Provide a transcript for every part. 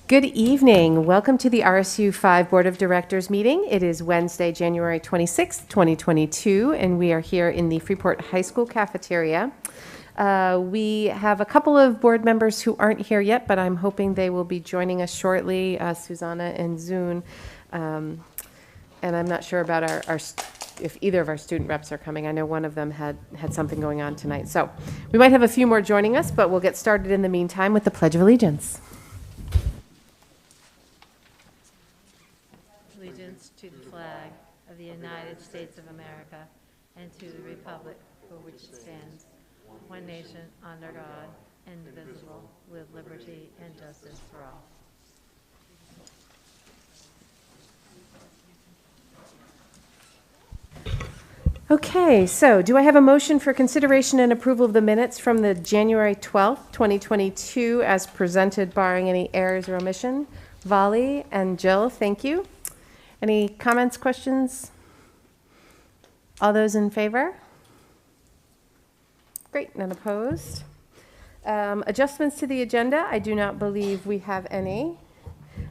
Good evening. Welcome to the RSU 5 Board of Directors meeting. It is Wednesday, January 26th, 2022, and we are here in the Freeport High School cafeteria. We have a couple of board members who aren't here yet, but I'm hoping they will be joining us shortly, Susanna and Zune. And I'm not sure about if either of our student reps are coming. I know one of them had something going on tonight. So we might have a few more joining us, but we'll get started in the meantime with the Pledge of Allegiance. Allegiance to the flag of the United States of America and to the republic for which it stands, one nation under God, indivisible, with liberty and justice for all. Okay, so do I have a motion for consideration and approval of the minutes from the January 12th, 2022 as presented, barring any errors or omission? Vali and Jill, thank you. Any comments, questions? All those in favor? Great, none opposed. Adjustments to the agenda, I do not believe we have any.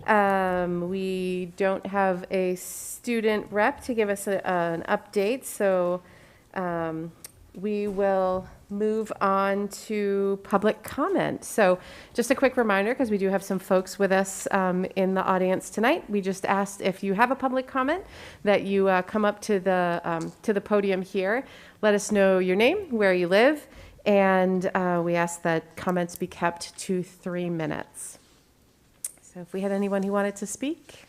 We don't have a student rep to give us an update, so we will move on to public comment. So just a quick reminder, because we do have some folks with us in the audience tonight. We just asked if you have a public comment that you come up to the podium here. Let us know your name, where you live, and we ask that comments be kept to 3 minutes. So if we had anyone who wanted to speak.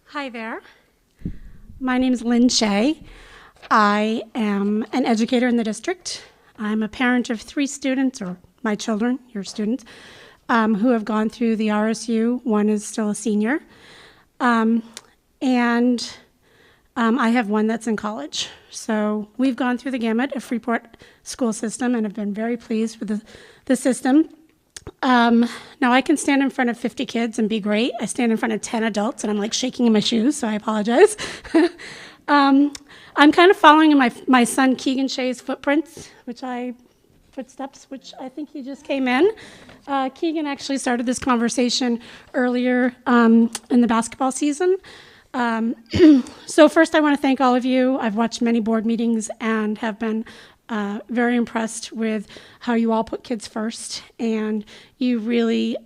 Hi there. My name is Lynn Shea. I am an educator in the district. I'm a parent of 3 students, or my children, your students, who have gone through the RSU. One is still a senior. I have one that's in college. So we've gone through the gamut of Freeport school system and have been very pleased with the system. Now I can stand in front of 50 kids and be great. I stand in front of 10 adults and I'm like shaking in my shoes, so I apologize. I'm kind of following in my son Keegan Shea's footsteps, which I think he just came in. Keegan actually started this conversation earlier in the basketball season. So first I want to thank all of you. I've watched many board meetings and have been very impressed with how you all put kids first, and you really,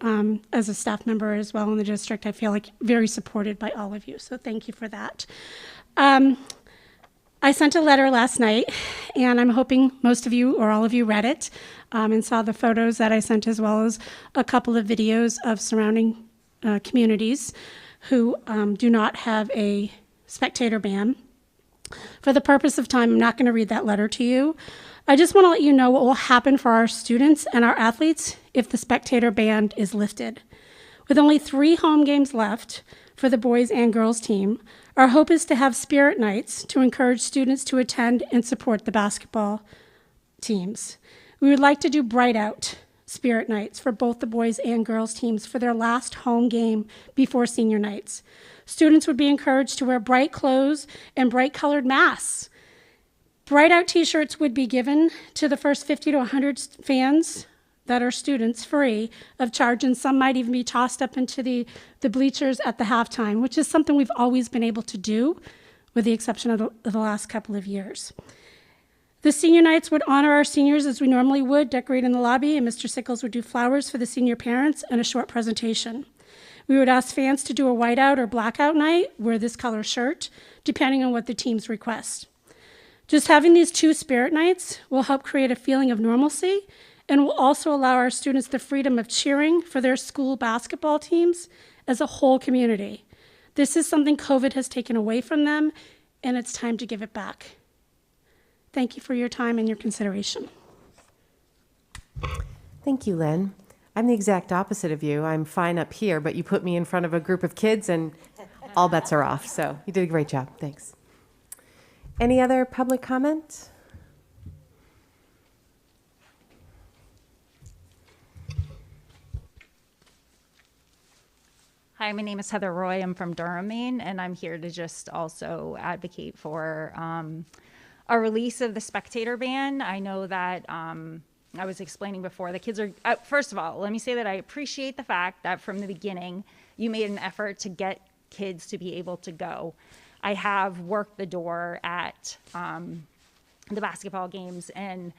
as a staff member as well in the district, I feel like very supported by all of you, so thank you for that. I sent a letter last night, and I'm hoping most of you or all of you read it and saw the photos that I sent, as well as a couple of videos of surrounding communities who do not have a spectator ban. For the purpose of time, I'm not going to read that letter to you. I just want to let you know what will happen for our students and our athletes if the spectator ban is lifted. With only 3 home games left for the boys and girls team, our hope is to have spirit nights to encourage students to attend and support the basketball teams. We would like to do bright out spirit nights for both the boys and girls teams for their last home game before senior nights. Students would be encouraged to wear bright clothes and bright colored masks. Bright out t-shirts would be given to the first 50 to 100 fans that are students free of charge, and some might even be tossed up into the bleachers at the halftime, which is something we've always been able to do, with the exception of the last couple of years. The senior nights would honor our seniors as we normally would, decorate in the lobby, and Mr. Sickles would do flowers for the senior parents and a short presentation. We would ask fans to do a whiteout or blackout night, wear this color shirt, depending on what the teams request. Just having these 2 spirit nights will help create a feeling of normalcy and will also allow our students the freedom of cheering for their school basketball teams as a whole community. This is something Covet has taken away from them, and it's time to give it back. Thank you for your time and your consideration. Thank you, Lynn. I'm the exact opposite of you. I'm fine up here, but you put me in front of a group of kids and all bets are off. So you did a great job. Thanks. Any other public comment? Hi, my name is Heather Roy. I'm from Durham, Maine, and I'm here to just also advocate for a release of the spectator ban. I know that I was explaining before, the kids are, first of all, let me say that I appreciate the fact that from the beginning, you made an effort to get kids to be able to go. I have worked the door at the basketball games, and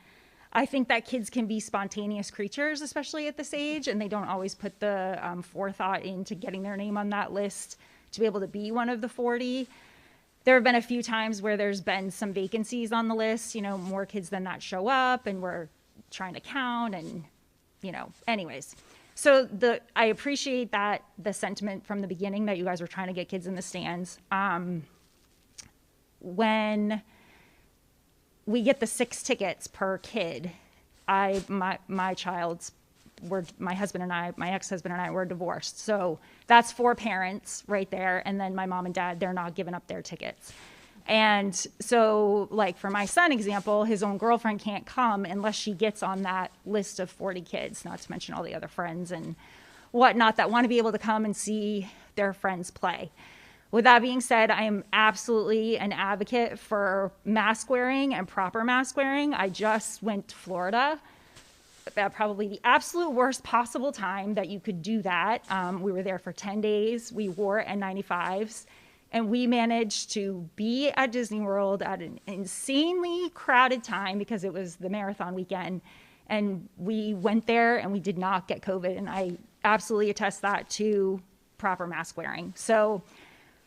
I think that kids can be spontaneous creatures, especially at this age, and they don't always put the forethought into getting their name on that list to be able to be one of the 40. There have been a few times where there's been some vacancies on the list, you know, more kids than that show up, and we're trying to count, and, you know, anyways. So I appreciate that, the sentiment from the beginning that you guys were trying to get kids in the stands. When we get the 6 tickets per kid, my husband and I, my ex-husband and I were divorced. So that's 4 parents right there. And then my mom and dad, they're not giving up their tickets. And so, like, for my son example, his own girlfriend can't come unless she gets on that list of 40 kids, not to mention all the other friends and whatnot that want to be able to come and see their friends play. With that being said, I am absolutely an advocate for mask wearing and proper mask wearing. I just went to Florida at probably the absolute worst possible time that you could do that. We were there for 10 days. We wore N95s. And we managed to be at Disney World at an insanely crowded time because it was the marathon weekend. And we went there and we did not get COVID. And I absolutely attest that to proper mask wearing. So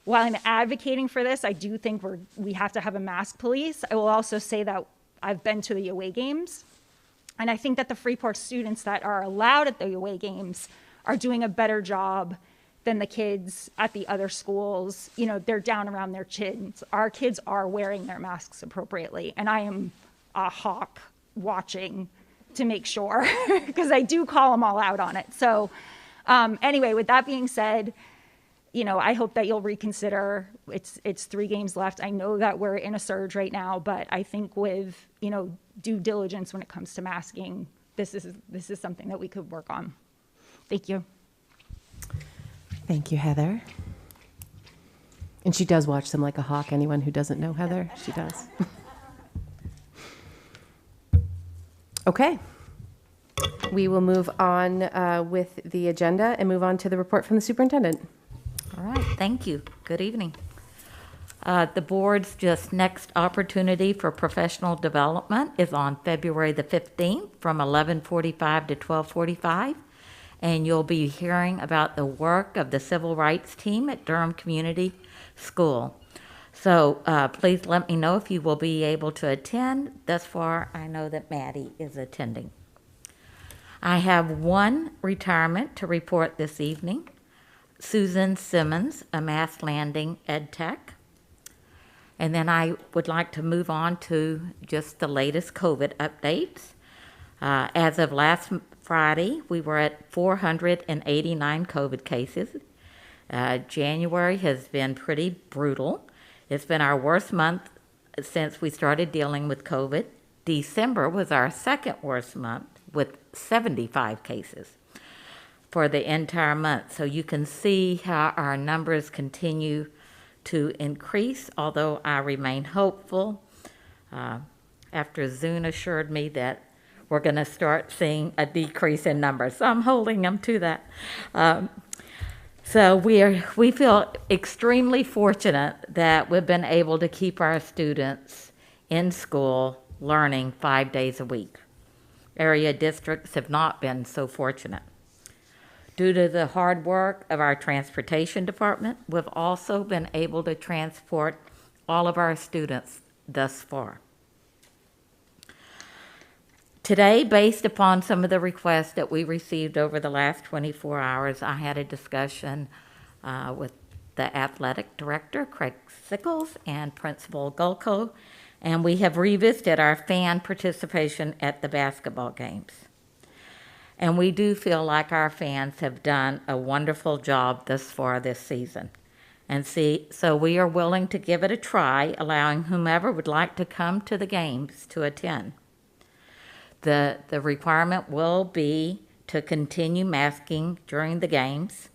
while I'm advocating for this, I do think we have to have a mask police. I will also say that I've been to the away games. And I think that the Freeport students that are allowed at the away games are doing a better job than the kids at the other schools. You know, they're down around their chins. Our kids are wearing their masks appropriately. And I am a hawk watching to make sure, because I do call them all out on it. So anyway, with that being said, you know, I hope that you'll reconsider. It's 3 games left. I know that we're in a surge right now, but I think with, you know, due diligence when it comes to masking, this is something that we could work on. Thank you. Thank you, Heather. And she does watch them like a hawk. Anyone who doesn't know Heather, she does. Okay. We will move on with the agenda and move on to the report from the superintendent. All right, thank you. Good evening. The board's just next opportunity for professional development is on February the 15th from 11:45 to 12:45. And you'll be hearing about the work of the civil rights team at Durham Community School. So please let me know if you will be able to attend. Thus far, I know that Maddie is attending. I have one retirement to report this evening. Susan Simmons, a Mass Landing Ed Tech. And then I would like to move on to just the latest COVID updates. As of last Friday, we were at 489 COVID cases. January has been pretty brutal. It's been our worst month since we started dealing with COVID. December was our second worst month with 75 cases for the entire month. So you can see how our numbers continue to increase, although I remain hopeful after Zune assured me that we're going to start seeing a decrease in numbers. So I'm holding them to that. So we feel extremely fortunate that we've been able to keep our students in school learning 5 days a week. Area districts have not been so fortunate. Due to the hard work of our transportation department, we've also been able to transport all of our students thus far. Today, based upon some of the requests that we received over the last 24 hours, I had a discussion with the athletic director, Craig Sickles, and Principal Gulko, and we have revisited our fan participation at the basketball games. And we do feel like our fans have done a wonderful job thus far this season. And so we are willing to give it a try, allowing whomever would like to come to the games to attend. The requirement will be to continue masking during the games.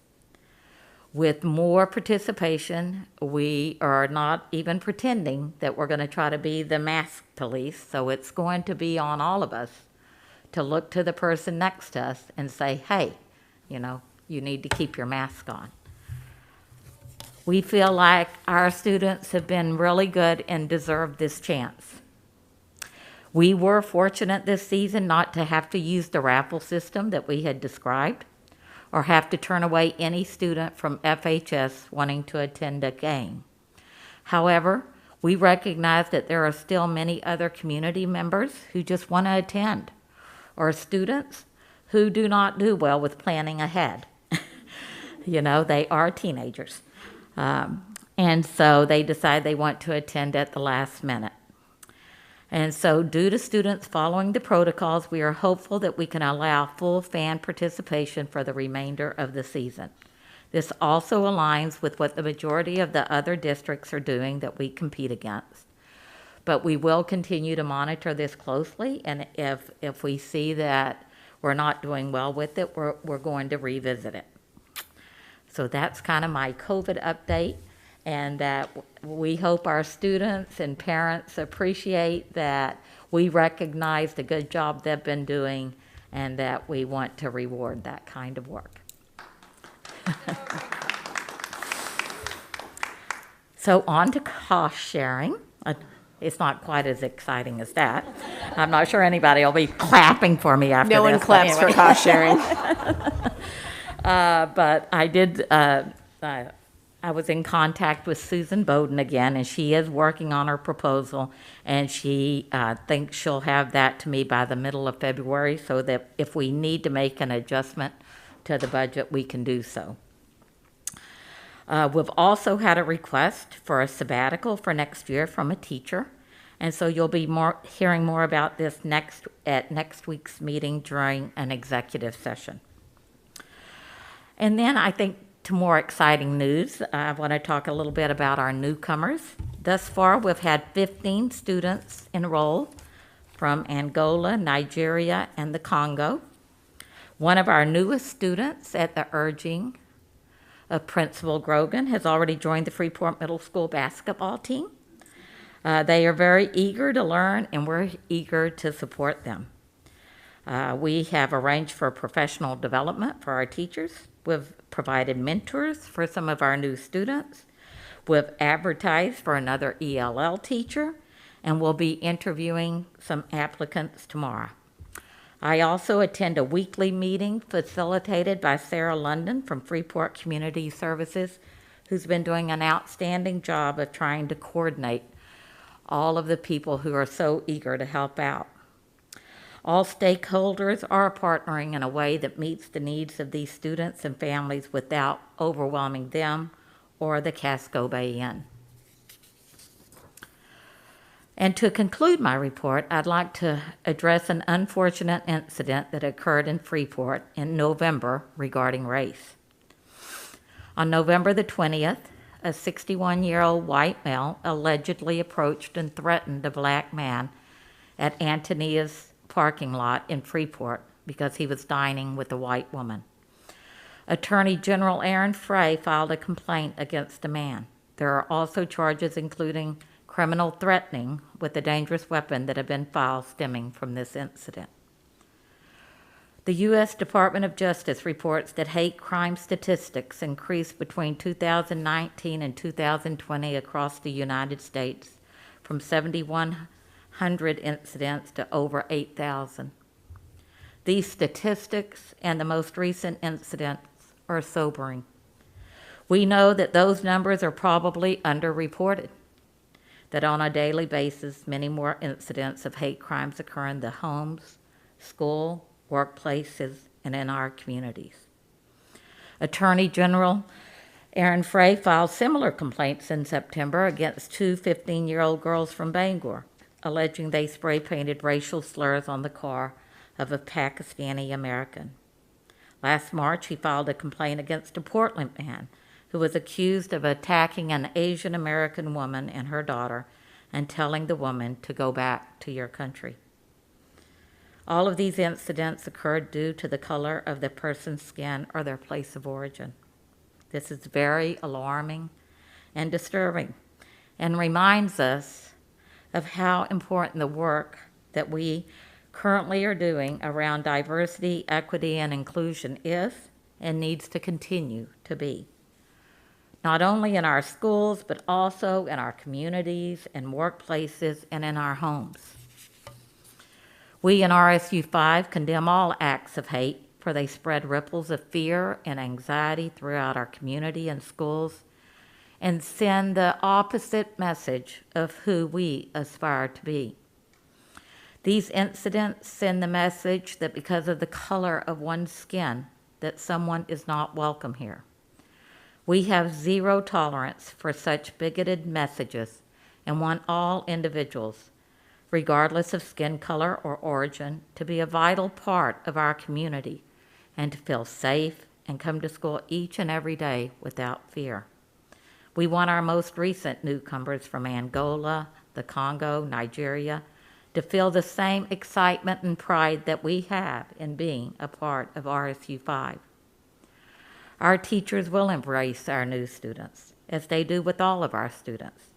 With more participation, we are not even pretending that we're going to try to be the mask police. So it's going to be on all of us to look to the person next to us and say, hey, you need to keep your mask on. We feel like our students have been really good and deserve this chance. We were fortunate this season not to have to use the raffle system that we had described, or have to turn away any student from FHS wanting to attend a game. However, we recognize that there are still many other community members who just want to attend, or students who do not do well with planning ahead. They are teenagers. And so they decide they want to attend at the last minute. And so due to students following the protocols, we are hopeful that we can allow full fan participation for the remainder of the season. This also aligns with what the majority of the other districts are doing that we compete against. But we will continue to monitor this closely, and if we see that we're not doing well with it, we're going to revisit it. So that's kind of my COVID update. And that we hope our students and parents appreciate that we recognize the good job they've been doing and that we want to reward that kind of work. So on to cost sharing. It's not quite as exciting as that. I'm not sure anybody will be clapping for me after this. No one claps for cost sharing. But I did... I was in contact with Susan Bowden again, and she is working on her proposal, and she thinks she'll have that to me by the middle of February, so that if we need to make an adjustment to the budget, we can do so. We've also had a request for a sabbatical for next year from a teacher, and so you'll be hearing more about this at next week's meeting during an executive session. And then I think to more exciting news, I want to talk a little bit about our newcomers. Thus far, we've had 15 students enroll from Angola, Nigeria, and the Congo. One of our newest students, at the urging of Principal Grogan, has already joined the Freeport Middle School basketball team. They are very eager to learn, and we're eager to support them. We have arranged for professional development for our teachers. We've provided mentors for some of our new students. We've advertised for another ELL teacher, and we'll be interviewing some applicants tomorrow. I also attend a weekly meeting facilitated by Sarah London from Freeport Community Services, who's been doing an outstanding job of trying to coordinate all of the people who are so eager to help out. All stakeholders are partnering in a way that meets the needs of these students and families without overwhelming them or the Casco Bay Inn. And to conclude my report, I'd like to address an unfortunate incident that occurred in Freeport in November regarding race. On November the 20th, a 61-year-old white male allegedly approached and threatened a black man at Antonia's parking lot in Freeport because he was dining with a white woman. Attorney General Aaron Frey filed a complaint against the man. There are also charges including criminal threatening with a dangerous weapon that have been filed stemming from this incident. The U.S. Department of Justice reports that hate crime statistics increased between 2019 and 2020 across the United States from 7,100 incidents to over 8,000. These statistics and the most recent incidents are sobering. We know that those numbers are probably underreported, that on a daily basis, many more incidents of hate crimes occur in the homes, school, workplaces, and in our communities. Attorney General Aaron Frey filed similar complaints in September against two 15-year-old girls from Bangor, alleging they spray-painted racial slurs on the car of a Pakistani American. Last March, he filed a complaint against a Portland man who was accused of attacking an Asian American woman and her daughter and telling the woman to go back to your country. All of these incidents occurred due to the color of the person's skin or their place of origin. This is very alarming and disturbing and reminds us of how important the work that we currently are doing around diversity, equity, and inclusion is and needs to continue to be. Not only in our schools, but also in our communities and workplaces and in our homes. We in RSU 5 condemn all acts of hate, for they spread ripples of fear and anxiety throughout our community and schools and send the opposite message of who we aspire to be. These incidents send the message that because of the color of one's skin, that someone is not welcome here. We have zero tolerance for such bigoted messages and want all individuals, regardless of skin color or origin, to be a vital part of our community and to feel safe and come to school each and every day without fear. We want our most recent newcomers from Angola, the Congo, Nigeria, to feel the same excitement and pride that we have in being a part of RSU 5. Our teachers will embrace our new students, as they do with all of our students,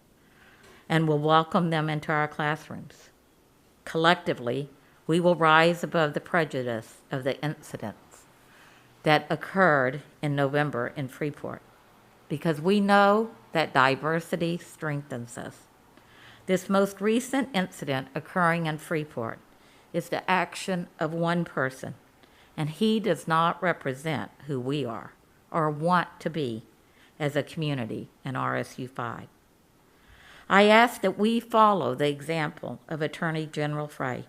and will welcome them into our classrooms. Collectively, we will rise above the prejudice of the incidents that occurred in November in Freeport, because we know that diversity strengthens us. This most recent incident occurring in Freeport is the action of one person, and he does not represent who we are or want to be as a community in RSU 5. I ask that we follow the example of Attorney General Frey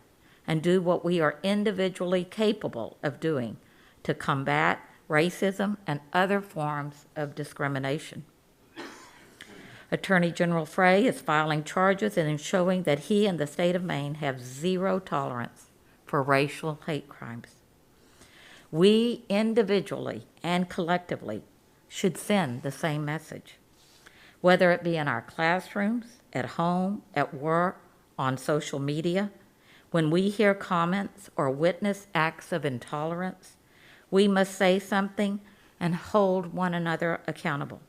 and do what we are individually capable of doing to combat racism and other forms of discrimination. Attorney General Frey is filing charges and showing that he and the state of Maine have zero tolerance for racial hate crimes. We individually and collectively should send the same message, whether it be in our classrooms, at home, at work, on social media. When we hear comments or witness acts of intolerance, we must say something and hold one another accountable.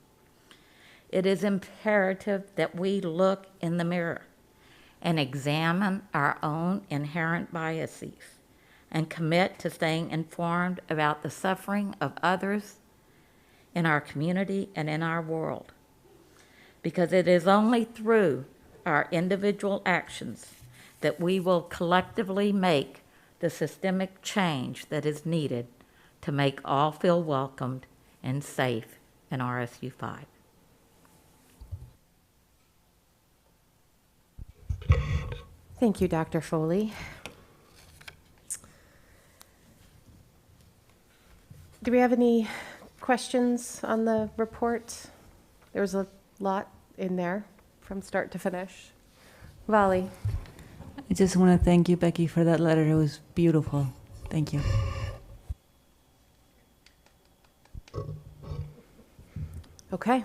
It is imperative that we look in the mirror and examine our own inherent biases and commit to staying informed about the suffering of others in our community and in our world. Because it is only through our individual actions that we will collectively make the systemic change that is needed to make all feel welcomed and safe in RSU 5. Thank you, Dr. Foley. Do we have any questions on the report? There was a lot in there from start to finish. Vali. I just want to thank you, Becky, for that letter. It was beautiful. Thank you. Okay.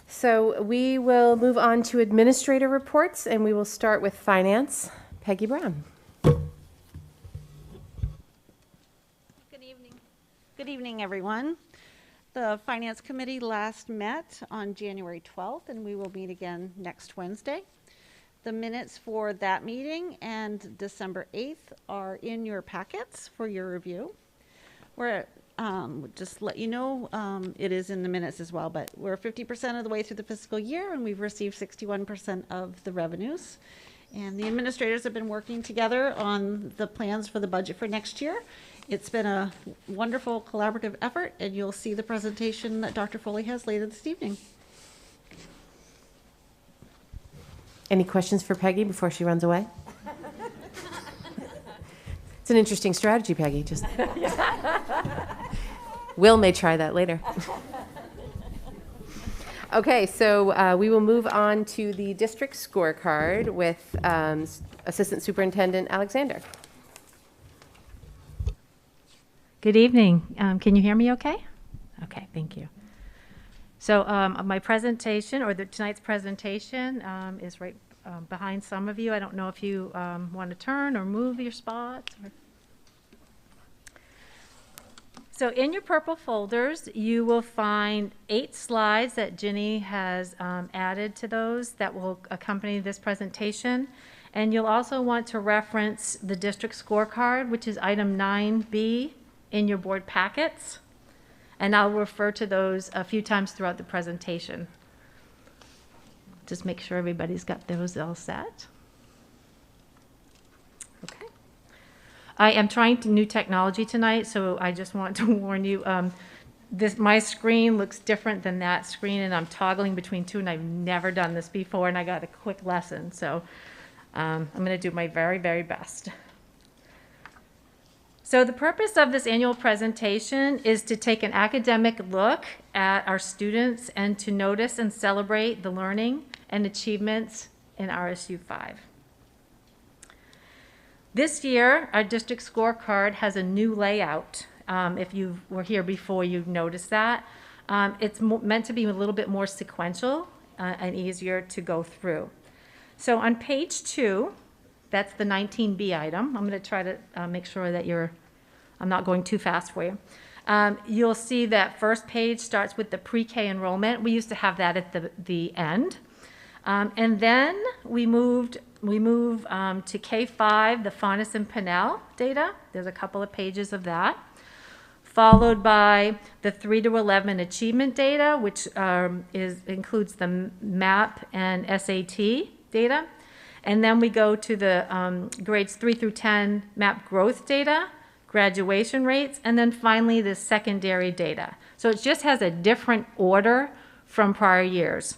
So we will move on to administrator reports, and we will start with finance. Peggy Brown. Good evening. Good evening, everyone. The Finance Committee last met on January 12th, and we will meet again next Wednesday. The minutes for that meeting and December 8th are in your packets for your review. We're just let you know, it is in the minutes as well, but we're 50% of the way through the fiscal year, and we've received 61% of the revenues. And the administrators have been working together on the plans for the budget for next year. It's been a wonderful collaborative effort, and you'll see the presentation that Dr. Foley has later this evening. Any questions for Peggy before she runs away? It's an interesting strategy, Peggy. Just Will may try that later. Okay, so we will move on to the district scorecard with Assistant Superintendent Alexander. Good evening. Can you hear me okay? Okay, thank you. So my presentation, or tonight's presentation, is right behind some of you. I don't know if you want to turn or move your spots. So in your purple folders, you will find 8 slides that Ginny has added to those that will accompany this presentation. And you'll also want to reference the district scorecard, which is item 9B in your board packets. And I'll refer to those a few times throughout the presentation. Just make sure everybody's got those all set. Okay. I am trying new technology tonight, so I just want to warn you, my screen looks different than that screen, and I'm toggling between two, and I've never done this before, and I got a quick lesson, so I'm going to do my very, very best. So the purpose of this annual presentation is to take an academic look at our students and to notice and celebrate the learning and achievements in RSU 5. This year, our district scorecard has a new layout. If you were here before, you've noticed that. It's meant to be a little bit more sequential and easier to go through. So on page 2, that's the 19B item. I'm going to try to make sure that I'm not going too fast for you. You'll see that first page starts with the pre-K enrollment. We used to have that at the end. And then we move to K-5, the Faunus and Pinnell data. There's a couple of pages of that. Followed by the 3 to 11 achievement data, which includes the MAP and SAT data. And then we go to the grades 3 through 10 MAP growth data, graduation rates, and then finally the secondary data. So it just has a different order from prior years.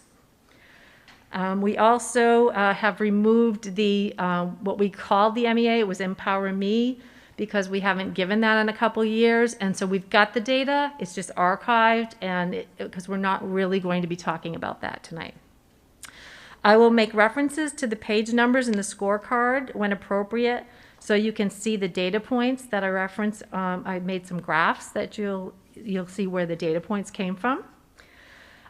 We also have removed the what we called the MEA. It was Empower Me, because we haven't given that in a couple years, and so we've got the data. It's just archived, and because we're not really going to be talking about that tonight. I will make references to the page numbers in the scorecard when appropriate, so you can see the data points that I referenced. I made some graphs that you'll see where the data points came from.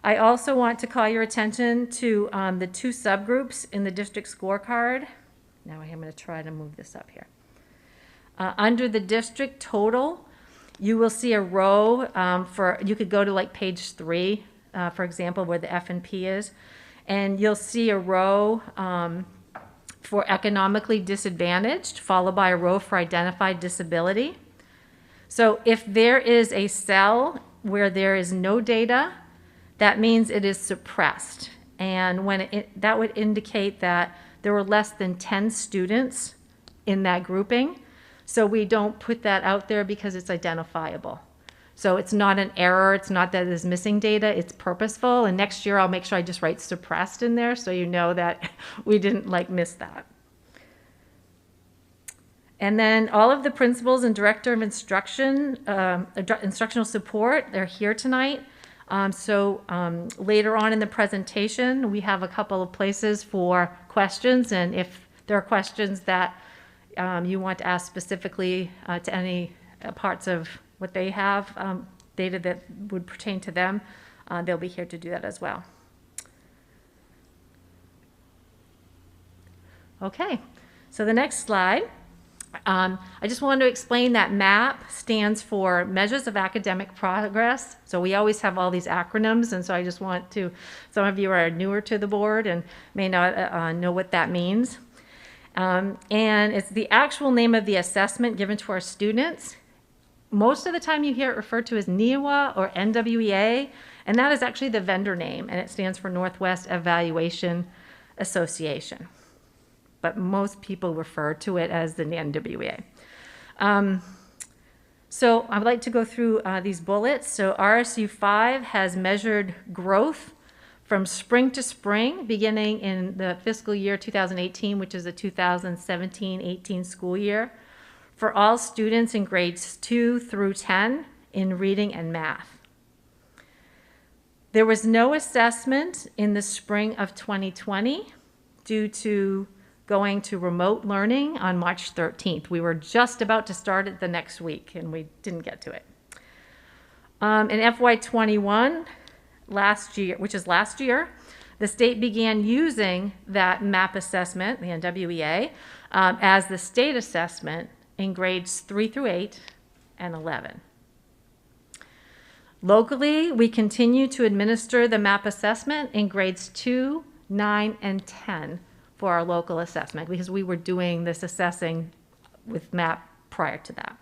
I also want to call your attention to the 2 subgroups in the district scorecard. Now I'm going to try to move this up here. Under the district total, you will see a row you could go to like page 3, for example, where the F&P is, and you'll see a row for economically disadvantaged, followed by a row for identified disability. So if there is a cell where there is no data, that means it is suppressed. And that would indicate that there were less than 10 students in that grouping. So we don't put that out there because it's identifiable. So it's not an error. It's not that it's missing data. It's purposeful. And next year I'll make sure I just write suppressed in there so you know that we didn't miss that. And then all of the principals and director of instruction, instructional support, they're here tonight. Later on in the presentation, we have a couple of places for questions, and if there are questions that you want to ask specifically to any parts of what they have, data that would pertain to them, they'll be here to do that as well. Okay, so the next slide. I just wanted to explain that MAP stands for Measures of Academic Progress. So we always have all these acronyms, and so I just want to, some of you are newer to the board and may not know what that means. And it's the actual name of the assessment given to our students. Most of the time you hear it referred to as NEWA or NWEA, and that is actually the vendor name, and it stands for Northwest Evaluation Association. But most people refer to it as the NWEA. So I'd like to go through these bullets. So RSU 5 has measured growth from spring to spring, beginning in the fiscal year 2018, which is the 2017-18 school year, for all students in grades 2 through 10 in reading and math. There was no assessment in the spring of 2020 due to going to remote learning on March 13th. We were just about to start it the next week, and we didn't get to it. In FY21, last year, which is last year, the state began using that MAP assessment, the NWEA, as the state assessment in grades 3 through 8 and 11. Locally, we continue to administer the MAP assessment in grades 2, 9, and 10 for our local assessment, because we were doing this assessing with MAP prior to that.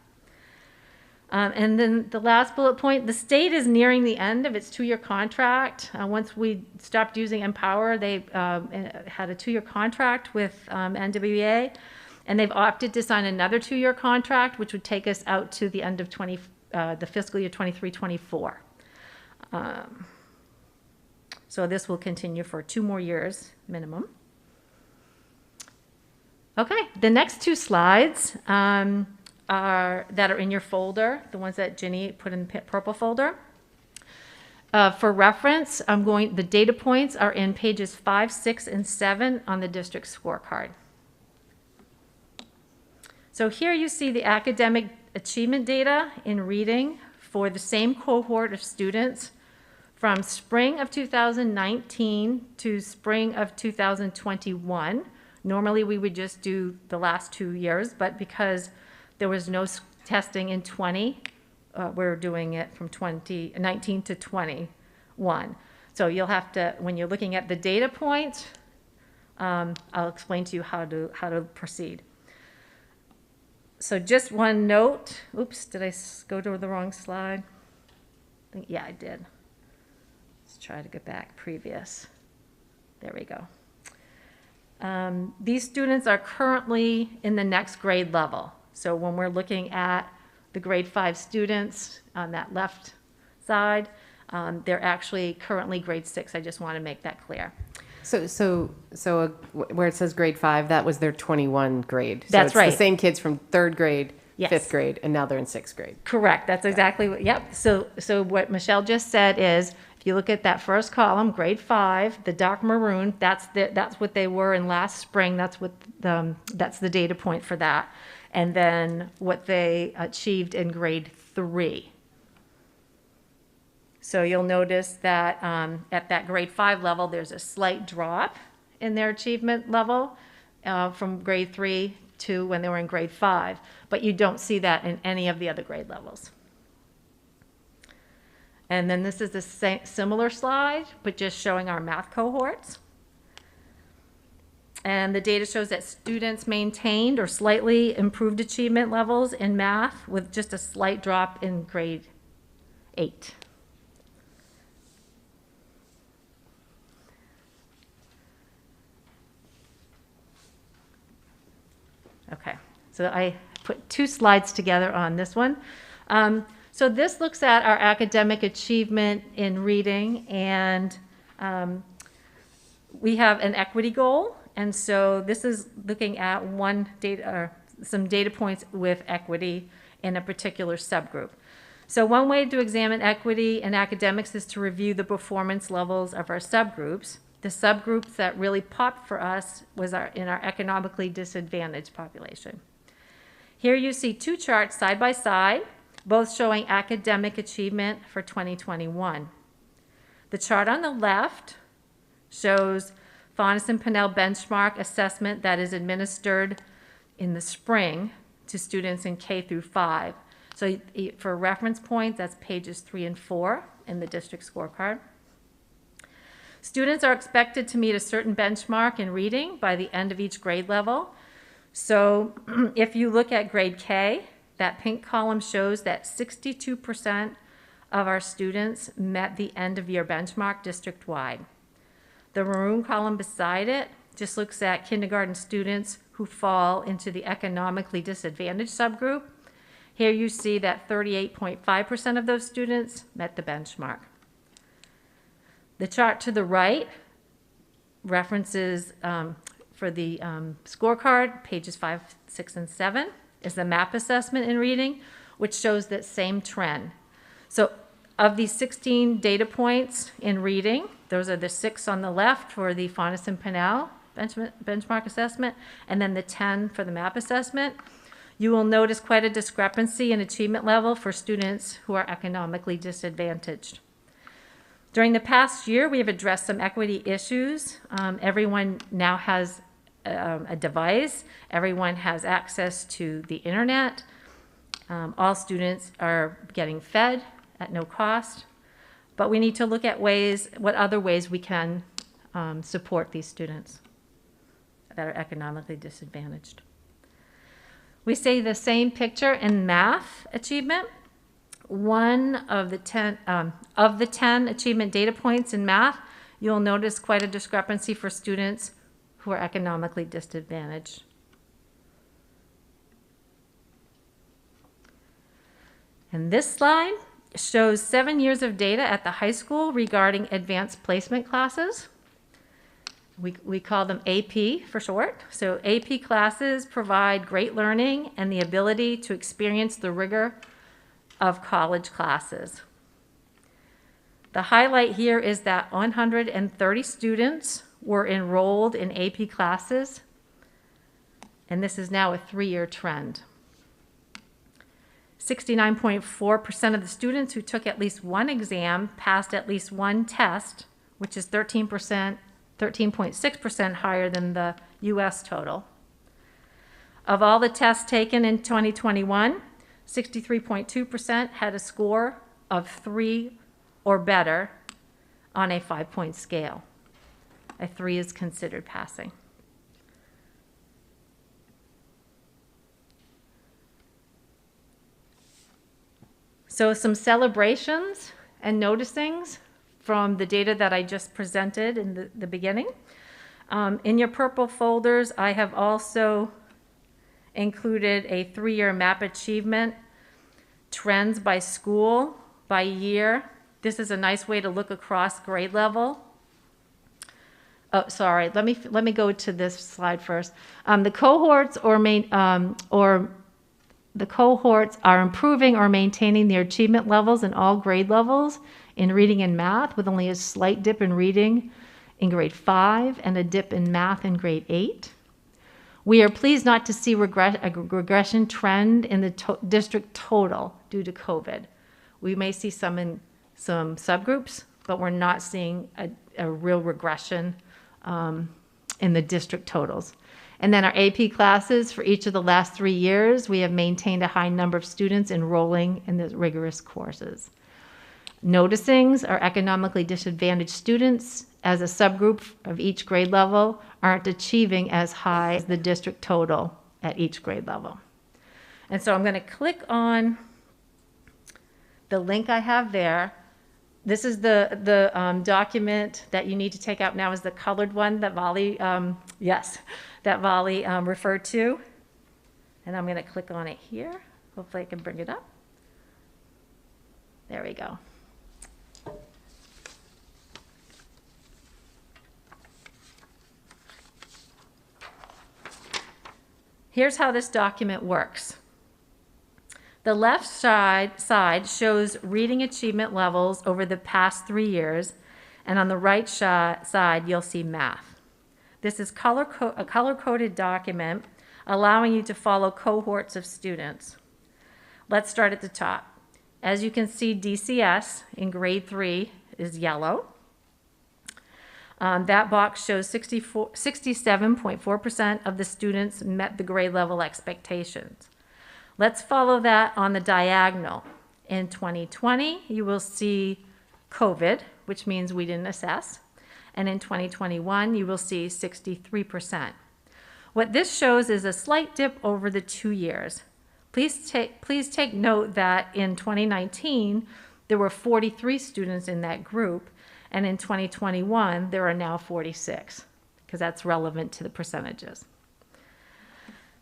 And then the last bullet point, the state is nearing the end of its 2-year contract. Once we stopped using Empower, they had a 2-year contract with NWEA, and they've opted to sign another 2-year contract, which would take us out to the end of the fiscal year 23-24. So this will continue for 2 more years minimum. Okay, the next 2 slides that are in your folder, the ones that Ginny put in the purple folder. For reference, the data points are in pages 5, 6, and 7 on the district scorecard. So here you see the academic achievement data in reading for the same cohort of students from spring of 2019 to spring of 2021. Normally we would just do the last 2 years, but because there was no testing in 20, we're doing it from 2019 to 21. So you'll have to, when you're looking at the data points, I'll explain to you how to proceed. So just one note. Oops, did I go to the wrong slide? Yeah, I did. Let's try to get back previous. There we go. These students are currently in the next grade level. So when we're looking at the grade 5 students on that left side, they're actually currently grade 6. I just want to make that clear. So where it says grade 5, that was their 21 grade. So That's it's right. the same kids from 3rd grade, Yes. 5th grade, and now they're in 6th grade. Correct. That's exactly what, yep. So what Michelle just said is, if you look at that first column, grade 5, the dark maroon, that's what they were in last spring. That's the data point for that. And then what they achieved in grade 3. So you'll notice that at that grade 5 level, there's a slight drop in their achievement level from grade 3 to when they were in grade 5, but you don't see that in any of the other grade levels. And then this is the same, similar slide, but just showing our math cohorts. And the data shows that students maintained or slightly improved achievement levels in math with just a slight drop in grade 8. Okay, so I put 2 slides together on this one. So this looks at our academic achievement in reading, and we have an equity goal. And so this is looking at some data points with equity in a particular subgroup. So one way to examine equity in academics is to review the performance levels of our subgroups. The subgroups that really popped for us was in our economically disadvantaged population. Here you see 2 charts side by side, both showing academic achievement for 2021. The chart on the left shows Faunus and Pinnell benchmark assessment that is administered in the spring to students in K through 5. So for reference points, that's pages 3 and 4 in the district scorecard. Students are expected to meet a certain benchmark in reading by the end of each grade level. So if you look at grade K, that pink column shows that 62% of our students met the end of year benchmark district-wide. The maroon column beside it just looks at kindergarten students who fall into the economically disadvantaged subgroup. Here you see that 38.5% of those students met the benchmark. The chart to the right references for the scorecard, pages 5, 6, and 7, is the MAP assessment in reading, which shows that same trend. So of these 16 data points in reading, those are the 6 on the left for the Faunus and Pinnell benchmark assessment, and then the 10 for the MAP assessment. You will notice quite a discrepancy in achievement level for students who are economically disadvantaged. During the past year, we have addressed some equity issues. Everyone now has a device. Everyone has access to the internet. All students are getting fed at no cost. But we need to look at what other ways we can support these students that are economically disadvantaged. We see the same picture in math achievement. One of the 10 achievement data points in math, you'll notice quite a discrepancy for students who are economically disadvantaged. And this slide shows 7 years of data at the high school regarding advanced placement classes. We call them AP for short. So AP classes provide great learning and the ability to experience the rigor of college classes. The highlight here is that 130 students were enrolled in AP classes, and this is now a 3-year trend. 69.4% of the students who took at least one exam passed at least one test, which is 13.6% higher than the US total. Of all the tests taken in 2021, 63.2% had a score of 3 or better on a 5-point scale. A 3 is considered passing. So some celebrations and noticings from the data that I just presented in the beginning. In your purple folders, I have also included a 3-year map achievement, trends by school, by year. This is a nice way to look across grade level. Oh, sorry, let me go to this slide first. The cohorts the cohorts are improving or maintaining their achievement levels in all grade levels in reading and math, with only a slight dip in reading in grade 5 and a dip in math in grade 8. We are pleased not to see a regression trend in the district total due to COVID. We may see some in some subgroups, but we're not seeing a real regression in the district totals. And then our AP classes for each of the last 3 years, we have maintained a high number of students enrolling in the rigorous courses. Noticings are economically disadvantaged students as a subgroup of each grade level aren't achieving as high as the district total at each grade level. And so I'm going to click on the link I have there. This is the document that you need to take out now is the colored one that Volley, referred to. And I'm going to click on it here. Hopefully I can bring it up. There we go. Here's how this document works. The left side shows reading achievement levels over the past 3 years, and on the right side, you'll see math. This is a color-coded document allowing you to follow cohorts of students. Let's start at the top. As you can see, DCS in grade 3 is yellow. That box shows 67.4% of the students met the grade level expectations. Let's follow that on the diagonal. In 2020, you will see COVID, which means we didn't assess. And in 2021, you will see 63%. What this shows is a slight dip over the 2 years. Please take note that in 2019, there were 43 students in that group, and in 2021, there are now 46, because that's relevant to the percentages.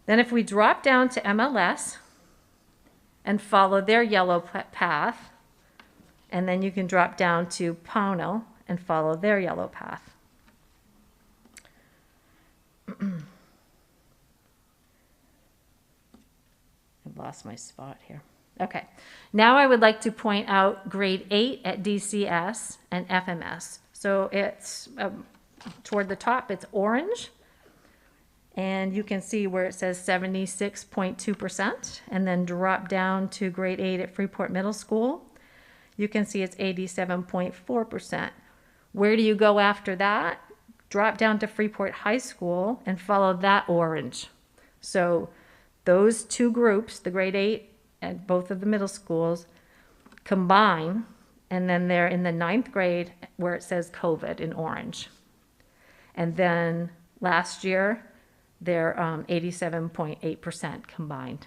Then if we drop down to MLS and follow their yellow path, and then you can drop down to Pownell and follow their yellow path. I've lost my spot here. Okay, now I would like to point out grade 8 at DCS and FMS. So it's toward the top, it's orange. And you can see where it says 76.2%, and then drop down to grade 8 at Freeport Middle School. You can see it's 87.4%. Where do you go after that? Drop down to Freeport High School and follow that orange. So those two groups, the grade 8 and both of the middle schools, combine And then they're in the 9th grade where it says Covet in orange. And then last year, they're 87.8% combined.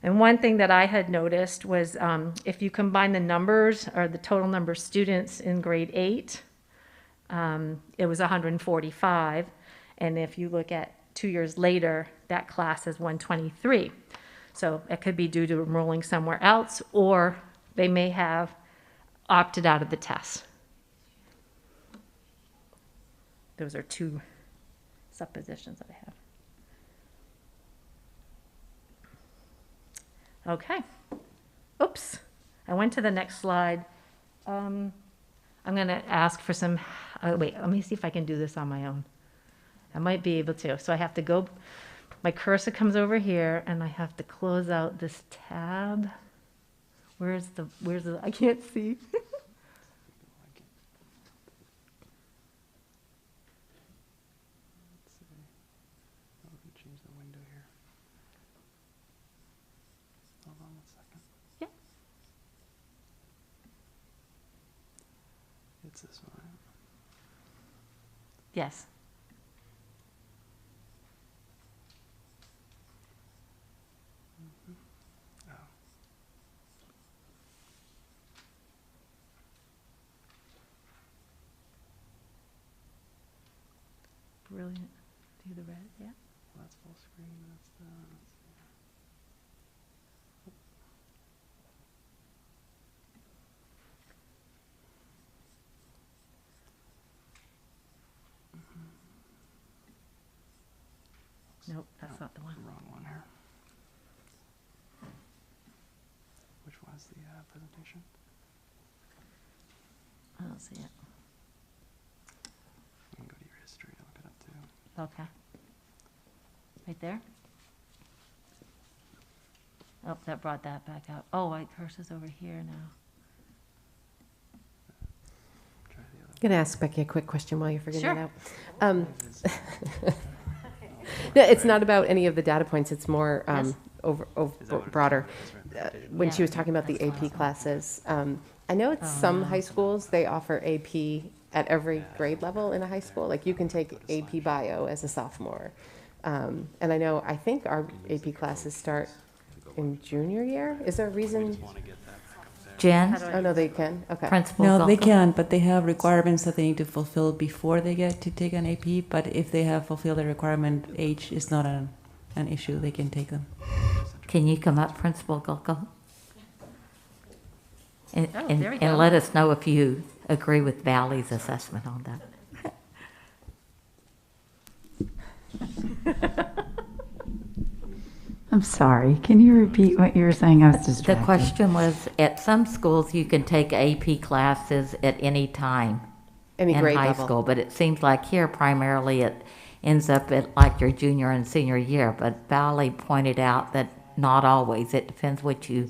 And one thing that I had noticed was if you combine the numbers or the total number of students in grade 8, it was 145. And if you look at 2 years later, that class is 123. So it could be due to enrolling somewhere else, or they may have opted out of the test. Those are two suppositions that I have. Okay. Oops. I went to the next slide. I'm going to ask for some, wait, let me see if I can do this on my own. I might be able to. So I have to go, my cursor comes over here, and I have to close out this tab. Where's the, I can't see. It's this one. Yes. Oh. Brilliant. Do the red, yeah. Well, that's full screen. That's the. Nope, that's not the one. Wrong one here. Which was the presentation? I don't see it. You can go to your history to look it up too. Okay. Right there? Oh, that brought that back out. Oh, my cursor's over here now. Try the other. I'm going to ask Becky a quick question while you're figuring Sure. it out. No, it's not about any of the data points. It's more Yes. Is that what it- broader. that's right. When she Yeah, was talking about the that's AP awesome. classes, I know it's some high schools, they offer AP at every grade level in a high school. Like you can take AP Bio as a sophomore. And I think our AP classes start in junior year. Is there a reason? Jen, Oh, no, they can? Okay. Principal No, they Zolko? can't, but they have requirements that they need to fulfill before they get to take an AP. But if they have fulfilled the requirement, age is not an issue. They can take them. Can you come up, Principal Gulko? And, Oh, and, there we and go. let us know if you agree with Valley's assessment on that. I'm sorry. Can you repeat what you were saying? I was The distracted. question was, at some schools, you can take AP classes at any time Any in grade high level. school, but it seems like here primarily it ends up at like your junior and senior year. But Valley pointed out that not always. It depends what you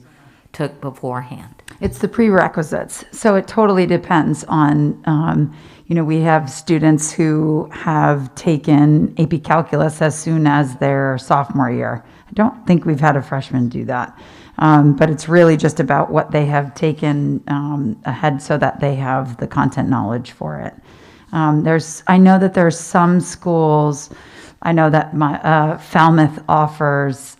took beforehand. It's the prerequisites. So it totally depends on, we have students who have taken AP Calculus as soon as their sophomore year. I don't think we've had a freshman do that. But it's really just about what they have taken ahead so that they have the content knowledge for it. I know that there's some schools, I know that my Falmouth offers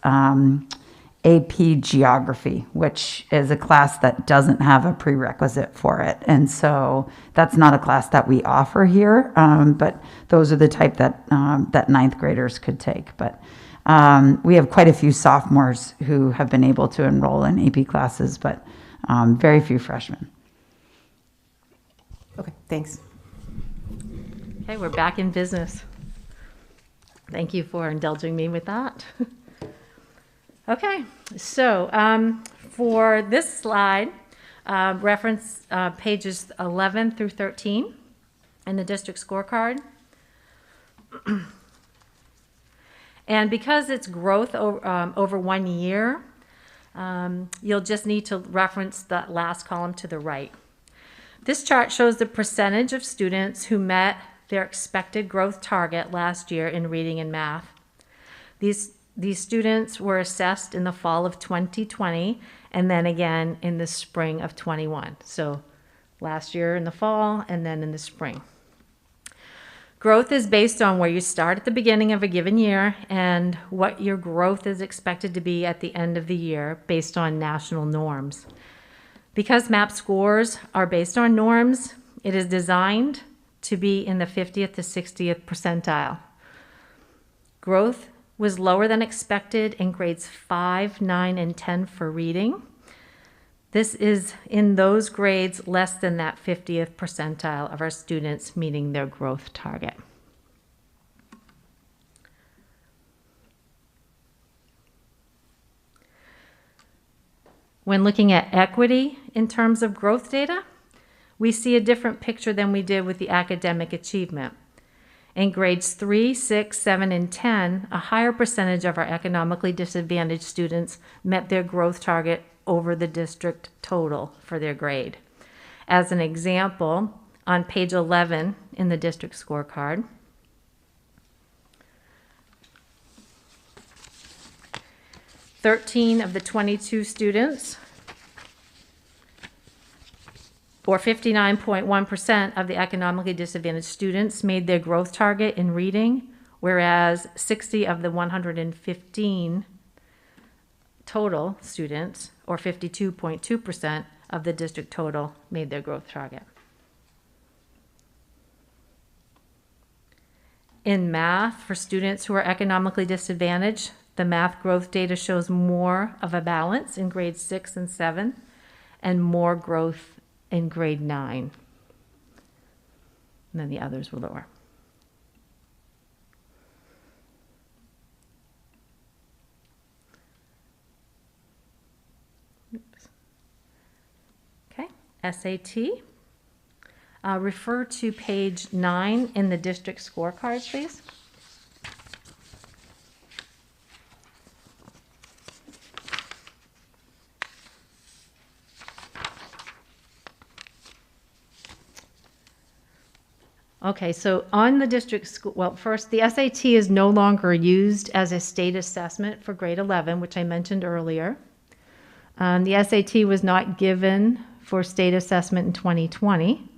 AP Geography, which is a class that doesn't have a prerequisite for it. And so that's not a class that we offer here, but those are the type that ninth graders could take. But we have quite a few sophomores who have been able to enroll in AP classes, but very few freshmen. Okay, thanks. Okay, we're back in business. Thank you for indulging me with that. Okay, so for this slide, reference pages 11 through 13 in the district scorecard. And because it's growth over 1 year, you'll just need to reference the last column to the right. This chart shows the percentage of students who met their expected growth target last year in reading and math. These students were assessed in the fall of 2020 and then again in the spring of 21. So last year in the fall and then in the spring. Growth is based on where you start at the beginning of a given year and what your growth is expected to be at the end of the year based on national norms. Because MAP scores are based on norms, it is designed to be in the 50th to 60th percentile. Growth was lower than expected in grades 5, 9, and 10 for reading. This is in those grades less than that 50th percentile of our students meeting their growth target. When looking at equity in terms of growth data, we see a different picture than we did with the academic achievement. In grades 3, 6, 7, and 10, a higher percentage of our economically disadvantaged students met their growth target over the district total for their grade. As an example, on page 11 in the district scorecard, "13 of the 22 students, or 59.1% of the economically disadvantaged students, made their growth target in reading, whereas 60 of the 115 total students, or 52.2% of the district total, made their growth target." In math, for students who are economically disadvantaged, the math growth data shows more of a balance in grades 6 and 7 and more growth in grade 9. And then the others were lower. Oops. Okay, SAT. Refer to page 9 in the district scorecard, please. Okay, so on the district school, well, first, the SAT is no longer used as a state assessment for grade 11, which I mentioned earlier. The SAT was not given for state assessment in 2020.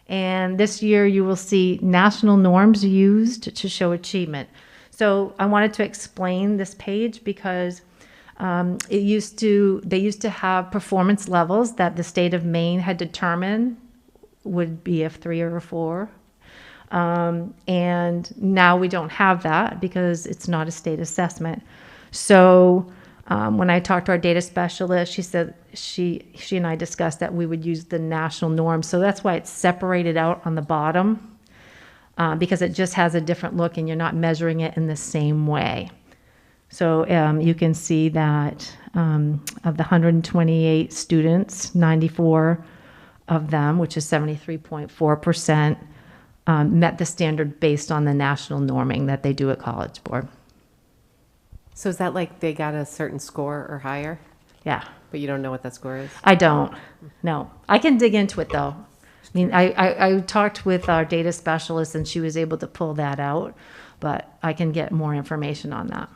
And this year you will see national norms used to show achievement. So I wanted to explain this page because they used to have performance levels that the state of Maine had determined would be a 3 or a 4. And now we don't have that because it's not a state assessment. So when I talked to our data specialist, she said she and I discussed that we would use the national norms. So that's why it's separated out on the bottom, because it just has a different look and you're not measuring it in the same way. So you can see that of the 128 students, 94 of them, which is 73.4%, met the standard based on the national norming that they do at College Board. So is that like they got a certain score or higher, Yeah, but you don't know what that score is? I don't. No, I can dig into it though. I mean, I talked with our data specialist and she was able to pull that out, but I can get more information on that.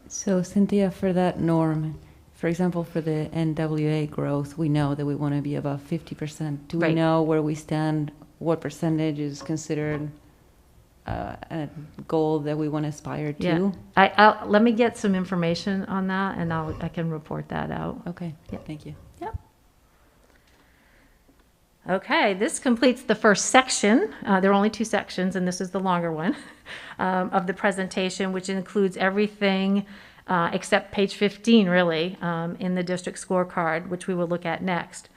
So Cynthia, for that norm, for example, for the NWA growth, we know that we want to be above 50%. Do we Right. know where we stand? What percentage is considered a goal that we want to aspire to? Yeah, I'll let me get some information on that and I can report that out. Okay, Yeah. thank you. Yep. Okay, this completes the first section. There are only 2 sections, and this is the longer one of the presentation, which includes everything except page 15, really, in the district scorecard, which we will look at next.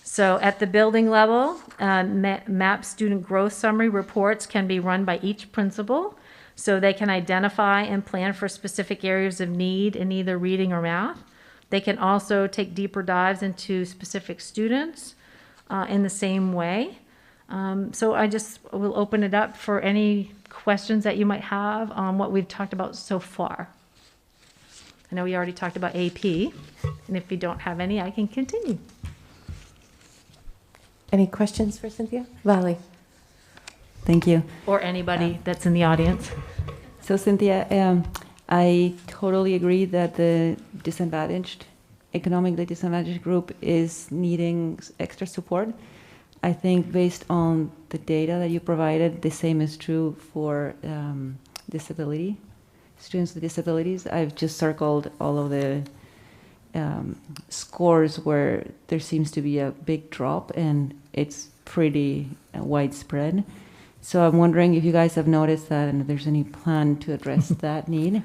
So at the building level, MAP student growth summary reports can be run by each principal, so they can identify and plan for specific areas of need in either reading or math. They can also take deeper dives into specific students in the same way. So I just will open it up for any questions that you might have on what we've talked about so far. I know we already talked about AP, and if you don't have any, I can continue. Any questions for Cynthia? Vali? Thank you. Or anybody that's in the audience. So Cynthia, I totally agree that the disadvantaged, economically disadvantaged group is needing extra support. I think based on the data that you provided, the same is true for disability, students with disabilities. I've just circled all of the scores where there seems to be a big drop, and it's pretty widespread. So I'm wondering if you guys have noticed that and if there's any plan to address that need.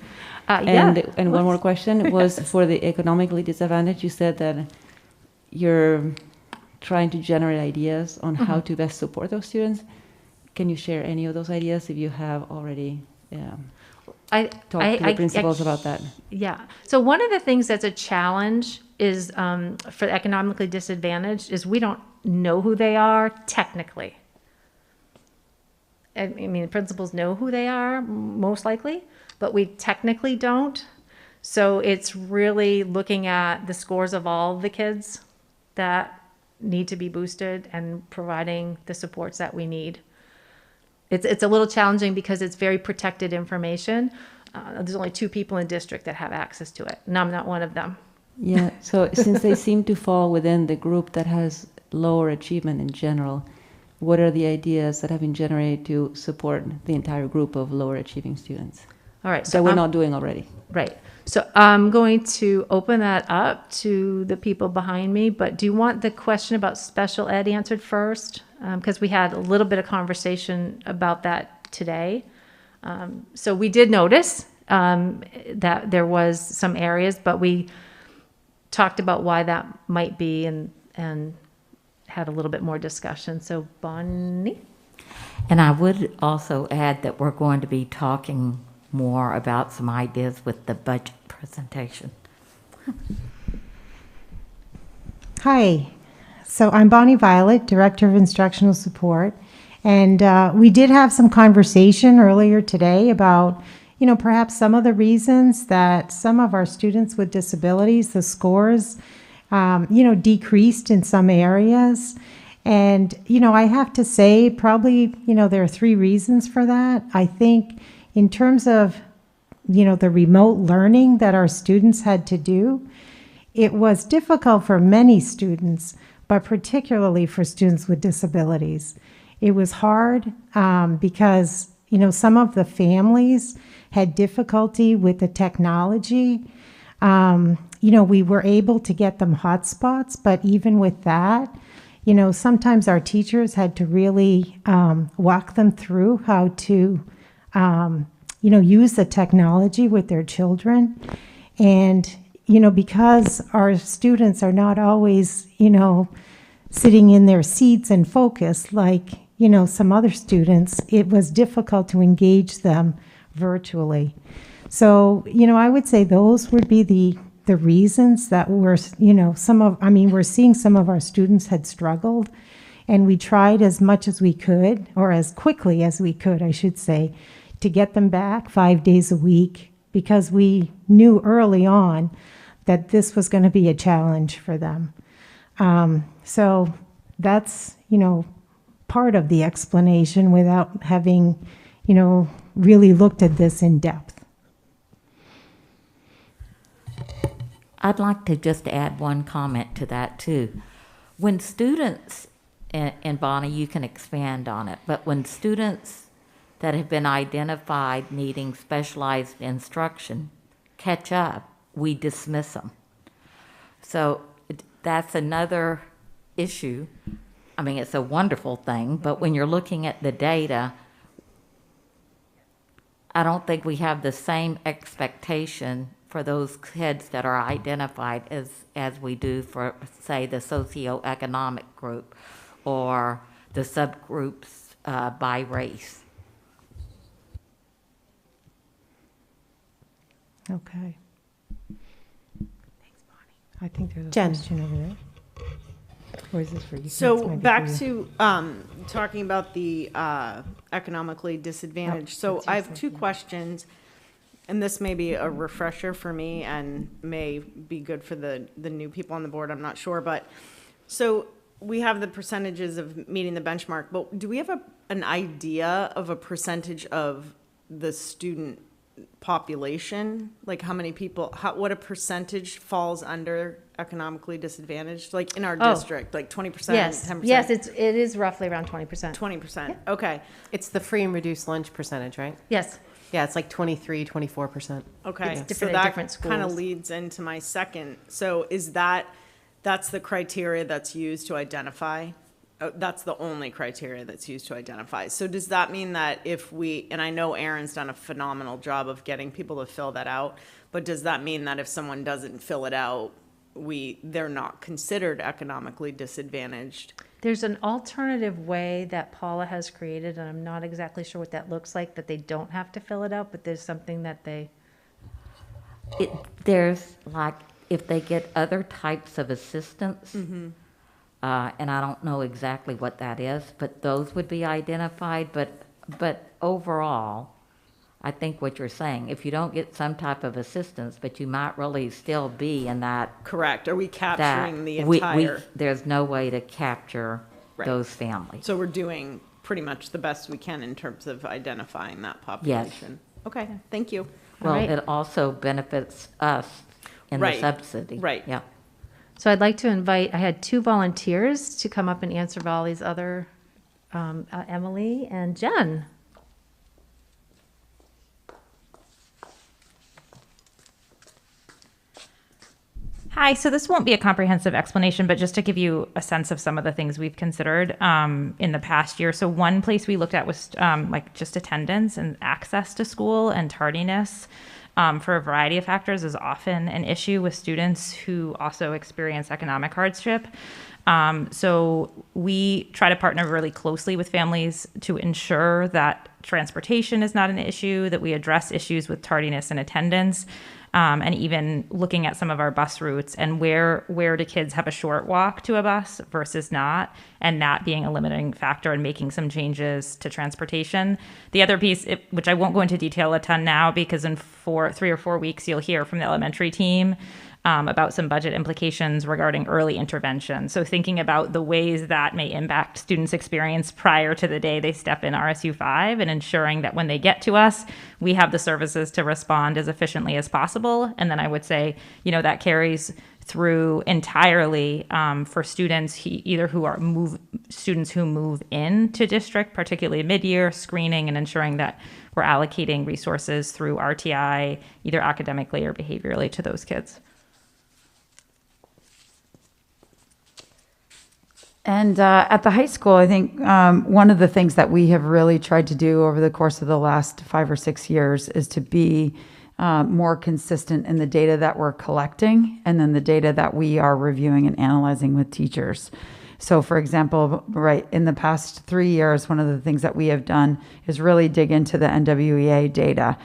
And one more question was for the economically disadvantaged. You said that you're trying to generate ideas on how to best support those students. Can you share any of those ideas if you have already talked to the principals about that? Yeah. So one of the things that's a challenge is for the economically disadvantaged is we don't know who they are technically. I mean, the principals know who they are, most likely, but we technically don't. So it's really looking at the scores of all the kids that need to be boosted and providing the supports that we need. It's a little challenging because it's very protected information. There's only 2 people in district that have access to it, and I'm not one of them. Yeah, so since they seem to fall within the group that has lower achievement in general, what are the ideas that have been generated to support the entire group of lower achieving students All right. that we're not doing already? Right. So I'm going to open that up to the people behind me, but do you want the question about special ed answered first? Because we had a little bit of conversation about that today. So we did notice that there was some areas, but we talked about why that might be and had a little bit more discussion. So Bonnie? And I would also add that we're going to be talking more about some ideas with the budget presentation. Hi, so I'm Bonnie Violet, Director of Instructional Support, and we did have some conversation earlier today about, perhaps some of the reasons that some of our students with disabilities, the scores, decreased in some areas. And, I have to say probably, there are 3 reasons for that. I think in terms of, the remote learning that our students had to do, it was difficult for many students, but particularly for students with disabilities. It was hard because, some of the families had difficulty with the technology. We were able to get them hotspots, but even with that, sometimes our teachers had to really walk them through how to, use the technology with their children. And, because our students are not always, sitting in their seats and focused like, some other students, it was difficult to engage them virtually. So, I would say those would be the reasons that we're seeing some of our students had struggled, and we tried as much as we could, or as quickly as we could, I should say, to get them back 5 days a week, because we knew early on that this was going to be a challenge for them. So that's, part of the explanation without having, really looked at this in depth. I'd like to just add one comment to that too. When students, and Bonnie, you can expand on it, but when students that have been identified needing specialized instruction catch up, we dismiss them. So that's another issue. I mean, it's a wonderful thing, but when you're looking at the data, I don't think we have the same expectation for those kids that are identified as we do for, say, the socioeconomic group or the subgroups by race. Okay. Thanks, Bonnie. I think there's a Jen. question over there. Or is this for you? This So might be back for you. to talking about the economically disadvantaged. So that's I your have 2 questions, and this may be a refresher for me and may be good for the new people on the board. I'm not sure, but so we have the percentages of meeting the benchmark, but do we have an idea of a percentage of the student population? Like how many people, what a percentage falls under economically disadvantaged? Like in our district, like 20%, Yes, 10%? yes, it is roughly around 20%. 20%, okay, It's the free and reduced lunch percentage, right? Yes, Yeah, it's like 23, 24%. okay. It's So different at that different kind of schools. leads into my second. So is that's the criteria that's used to identify? That's the only criteria that's used to identify. So does that mean that if we, and I know Aaron's done a phenomenal job of getting people to fill that out, but does that mean that if someone doesn't fill it out, they're not considered economically disadvantaged? there's an alternative way that Paula has created, and I'm not exactly sure what that looks like, that they don't have to fill it out, but there's something that they, There's like, if they get other types of assistance, and I don't know exactly what that is, but those would be identified. But overall, I think what you're saying, if you don't get some type of assistance, but you might really still be in that. Correct. Are we capturing the we- entire? There's no way to capture Right. those families. So we're doing pretty much the best we can in terms of identifying that population? Okay, thank you. Well, Right. it also benefits us in the Right, subsidy. right. Yeah. so I'd like to invite, I had 2 volunteers to come up and answer Volley's other, Emily and Jen. Hi, so this won't be a comprehensive explanation, but just to give you a sense of some of the things we've considered in the past year. So one place we looked at was like just attendance and access to school, and tardiness for a variety of factors is often an issue with students who also experience economic hardship. So we try to partner really closely with families to ensure that transportation is not an issue, that we address issues with tardiness and attendance. And even looking at some of our bus routes and where do kids have a short walk to a bus versus not, and that being a limiting factor in making some changes to transportation. The other piece, which I won't go into detail a ton now, because in 3 or 4 weeks you'll hear from the elementary team about some budget implications regarding early intervention. So thinking about the ways that may impact students' experience prior to the day they step in RSU 5, and ensuring that when they get to us, we have the services to respond as efficiently as possible. And then I would say, that carries through entirely for students either who are students who move into district, particularly mid-year screening, and ensuring that we're allocating resources through RTI, either academically or behaviorally, to those kids. And at the high school, I think one of the things that we have really tried to do over the course of the last 5 or 6 years is to be more consistent in the data that we're collecting, and then the data that we are reviewing and analyzing with teachers. So for example, right in the past 3 years, one of the things that we have done is really dig into the NWEA data.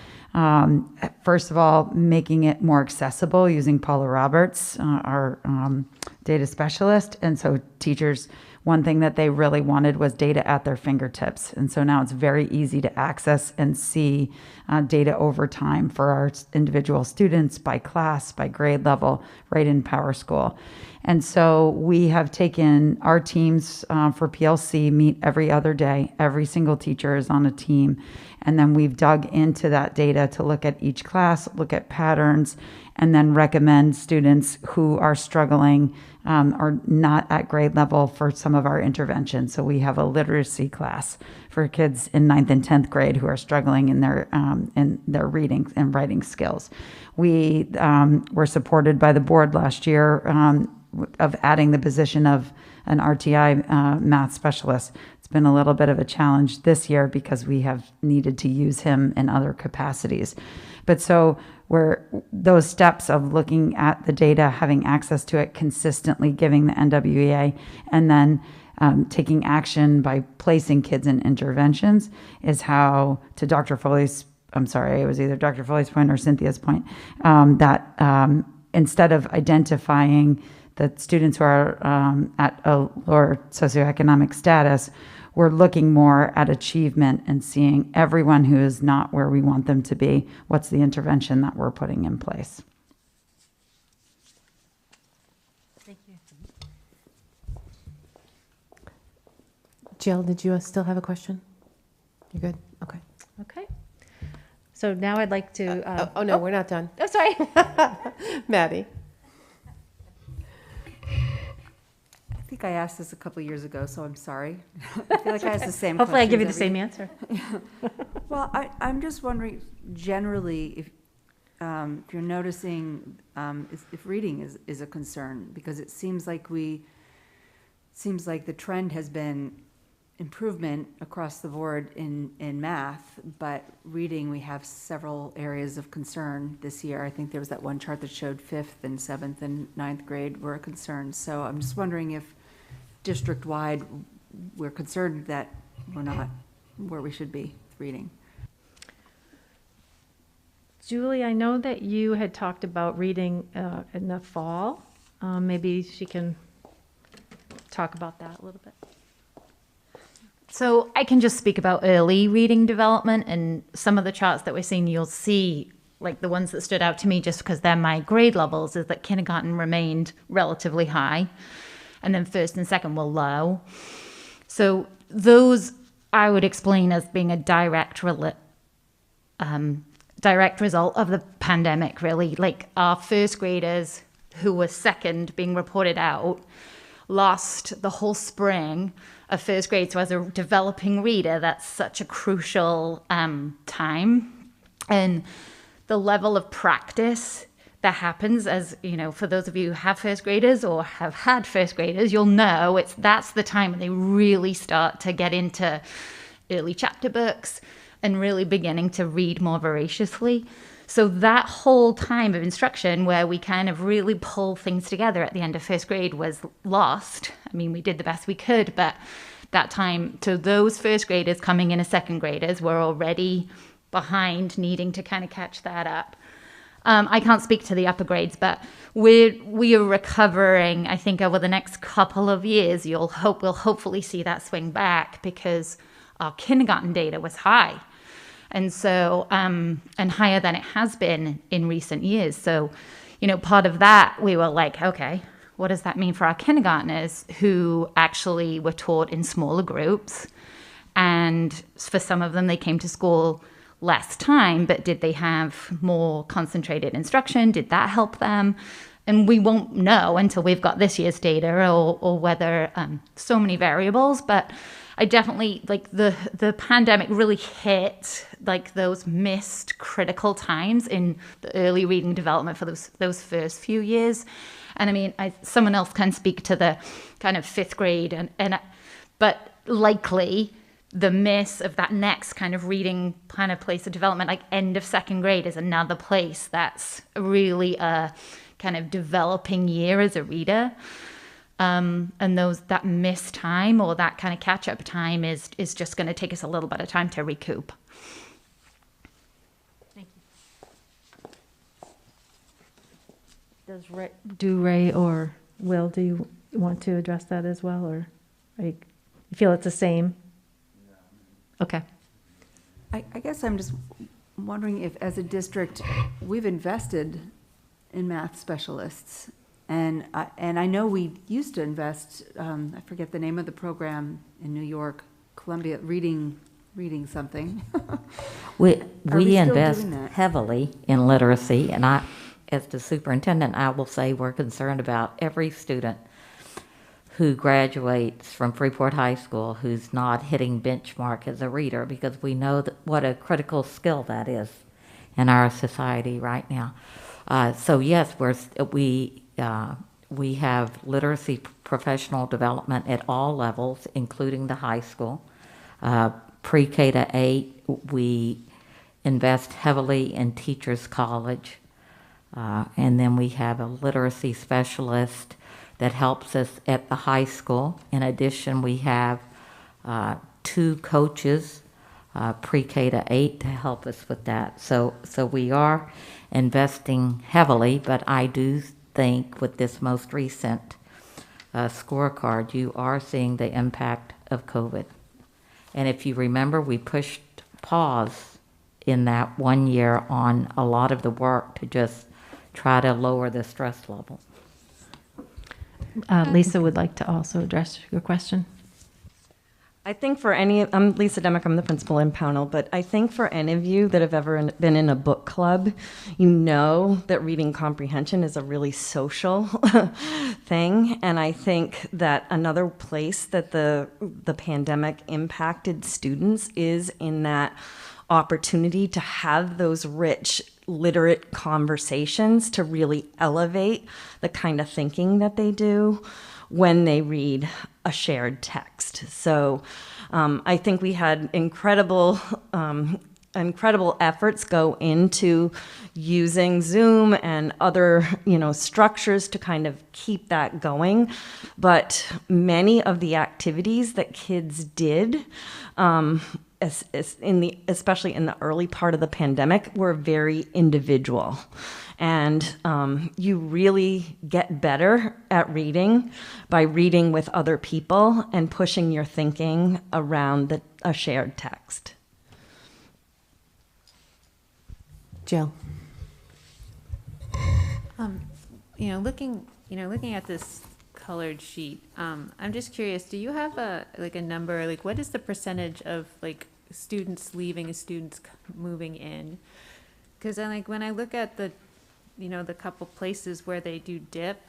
First of all, making it more accessible using Paula Roberts, our data specialist. And so teachers, one thing that they really wanted was data at their fingertips. And so now it's very easy to access and see data over time for our individual students by class, by grade level, right in PowerSchool. And so we have taken our teams for PLC, meet every other day. Every single teacher is on a team. And then we've dug into that data to look at each class, look at patterns, and then recommend students who are struggling or not at grade level for some of our interventions. So we have a literacy class for kids in 9th and 10th grade who are struggling in their reading and writing skills. We were supported by the board last year of adding the position of an RTI math specialist. It's been a little bit of a challenge this year because we have needed to use him in other capacities. But so those steps of looking at the data, having access to it, consistently giving the NWEA, and then taking action by placing kids in interventions is how, to Dr. Foley's, I'm sorry, it was either Dr. Foley's point or Cynthia's point, that instead of identifying the students who are at a lower socioeconomic status, we're looking more at achievement and seeing everyone who is not where we want them to be, what's the intervention that we're putting in place. Thank you. Jill, did you still have a question? You're good? Okay. Okay. So now I'd like to. Oh, no, we're not done. Oh, sorry. Maddie? I think I asked this a couple years ago, so I'm sorry. I feel like I asked the same Hopefully I give you the questions same answer. Well, I'm just wondering, generally, if you're noticing, if reading is a concern, because it seems like the trend has been improvement across the board in math, but reading, we have several areas of concern this year. I think there was that one chart that showed 5th and 7th and 9th grade were a concern. So I'm just wondering if district-wide, we're concerned that we're not where we should be with reading. Julie, I know that you had talked about reading in the fall. Maybe she can talk about that a little bit. So I can just speak about early reading development, and some of the charts that we're seeing, you'll see, like the ones that stood out to me just because they're my grade levels, is that kindergarten remained relatively high, and then first and second were low. So those I would explain as being a direct result of the pandemic, really. Like our first graders who were second being reported out lost the whole spring of first grade. So as a developing reader, that's such a crucial time. And the level of practice that happens, as you know, for those of you who have first graders or have had first graders, you'll know that's the time when they really start to get into early chapter books and really beginning to read more voraciously. So that whole time of instruction where we kind of really pull things together at the end of first grade was lost. I mean, we did the best we could, but that time, so those first graders coming in as second graders were already behind, needing to kind of catch that up. I can't speak to the upper grades, but we are recovering. I think over the next couple of years, we'll hopefully see that swing back because our kindergarten data was high. And so, and higher than it has been in recent years. So, you know, part of that, we were like, okay, what does that mean for our kindergartners who actually were taught in smaller groups? And for some of them, they came to school less time, but did they have more concentrated instruction? Did that help them? And we won't know until we've got this year's data or whether so many variables, but I definitely, like the pandemic really hit like those missed critical times in the early reading development for those first few years. And I mean, someone else can speak to the kind of fifth grade but likely the miss of that next kind of reading kind of place of development, like end of second grade is another place that's really a kind of developing year as a reader. And that missed time or that kind of catch-up time is just going to take us a little bit of time to recoup. Thank you. Do Ray or Will, do you want to address that as well, or you feel it's the same? Okay. I guess I'm just wondering if, as a district, we've invested in math specialists. And I know we used to invest, I forget the name of the program in New York, Columbia, reading something. We still invest doing that? heavily in literacy, and I, as the superintendent, I will say we're concerned about every student who graduates from Freeport High School who's not hitting benchmark as a reader, because we know what a critical skill that is in our society right now. So yes, we have literacy professional development at all levels, including the high school. Pre-K to 8, we invest heavily in Teachers College. And then we have a literacy specialist that helps us at the high school. In addition, we have 2 coaches, pre-K to 8, to help us with that. So we are investing heavily, but I do think with this most recent scorecard, you are seeing the impact of COVID. And if you remember, we pushed pause in that 1 year on a lot of the work to just try to lower the stress level. Lisa would like to also address your question. I think for I'm Lisa Demick, I'm the principal in Pownell, but I think for any of you that have ever been in a book club, you know that reading comprehension is a really social thing. And I think that another place that the pandemic impacted students is in that opportunity to have those rich, literate conversations to really elevate the kind of thinking that they do when they read a shared text. So I think we had incredible efforts go into using Zoom and other, structures to kind of keep that going. But many of the activities that kids did, especially in the early part of the pandemic, were very individual. And you really get better at reading by reading with other people and pushing your thinking around a shared text. Jill. Looking at this colored sheet, I'm just curious, do you have a number, what is the percentage of students leaving and students moving in? Because when I look at the couple places where they do dip,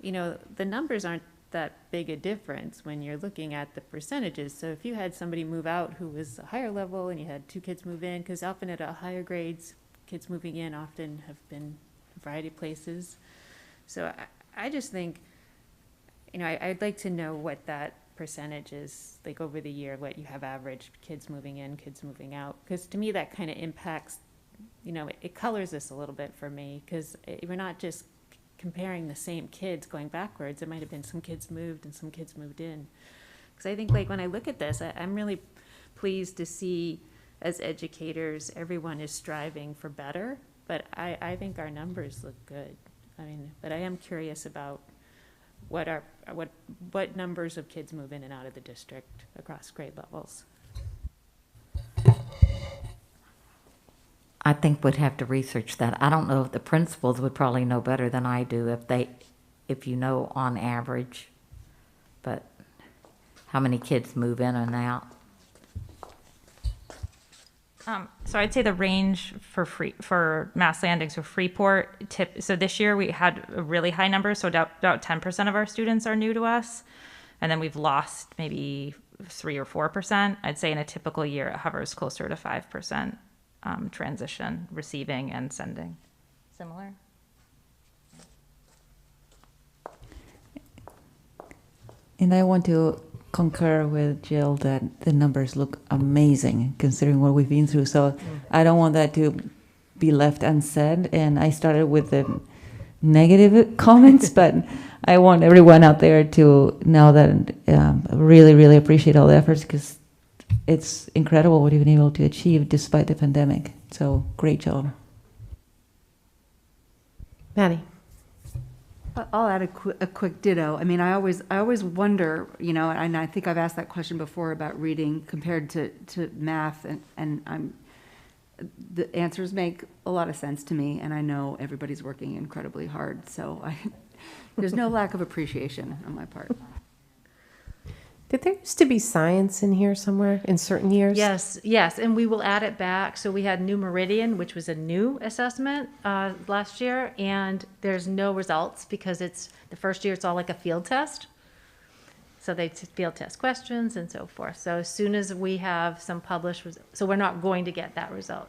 the numbers aren't that big a difference when you're looking at the percentages. So if you had somebody move out who was a higher level and you had 2 kids move in, because often at a higher grades, kids moving in often have been a variety of places. So I just think, I'd like to know what that percentage is, over the year, what you have average kids moving in, kids moving out. Because to me, that kind of impacts, it colors this a little bit for me, because we're not just comparing the same kids going backwards. It might have been some kids moved and some kids moved in. Because I think when I look at this, I'm really pleased to see, as educators, everyone is striving for better, but I think our numbers look good. But I am curious about what numbers of kids move in and out of the district across grade levels. I think we'd have to research that. I don't know if the principals would probably know better than I do if you know on average, but how many kids move in and out. So I'd say the range for Mass Landing, so Freeport, so this year we had a really high number, so about 10% of our students are new to us, and then we've lost maybe 3 or 4%. I'd say in a typical year it hovers closer to 5% transition, receiving and sending. Similar? And I want to concur with Jill that the numbers look amazing considering what we've been through. So I don't want that to be left unsaid. And I started with the negative comments, but I want everyone out there to know that really, really appreciate all the efforts, because it's incredible what you've been able to achieve despite the pandemic. So great job. Maddie. I'll add a quick ditto. I always wonder, and I think I've asked that question before about reading compared to math, and the answers make a lot of sense to me, and I know everybody's working incredibly hard, so there's no lack of appreciation on my part. Did there used to be science in here somewhere in certain years? Yes, and we will add it back. So we had New Meridian, which was a new assessment last year, and there's no results because it's the first year. It's all like a field test. So they field test questions and so forth. So as soon as we have some published, so we're not going to get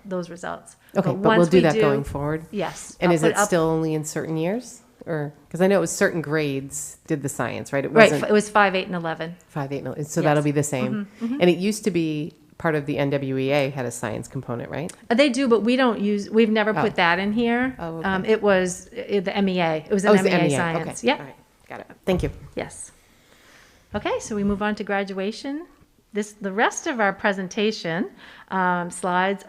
those results. Okay, but we'll do that going forward. Yes. And is it still only in certain years? Or because I know it was certain grades did the science, right? It was 5, 8, and 11. 5, 8, and 11. So that'll be the same. And it used to be part of the NWEA had a science component, right? They do, but we've never put that in here. Oh, okay. It was the MEA. It was an MEA science. Okay. Yep. All right. Got it. Thank you. Yes. Okay, so we move on to graduation. The rest of our presentation slides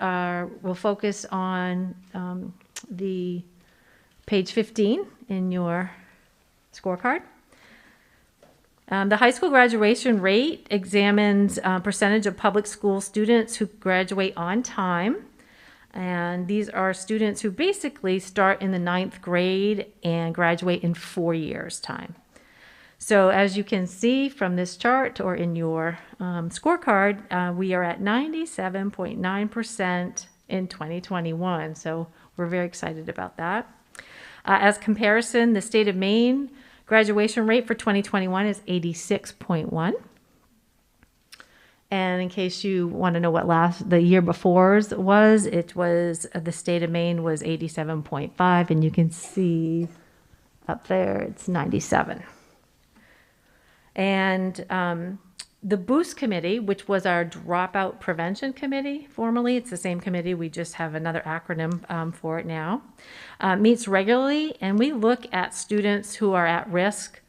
will focus on the page 15 in your scorecard. The high school graduation rate examines percentage of public school students who graduate on time. And these are students who basically start in the 9th grade and graduate in 4 years' time. So as you can see from this chart or in your scorecard, we are at 97.9% in 2021. So we're very excited about that. As comparison, the state of Maine graduation rate for 2021 is 86.1. And in case you want to know what the year before's was, it was the state of Maine was 87.5, and you can see up there it's 97. And the Boost Committee, which was our Dropout Prevention Committee, formerly, it's the same committee, we just have another acronym for it now, meets regularly, and we look at students who are at risk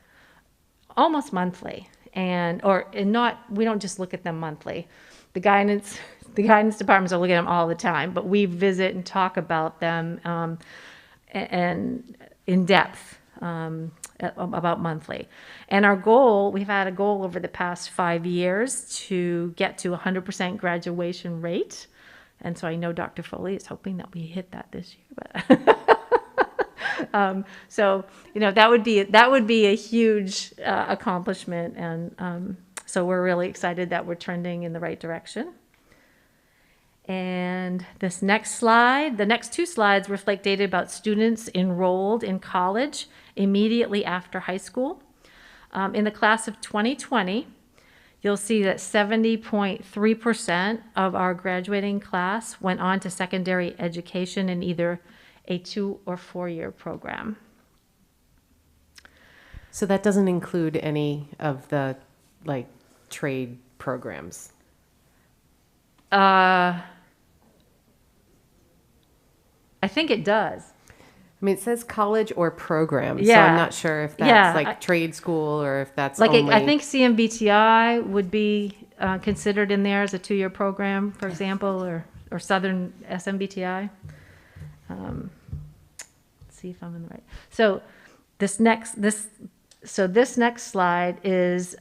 almost monthly. We don't just look at them monthly. The guidance departments are looking at them all the time, but we visit and talk about them and in depth about monthly. And our goal, we've had a goal over the past 5 years to get to 100% graduation rate. And so I know Dr. Foley is hoping that we hit that this year, but so, that would be a huge accomplishment. And so we're really excited that we're trending in the right direction. And this next slide, the next two slides reflect data about students enrolled in college immediately after high school. In the class of 2020, you'll see that 70.3% of our graduating class went on to secondary education in either a 2 or 4 year program. So that doesn't include any of the trade programs. I think it does. I mean, it says college or program, so Yeah. I'm not sure if that's trade school or if that's only... I think CMBTI would be considered in there as a 2 year program, for example, or Southern SMBTI. Let's see if I'm in the right. So this next slide is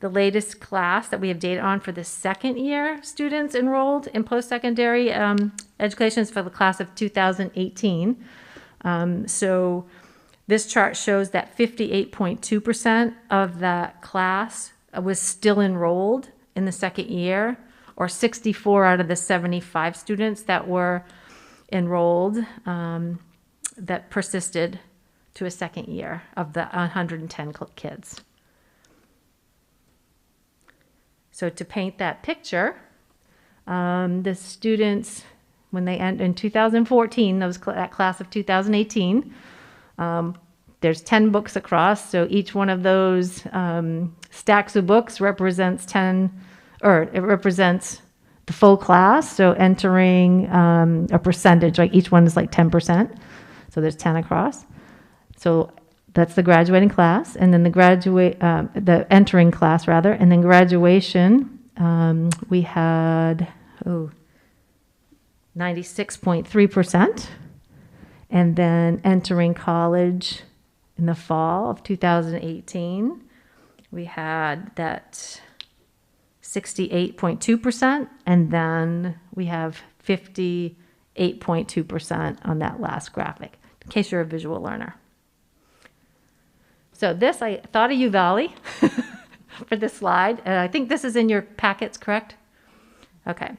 the latest class that we have data on for the second year students enrolled in post-secondary education for the class of 2018. So this chart shows that 58.2% of that class was still enrolled in the second year, or 64 out of the 75 students that were enrolled that persisted to a second year of the 110 kids. So to paint that picture, the students, when they end in 2014, that class of 2018, there's 10 books across. So each one of those stacks of books represents it represents the full class. So entering a percentage, like each one is like 10%. So there's 10 across. So that's the graduating class, and then the entering class rather, and then graduation. We had 96.3%, and then entering college in the fall of 2018, we had that 68.2%, and then we have 58.2% on that last graphic, in case you're a visual learner. So this, I thought of you, Valley, for this slide. I think this is in your packets, correct? Okay.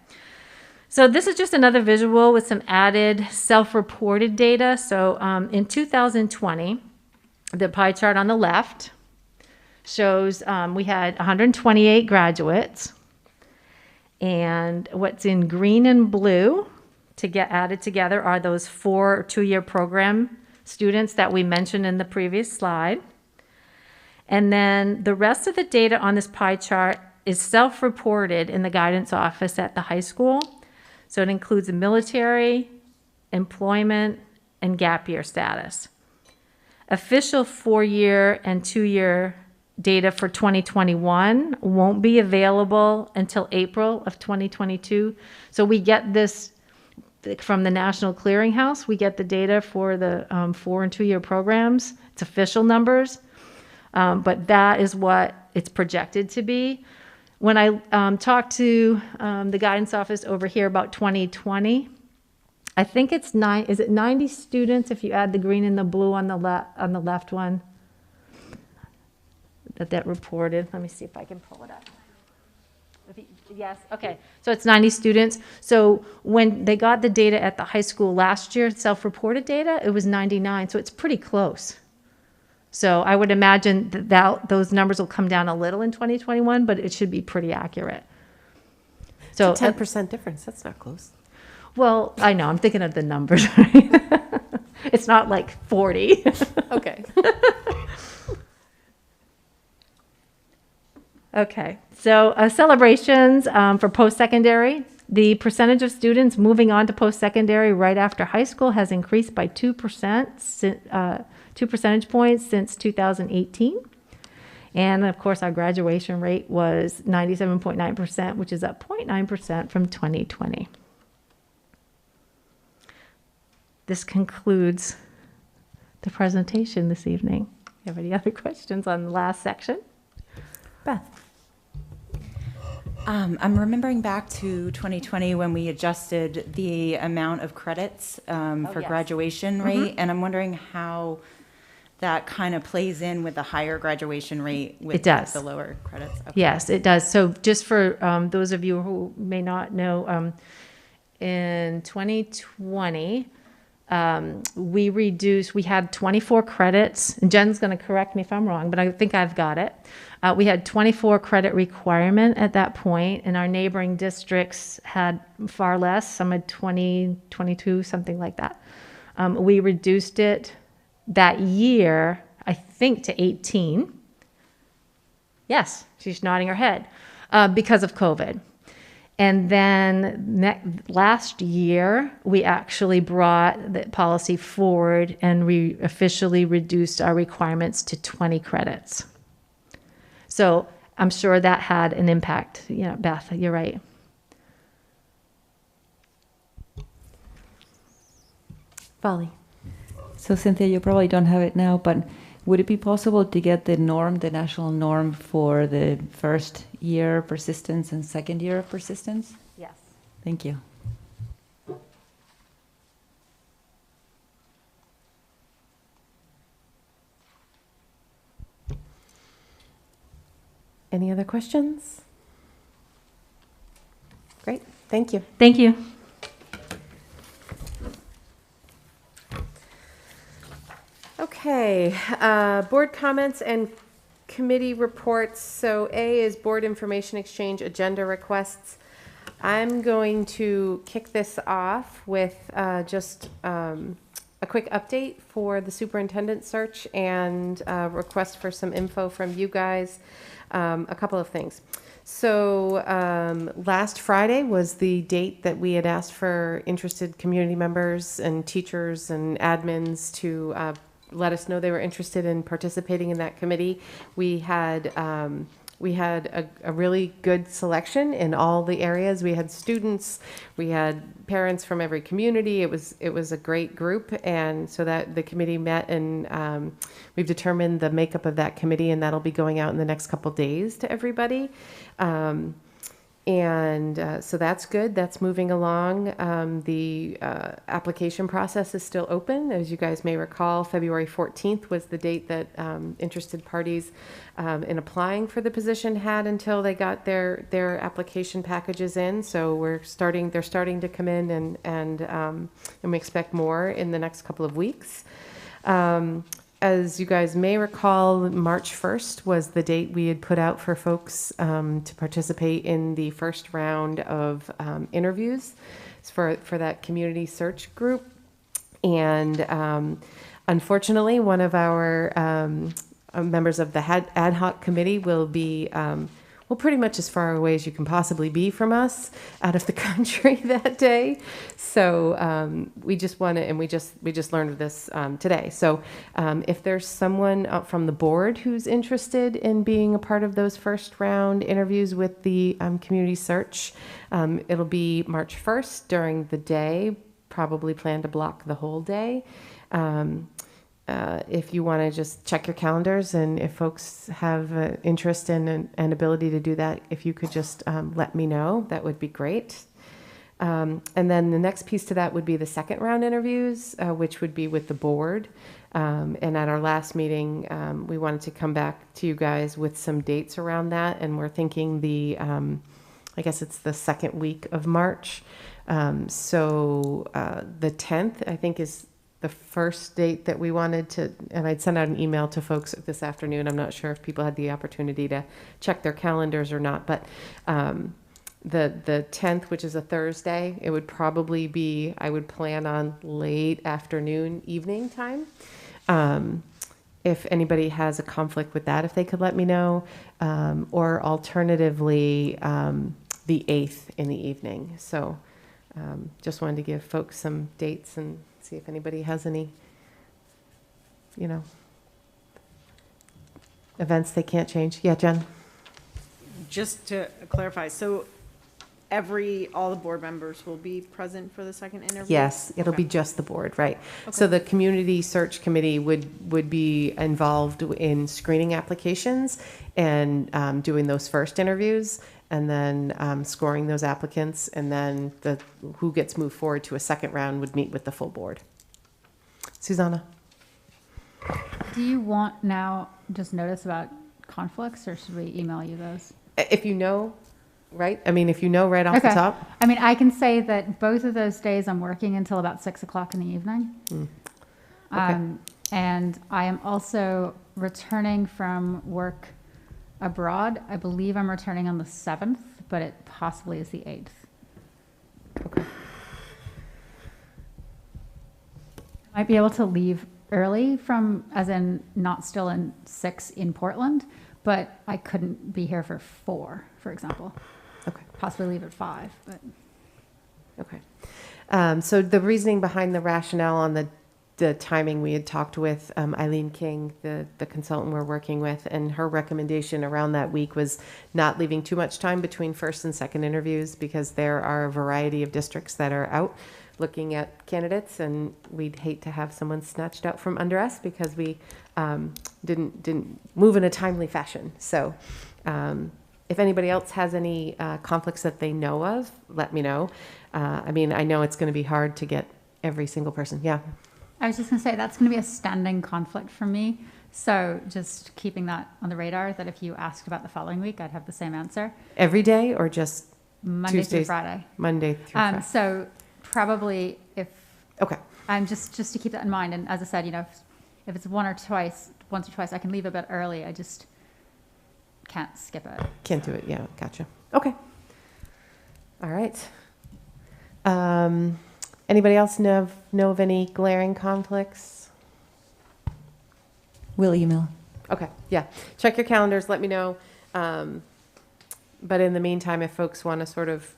So this is just another visual with some added self-reported data. So in 2020, the pie chart on the left shows we had 128 graduates. And what's in green and blue to get added together are those 4 2-year program students that we mentioned in the previous slide. And then the rest of the data on this pie chart is self-reported in the guidance office at the high school. So it includes the military, employment, and gap year status. Official 4-year and 2-year data for 2021 won't be available until April of 2022. So we get this from the National Clearinghouse. We get the data for the 4 and 2-year programs. It's official numbers. But that is what it's projected to be. When I talked to the guidance office over here about 2020, I think it's 90 students if you add the green and the blue on the left one? that reported. Let me see if I can pull it up. Yes, okay. So it's 90 students. So when they got the data at the high school last year, self-reported data, it was 99. So it's pretty close. So I would imagine that those numbers will come down a little in 2021, but it should be pretty accurate. So It's a 10% difference. That's not close. well, I know, I'm thinking of the numbers. Right? It's not like 40. Okay. Okay, so celebrations for post-secondary. The percentage of students moving on to post-secondary right after high school has increased by 2%, 2 percentage points since 2018. And of course, our graduation rate was 97.9%, which is up 0.9% from 2020. This concludes the presentation this evening. You have any other questions on the last section? Beth. I'm remembering back to 2020 when we adjusted the amount of credits for yes. graduation rate, and I'm wondering how that kind of plays in with the higher graduation rate with It does. the lower credits. Okay. Yes, it does. So just for those of you who may not know, in 2020, we had 24 credits, and Jen's going to correct me if I'm wrong, but I think I've got it. We had 24 credit requirement at that point, and our neighboring districts had far less. Some had 20, 22, something like that. We reduced it that year, I think, to 18. Yes, she's nodding her head, because of COVID. And then last year, we actually brought the policy forward and we officially reduced our requirements to 20 credits. So I'm sure that had an impact. Yeah, Beth, you're right. Polly. So Cynthia, you probably don't have it now, but would it be possible to get the norm, the national norm for the first year persistence and second year of persistence? Yes. Thank you. Any other questions? Great. Thank you. Thank you. Okay, board comments and committee reports. So A is board information exchange agenda requests. I'm going to kick this off with just a quick update for the superintendent search and request for some info from you guys. A couple of things. So last Friday was the date that we had asked for interested community members and teachers and admins to let us know they were interested in participating in that committee. We had a really good selection in all the areas. We had students, we had parents from every community. It was a great group, and so that the committee met, and we've determined the makeup of that committee, and that'll be going out in the next couple days to everybody. So that's good. That's moving along. The application process is still open. As you guys may recall, February 14th was the date that interested parties in applying for the position had until they got their application packages in. So they're starting to come in, and we expect more in the next couple of weeks. As you guys may recall, March 1st was the date we had put out for folks to participate in the first round of interviews for that community search group. And unfortunately, one of our members of the ad hoc committee will be pretty much as far away as you can possibly be from us, out of the country that day. So we just learned of this today. So if there's someone from the board who's interested in being a part of those first round interviews with the community search, it'll be March 1st during the day. Probably plan to block the whole day. If you want to just check your calendars, and if folks have interest in and ability to do that, if you could just let me know, that would be great. And then the next piece to that would be the second round interviews, which would be with the board. And at our last meeting, we wanted to come back to you guys with some dates around that. And we're thinking I guess it's the second week of March. So the 10th, I think, is the first date that we wanted to, and I'd sent out an email to folks this afternoon. I'm not sure if people had the opportunity to check their calendars or not, but the 10th, which is a Thursday, it would probably be, I would plan on late afternoon, evening time. If anybody has a conflict with that, if they could let me know, or alternatively, the 8th in the evening. So just wanted to give folks some dates and see if anybody has any, events they can't change. Yeah, Jen? Just to clarify, so all the board members will be present for the second interview? Yes, it'll be just the board, right? So the community search committee would be involved in screening applications and doing those first interviews, and then scoring those applicants, and then who gets moved forward to a second round would meet with the full board. Susanna? Do you want now just notice about conflicts, or should we email you those? If you know, right? I mean, if you know right off the top. I mean, I can say that both of those days I'm working until about 6 o'clock in the evening. Okay. And I am also returning from work abroad. I believe I'm returning on the 7th, but it possibly is the 8th. Okay. I might be able to leave early as in not still in 6 in Portland, but I couldn't be here for 4, for example. Okay. Possibly leave at 5, but. Okay. So the reasoning behind the rationale on the timing, we had talked with Eileen King, the consultant we're working with, and her recommendation around that week was not leaving too much time between first and second interviews, because there are a variety of districts that are out looking at candidates, and we'd hate to have someone snatched out from under us because we didn't move in a timely fashion. So if anybody else has any conflicts that they know of, let me know. I mean, I know it's going to be hard to get every single person. Yeah. I was just going to say, that's going to be a standing conflict for me. So just keeping that on the radar, that if you asked about the following week, I'd have the same answer. Every day or just Monday Tuesdays? through Friday? Monday through Friday. So probably okay. Just to keep that in mind. And as I said, if it's once or twice, I can leave a bit early. I just can't skip it. Can't do it. Yeah. Gotcha. Okay. All right. Anybody else know of any glaring conflicts? We'll email. Okay, yeah. Check your calendars, let me know. But in the meantime, if folks want to sort of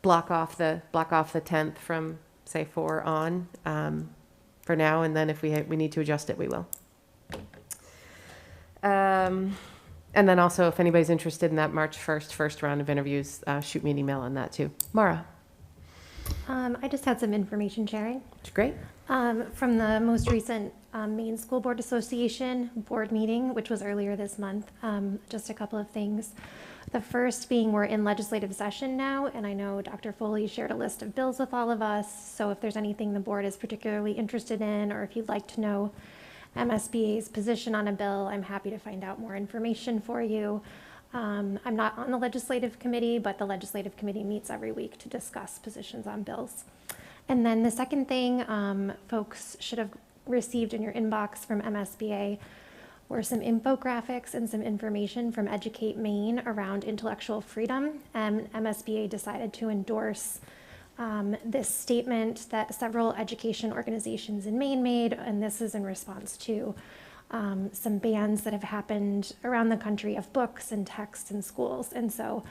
block off the 10th from, say, 4 on for now, and then if we need to adjust it, we will. And then also, if anybody's interested in that March 1st first round of interviews, shoot me an email on that too. Mara? I just had some information sharing. Great. From the most recent Maine School Board Association board meeting, which was earlier this month. Just a couple of things. The first being we're in legislative session now, and I know Dr. Foley shared a list of bills with all of us. So if there's anything the board is particularly interested in, or if you'd like to know MSBA's position on a bill, I'm happy to find out more information for you. I'm not on the legislative committee, but the legislative committee meets every week to discuss positions on bills. And then the second thing folks should have received in your inbox from MSBA were some infographics and some information from Educate Maine around intellectual freedom. And MSBA decided to endorse this statement that several education organizations in Maine made, and this is in response to some bans that have happened around the country of books and texts in schools. And so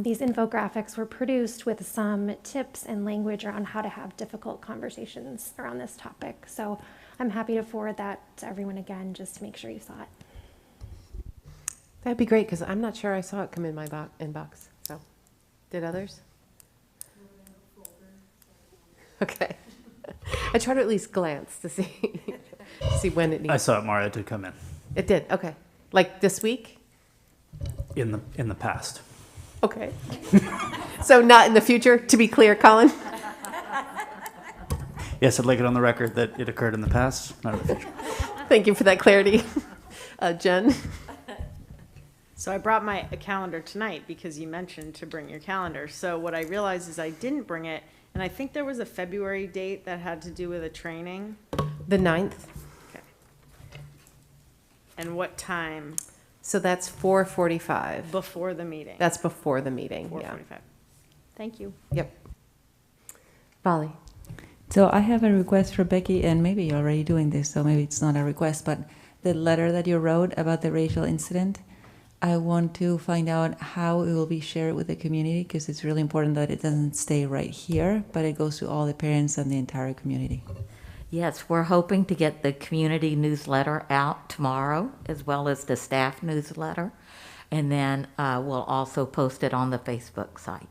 these infographics were produced with some tips and language around how to have difficult conversations around this topic. So I'm happy to forward that to everyone again, just to make sure you saw it. That'd be great, because I'm not sure I saw it come in my inbox. So, did others? Okay. I try to at least glance to see when it needs. I saw it, Mara. It did come in. It did. Okay. Like this week? In the past. Okay. So not in the future, to be clear, Colin? Yes, I'd like it on the record that it occurred in the past, not in the future. Thank you for that clarity. Jen? So I brought my calendar tonight because you mentioned to bring your calendar. So what I realized is I didn't bring it, and I think there was a February date that had to do with a training. The 9th. Okay. And what time? So that's 4:45. Before the meeting. That's before the meeting, yeah. 4:45. Thank you. Yep. Bali? So I have a request for Becky, and maybe you're already doing this, so maybe it's not a request, but the letter that you wrote about the racial incident, I want to find out how it will be shared with the community, because it's really important that it doesn't stay right here, but it goes to all the parents and the entire community. Yes, we're hoping to get the community newsletter out tomorrow, as well as the staff newsletter. And then we'll also post it on the Facebook site.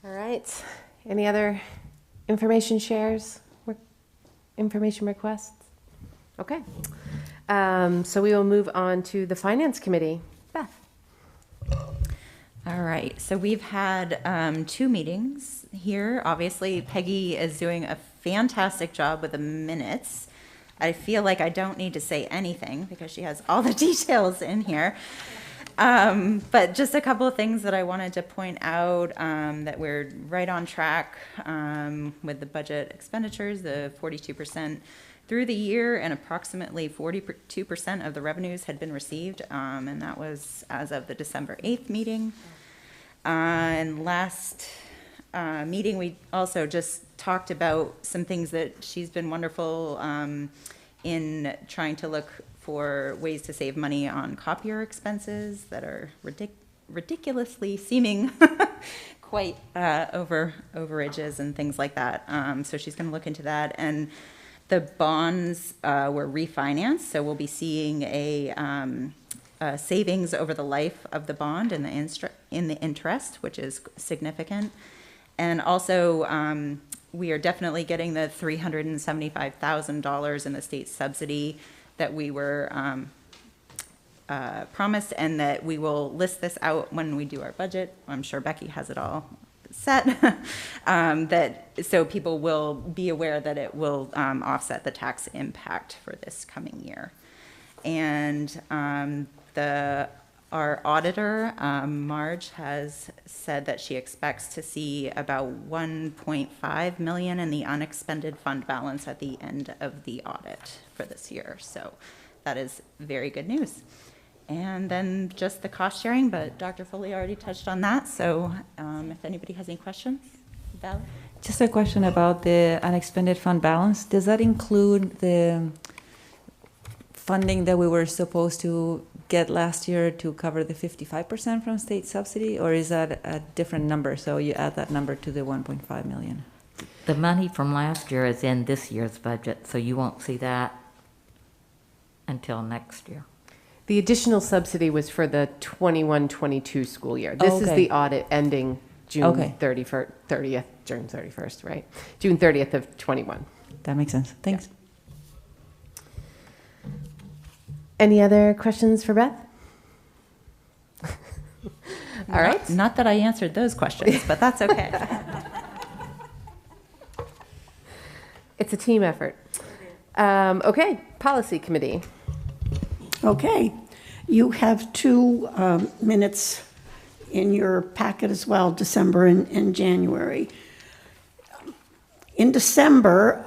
All right. Any other information shares, information requests? Okay. So we will move on to the Finance Committee. Beth? All right, so we've had 2 meetings here. Obviously, Peggy is doing a fantastic job with the minutes. I feel like I don't need to say anything because she has all the details in here. But just a couple of things that I wanted to point out, that we're right on track with the budget expenditures, the 42% through the year, and approximately 42% of the revenues had been received, and that was as of the December 8th meeting. And last meeting, we also just talked about some things that she's been wonderful in trying to look for ways to save money on copier expenses that are ridiculously seeming quite overages and things like that. So she's going to look into that. And the bonds were refinanced, so we'll be seeing a savings over the life of the bond in the interest, which is significant. And also, we are definitely getting the $375,000 in the state subsidy that we were promised, and that we will list this out when we do our budget. I'm sure Becky has it all set, so people will be aware that it will offset the tax impact for this coming year. And our auditor, Marge, has said that she expects to see about $1.5 million in the unexpended fund balance at the end of the audit for this year. So that is very good news. And then just the cost sharing, but Dr. Foley already touched on that. So if anybody has any questions, Val? Just a question about the unexpended fund balance. Does that include the funding that we were supposed to get last year to cover the 55% from state subsidy, or is that a different number? So you add that number to the 1.5 million. The money from last year is in this year's budget, so you won't see that until next year. The additional subsidy was for the 21-22 school year. This is the audit ending June 30th, June 31st, right? June 30th of 21. That makes sense. Thanks. Yeah. Any other questions for Beth? All right. Not that I answered those questions, but that's okay. It's a team effort. Okay, Policy Committee. Okay, you have 2 minutes in your packet as well, December and January. In December,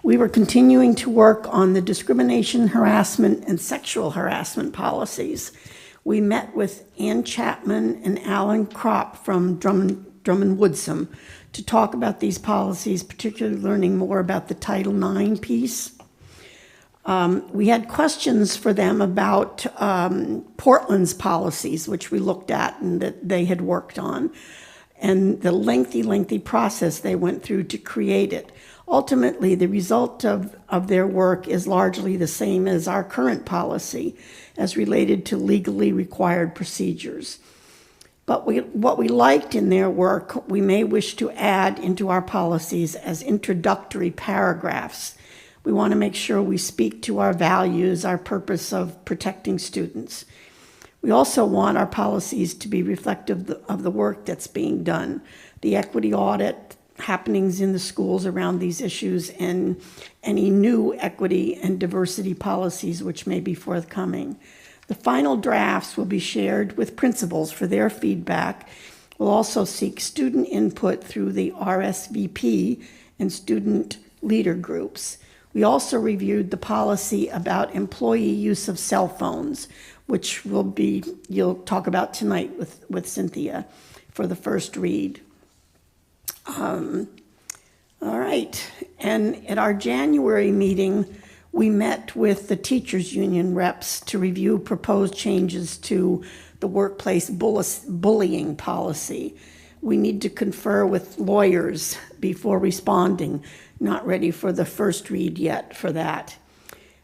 we were continuing to work on the discrimination, harassment, and sexual harassment policies. We met with Ann Chapman and Alan Kropp from Drummond Woodsum to talk about these policies, particularly learning more about the Title IX piece. We had questions for them about Portland's policies, which we looked at and that they had worked on, and the lengthy process they went through to create it. Ultimately, the result of their work is largely the same as our current policy as related to legally required procedures. But what we liked in their work, we may wish to add into our policies as introductory paragraphs. We want to make sure we speak to our values, our purpose of protecting students. We also want our policies to be reflective of the work that's being done, the equity audit happenings in the schools around these issues, and any new equity and diversity policies which may be forthcoming. The final drafts will be shared with principals for their feedback. We'll also seek student input through the RSVP and student leader groups. We also reviewed the policy about employee use of cell phones, which you'll talk about tonight with Cynthia for the first read. All right, and at our January meeting, we met with the teachers union reps to review proposed changes to the workplace bullying policy. We need to confer with lawyers before responding. Not ready for the first read yet for that.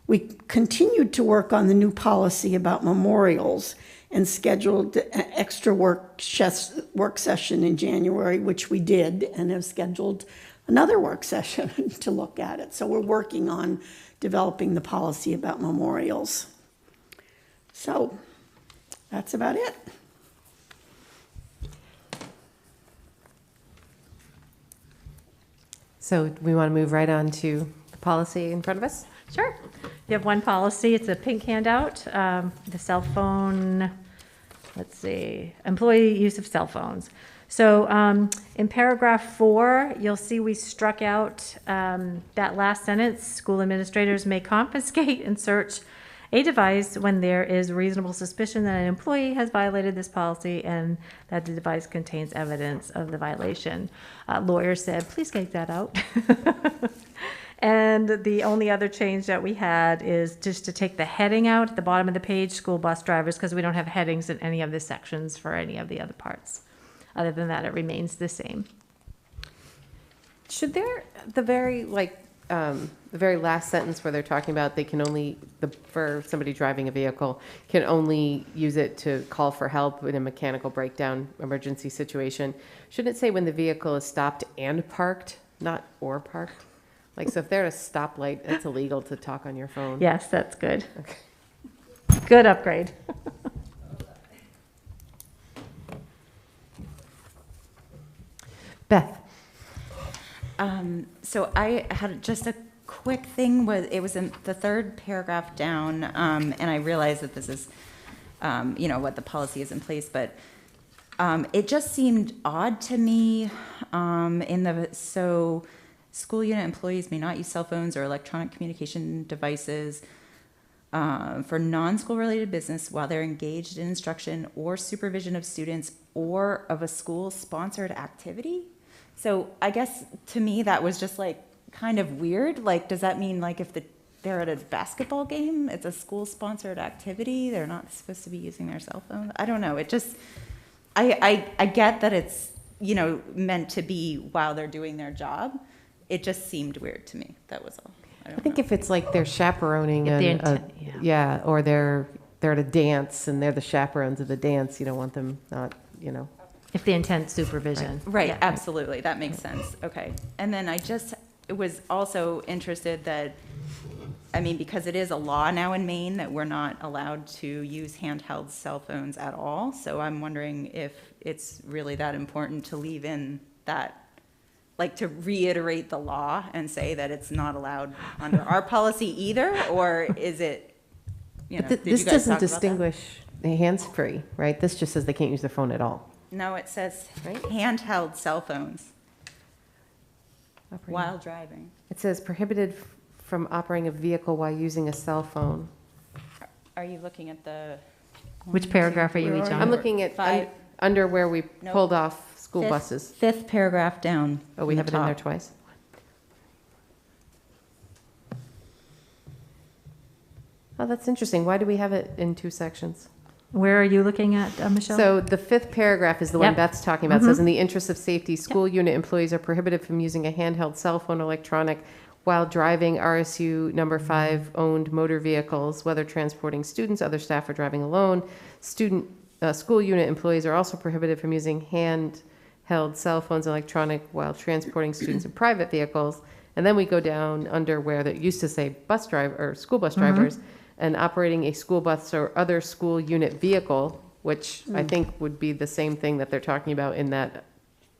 We continued to work on the new policy about memorials and scheduled an extra work session in January, which we did, and have scheduled another work session to look at it. So we're working on developing the policy about memorials. So that's about it. So we want to move right on to the policy in front of us? Sure. You have one policy. It's a pink handout. The cell phone, let's see, employee use of cell phones. So in paragraph 4, you'll see we struck out that last sentence. School administrators may confiscate and search a device when there is reasonable suspicion that an employee has violated this policy and that the device contains evidence of the violation. Lawyers said, please take that out. And the only other change that we had is just to take the heading out at the bottom of the page, school bus drivers, because we don't have headings in any of the sections for any of the other parts. Other than that, it remains the same. Should there, the very last sentence where they're talking about they can only, for somebody driving a vehicle, can only use it to call for help in a mechanical breakdown emergency situation, shouldn't it say when the vehicle is stopped and parked, not or parked? Like, so if they're at a stoplight, it's illegal to talk on your phone. Yes, that's good. Okay. Good upgrade. Beth. So I had just a quick thing. It was in the third paragraph down, and I realize that this is, what the policy is in place, but it just seemed odd to me so school unit employees may not use cell phones or electronic communication devices for non-school related business while they're engaged in instruction or supervision of students or of a school-sponsored activity. So I guess to me that was just like kind of weird. Like, does that mean like if they're at a basketball game, it's a school-sponsored activity, they're not supposed to be using their cell phone? I don't know. It just, I get that it's, meant to be while they're doing their job. It just seemed weird to me. That was all. I think if it's like they're chaperoning, yeah, or they're at a dance and they're the chaperones of the dance, you don't want them not, If the intent supervision. Right, Yeah. absolutely. That makes sense. Okay. And then I just was also interested that, because it is a law now in Maine that we're not allowed to use handheld cell phones at all. So I'm wondering if it's really that important to leave in that, like to reiterate the law and say that it's not allowed under our policy either, or is it, did this you guys doesn't talk about that? distinguish hands-free, right? This just says they can't use their phone at all. No, it says handheld cell phones while driving. It says prohibited from operating a vehicle while using a cell phone. Are you looking at the? Which paragraph are you each on? I'm looking at under where we pulled off school Fifth- buses. Fifth paragraph down. Oh, we from have the it in there top. twice? Oh, that's interesting. Why do we have it in two sections? Where are you looking at, Michelle? So the fifth paragraph is the one Yep. Beth's talking about. It says, in the interest of safety, school unit employees are prohibited from using a handheld cell phone or electronic while driving RSU number 5 owned motor vehicles, whether transporting students, other staff, or driving alone. School unit employees are also prohibited from using handheld cell phones and electronic while transporting students in private vehicles. And then we go down under where that used to say bus driver or school bus drivers and operating a school bus or other school unit vehicle, which I think would be the same thing that they're talking about in that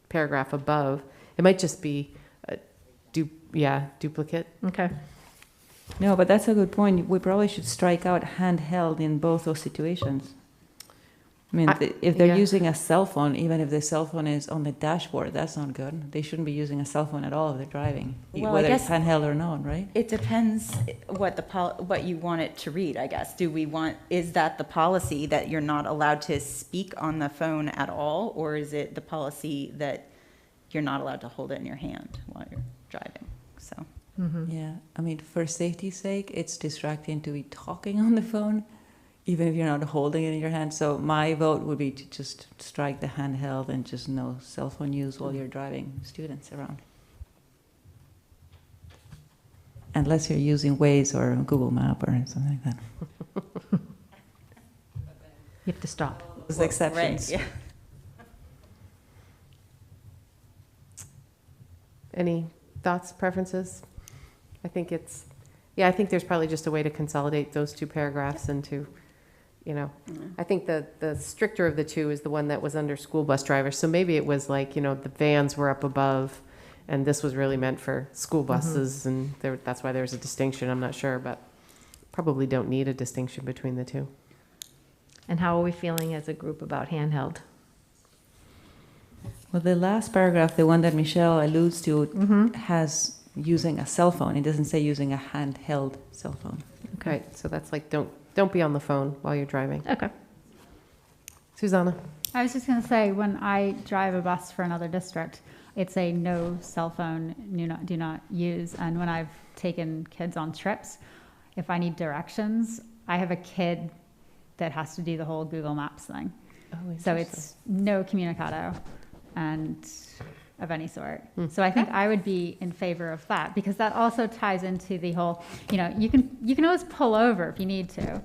paragraph above. It might just be a duplicate. Okay. No, but that's a good point. We probably should strike out handheld in both those situations. I mean, if they're using a cell phone, even if the cell phone is on the dashboard, that's not good. They shouldn't be using a cell phone at all if they're driving, Well, whether I it's guess handheld or not, right? it depends what you want it to read, I guess. Is that the policy that you're not allowed to speak on the phone at all? Or is it the policy that you're not allowed to hold it in your hand while you're driving? So. Yeah, I mean, for safety's sake, it's distracting to be talking on the phone, even if you're not holding it in your hand. So my vote would be to just strike the handheld and just no cell phone use while you're driving students around. Unless you're using Waze or Google Map or something like that. You have to stop. There's exceptions. Right, yeah. Any thoughts, preferences? I think I think there's probably just a way to consolidate those two paragraphs into, I think the stricter of the two is the one that was under school bus drivers. So maybe it was like, the vans were up above and this was really meant for school buses and that's why there's a distinction. I'm not sure, but probably don't need a distinction between the two. And how are we feeling as a group about handheld? Well, the last paragraph, the one that Michelle alludes to, has using a cell phone. It doesn't say using a handheld cell phone. Okay, so that's like don't be on the phone while you're driving. Okay. Susanna. I was just going to say, when I drive a bus for another district, it's a no cell phone, do not use. And when I've taken kids on trips, if I need directions, I have a kid that has to do the whole Google Maps thing. Oh, so it's no communicado and of any sort. So I think I would be in favor of that, because that also ties into the whole, you can always pull over if you need to.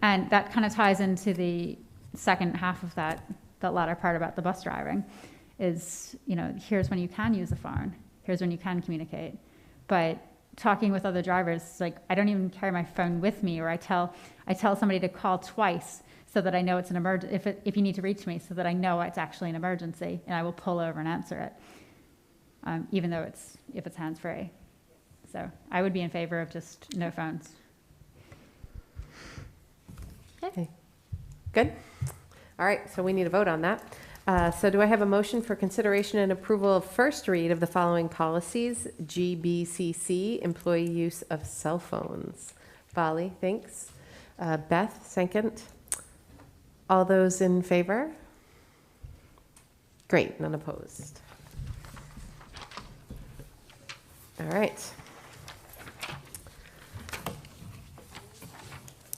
And that kind of ties into the second half of that latter part about the bus driving is, here's when you can use the phone. Here's when you can communicate. But talking with other drivers, like I don't even carry my phone with me, or I tell somebody to call twice so that I know it's an emergency, if you need to reach me, so that I know it's actually an emergency, and I will pull over and answer it, even though if it's hands-free. So I would be in favor of just no phones. Okay. Good. All right, so we need a vote on that. So do I have a motion for consideration and approval of first read of the following policies? GBCC, employee use of cell phones. Bali, thanks. Beth, second. All those in favor? Great, none opposed. All right.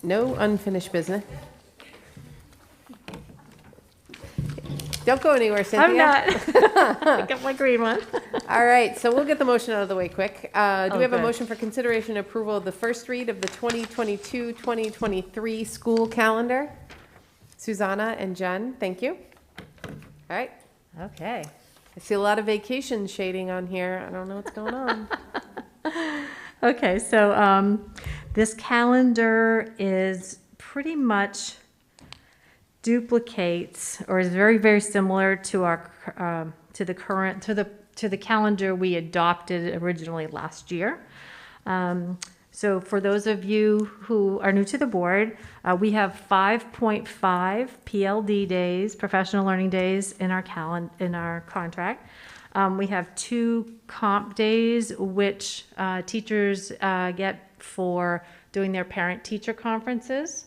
No unfinished business. Don't go anywhere, Cynthia. I'm not. I got my green one. All right, so we'll get the motion out of the way quick. Do we have good. a motion for consideration and approval of the first read of the 2022-2023 school calendar? Susanna and Jen, thank you. All right. Okay. I see a lot of vacation shading on here. I don't know what's going on. Okay, so this calendar is pretty much duplicates or is very, very similar to our to the calendar we adopted originally last year. So for those of you who are new to the board, we have 5.5 PLD days, professional learning days, in our contract. We have 2 comp days, which teachers get for doing their parent-teacher conferences.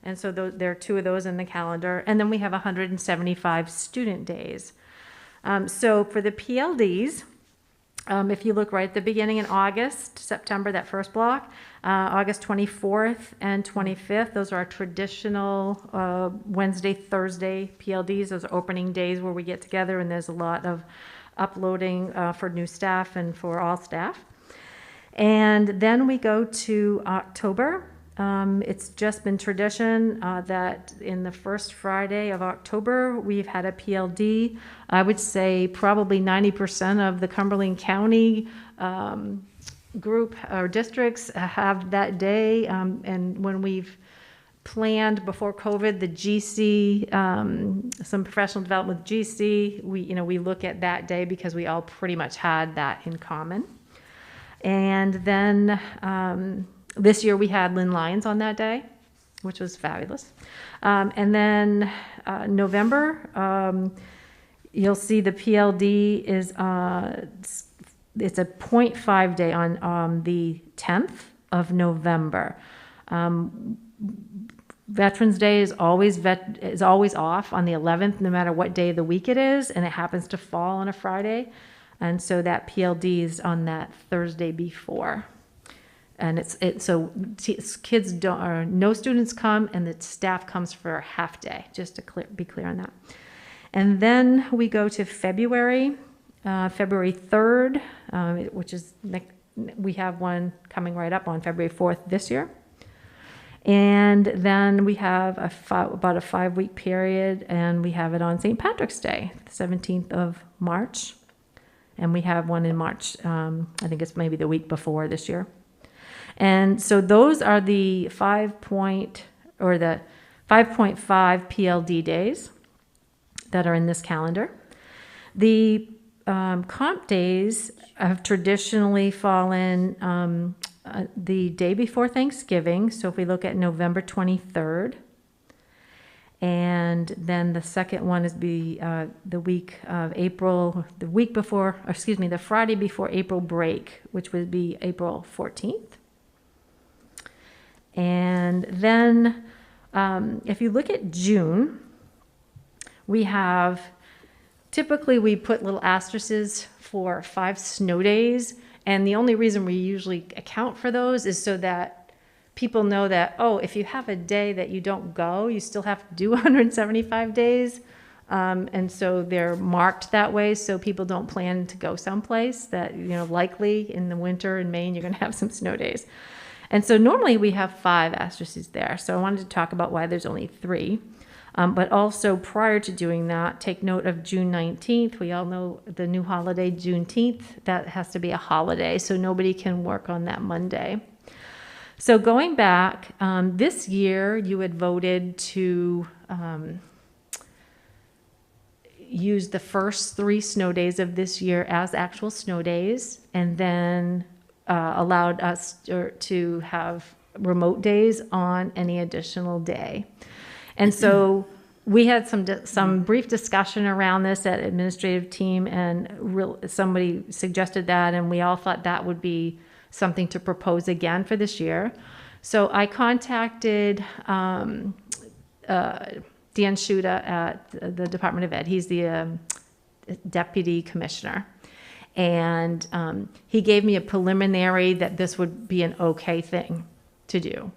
And so there are 2 of those in the calendar. And then we have 175 student days. So for the PLDs, if you look right at the beginning in August, September, that first block, August 24th and 25th, those are our traditional Wednesday, Thursday PLDs. Those are opening days where we get together, and there's a lot of uploading for new staff and for all staff. And then we go to October. It's just been tradition that in the first Friday of October, we've had a PLD. I would say probably 90% of the Cumberland County group or districts have that day. And when we've planned before COVID, the GC, some professional development with GC, we look at that day because we all pretty much had that in common. And then this year we had Lynn Lyons on that day, which was fabulous. And then November, you'll see the PLD is, it's a 0.5 day on the 10th of November. Veterans Day is always off on the 11th, no matter what day of the week it is, and it happens to fall on a Friday. And so that PLD is on that Thursday before. And kids don't, or no students come, and the staff comes for a half day, just to be clear on that. And then we go to February 3rd, which is, we have one coming right up on February 4th this year. And then we have about a 5-week period, and we have it on St. Patrick's Day, the 17th of March. And we have one in March, I think it's maybe the week before this year. And so those are the 5.5 PLD days that are in this calendar. The comp days have traditionally fallen the day before Thanksgiving. So if we look at November 23rd, and then the second one is the week of April, the Friday before April break, which would be April 14th. And then if you look at June, typically we put little asterisks for 5 snow days. And the only reason we usually account for those is so that people know that, if you have a day that you don't go, you still have to do 175 days. And so they're marked that way so people don't plan to go someplace that, likely in the winter in Maine, you're going to have some snow days. And so normally we have 5 asterisks there. So I wanted to talk about why there's only 3. But also prior to doing that, take note of June 19th. We all know the new holiday, Juneteenth. That has to be a holiday, so nobody can work on that Monday. So going back, this year you had voted to use the first 3 snow days of this year as actual snow days, and then allowed us to have remote days on any additional day. And so we had some brief discussion around this at administrative team, and somebody suggested that, and we all thought that would be something to propose again for this year. So I contacted Dan Schuda at the Department of Ed. He's the deputy commissioner. And he gave me a preliminary that this would be an okay thing to do.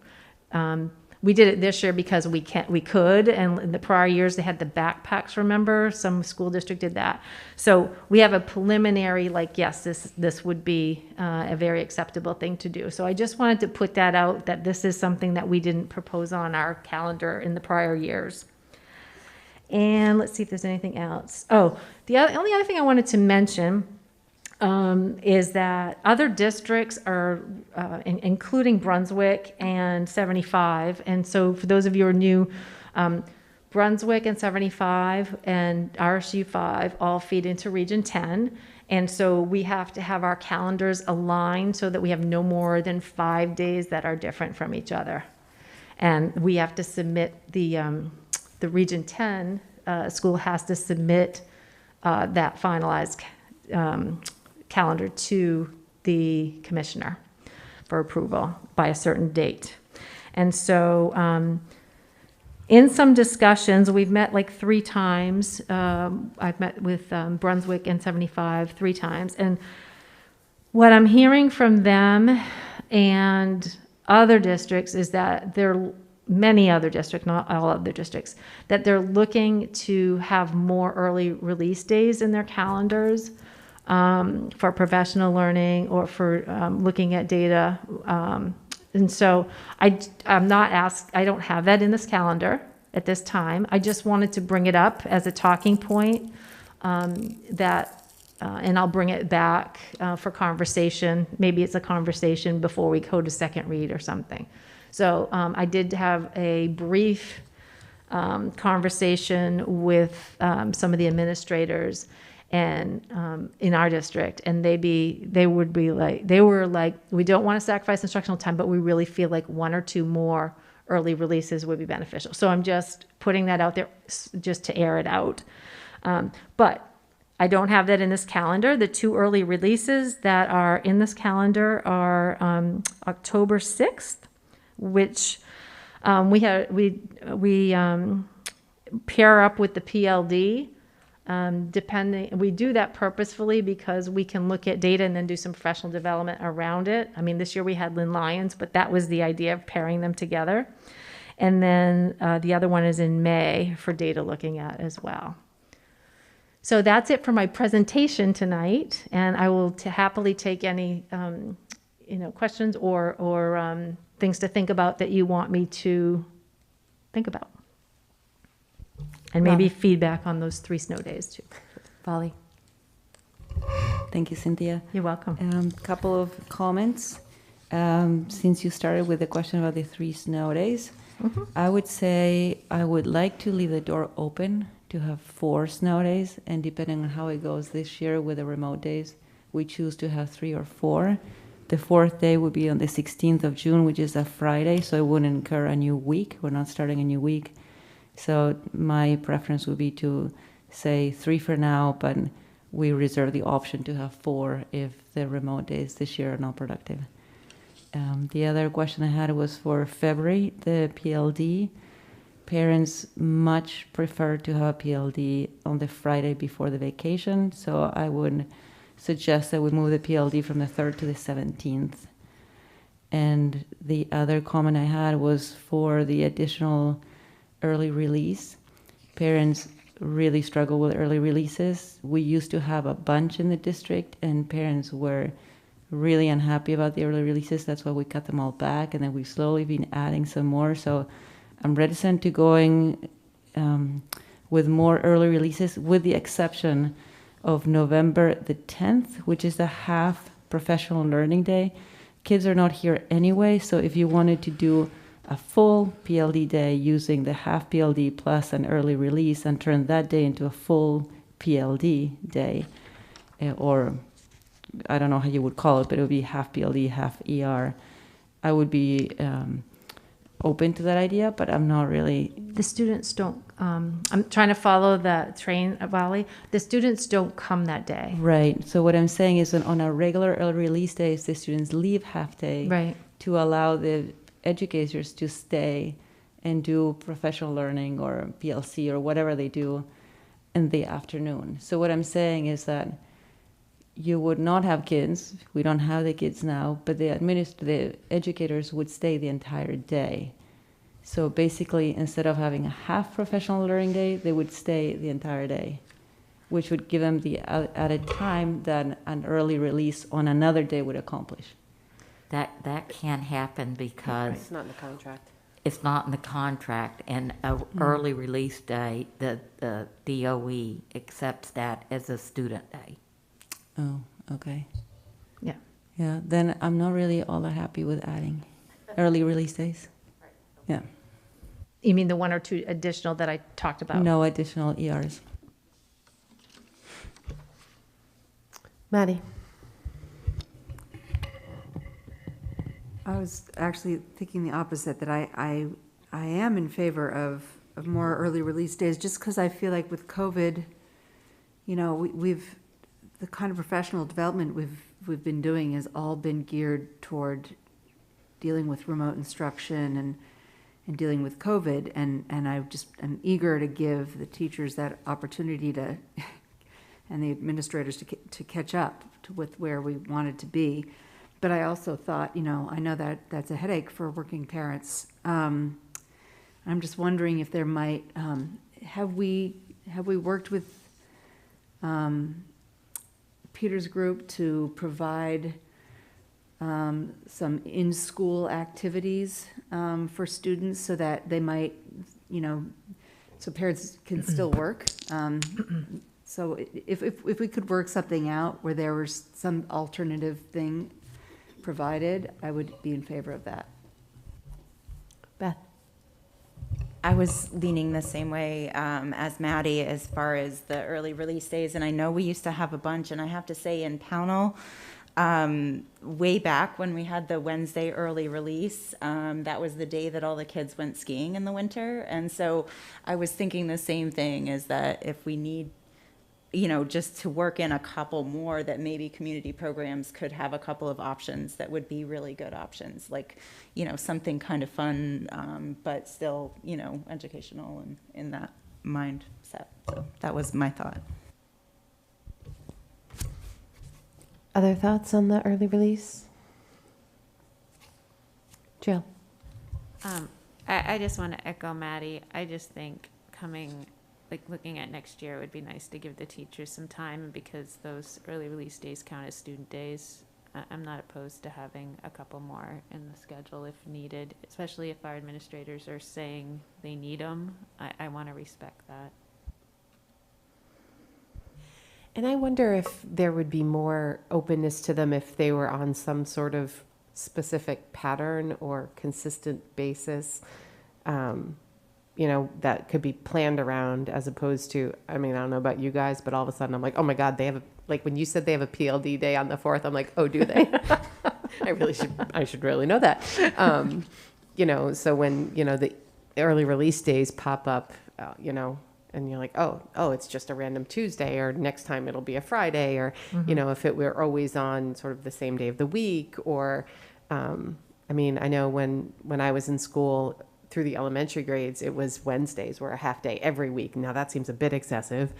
We did it this year because we could, and in the prior years they had the backpacks, remember? Some school district did that. So we have a preliminary, yes, this would be a very acceptable thing to do. So I just wanted to put that out, that this is something that we didn't propose on our calendar in the prior years. And let's see if there's anything else. The only other thing I wanted to mention is that other districts are, including Brunswick and 75, and so for those of you who are new, Brunswick and 75 and RSU 5 all feed into Region 10, and so we have to have our calendars aligned so that we have no more than 5 days that are different from each other. And we have to submit the Region 10 school has to submit that finalized calendar to the commissioner for approval by a certain date. And so in some discussions, we've met 3 times. I've met with Brunswick and 75 3 times. And what I'm hearing from them and other districts is that many other districts, not all other districts, that they're looking to have more early release days in their calendars for professional learning or for looking at data And so I'm not asked, I don't have that in this calendar at this time. I just wanted to bring it up as a talking point, and I'll bring it back for conversation. Maybe it's a conversation before we go to second read or something. So I did have a brief conversation with some of the administrators and in our district, and they were like, we don't want to sacrifice instructional time, but we really feel like one or two more early releases would be beneficial. So I'm just putting that out there just to air it out. But I don't have that in this calendar. The two early releases that are in this calendar are October 6th, which we pair up with the PLD. We do that purposefully because we can look at data and then do some professional development around it. I mean, this year we had Lynn Lyons, but that was the idea of pairing them together. And then the other one is in May for data looking at as well. So that's it for my presentation tonight, and I will happily take any questions or things to think about that you want me to think about. And maybe feedback on those 3 snow days too. Vali. Thank you, Cynthia. You're welcome. Couple of comments. Since you started with the question about the 3 snow days, I would say I would like to leave the door open to have 4 snow days, and depending on how it goes this year with the remote days, we choose to have 3 or 4. The 4th day would be on the 16th of June, which is a Friday, so it wouldn't incur a new week. We're not starting a new week. So my preference would be to say 3 for now, but we reserve the option to have 4 if the remote days this year are not productive. The other question I had was for February, the PLD. Parents much prefer to have a PLD on the Friday before the vacation, so I would suggest that we move the PLD from the 3rd to the 17th. And the other comment I had was for the additional early release. Parents really struggle with early releases. We used to have a bunch in the district, and parents were really unhappy about the early releases. That's why we cut them all back, and then we've slowly been adding some more. So I'm reticent to going with more early releases, with the exception of November the 10th, which is the half professional learning day. Kids are not here anyway, so if you wanted to do a full PLD day using the half PLD plus an early release and turn that day into a full PLD day, or I don't know how you would call it, but it would be half PLD, half ER. I would be open to that idea, but I'm not really. The students don't, I'm trying to follow the train, Vali. The students don't come that day. Right. So what I'm saying is that on a regular early release days, the students leave half day to allow the educators to stay and do professional learning or PLC or whatever they do in the afternoon. So what I'm saying is that you would not have kids. We don't have the kids now, but the educators would stay the entire day. So basically, instead of having a half professional learning day, they would stay the entire day, which would give them the added time that an early release on another day would accomplish. That can't happen because It's not in the contract. it's not in the contract, and an early release day, the DOE accepts that as a student day. Oh, okay. Yeah. Yeah, then I'm not really all that happy with adding early release days. Yeah. You mean the 1 or 2 additional that I talked about? No additional ERs. Maddie. I was actually thinking the opposite, that I am in favor of more early release days, just because I feel like with COVID, you know, we've the kind of professional development we've been doing has all been geared toward dealing with remote instruction and dealing with COVID, and I'm eager to give the teachers that opportunity to and the administrators to catch up with where we wanted to be. But I also thought, you know, I know that that's a headache for working parents. I'm just wondering if there might have we worked with Peter's group to provide some in-school activities for students so that they might, so parents can still work. So if we could work something out where there was some alternative thing provided, I would be in favor of that. Beth? I was leaning the same way as Maddie as far as the early release days, and I know we used to have a bunch, and I have to say in Pownell, way back when we had the Wednesday early release, that was the day that all the kids went skiing in the winter, and so I was thinking the same thing, is that if we need, just to work in a couple more, that maybe community programs could have a couple of options that would be really good options, like, something kind of fun, but still, educational and in that mindset. So that was my thought. Other thoughts on the early release? Jill? I just want to echo Maddie. I just think looking at next year, it would be nice to give the teachers some time, because those early release days count as student days. I'm not opposed to having a couple more in the schedule if needed, especially if our administrators are saying they need them. I want to respect that. And I wonder if there would be more openness to them if they were on some sort of specific pattern or consistent basis, that could be planned around, as opposed to, I don't know about you guys, but all of a sudden I'm like, oh my God, they have when you said they have a PLD day on the 4th, I'm like, oh, do they? I should really know that. So when, the early release days pop up, and you're like, oh, it's just a random Tuesday, or next time it'll be a Friday, or, if it were always on sort of the same day of the week, or, I know when I was in school through the elementary grades, it was Wednesdays were a half day every week. Now that seems a bit excessive.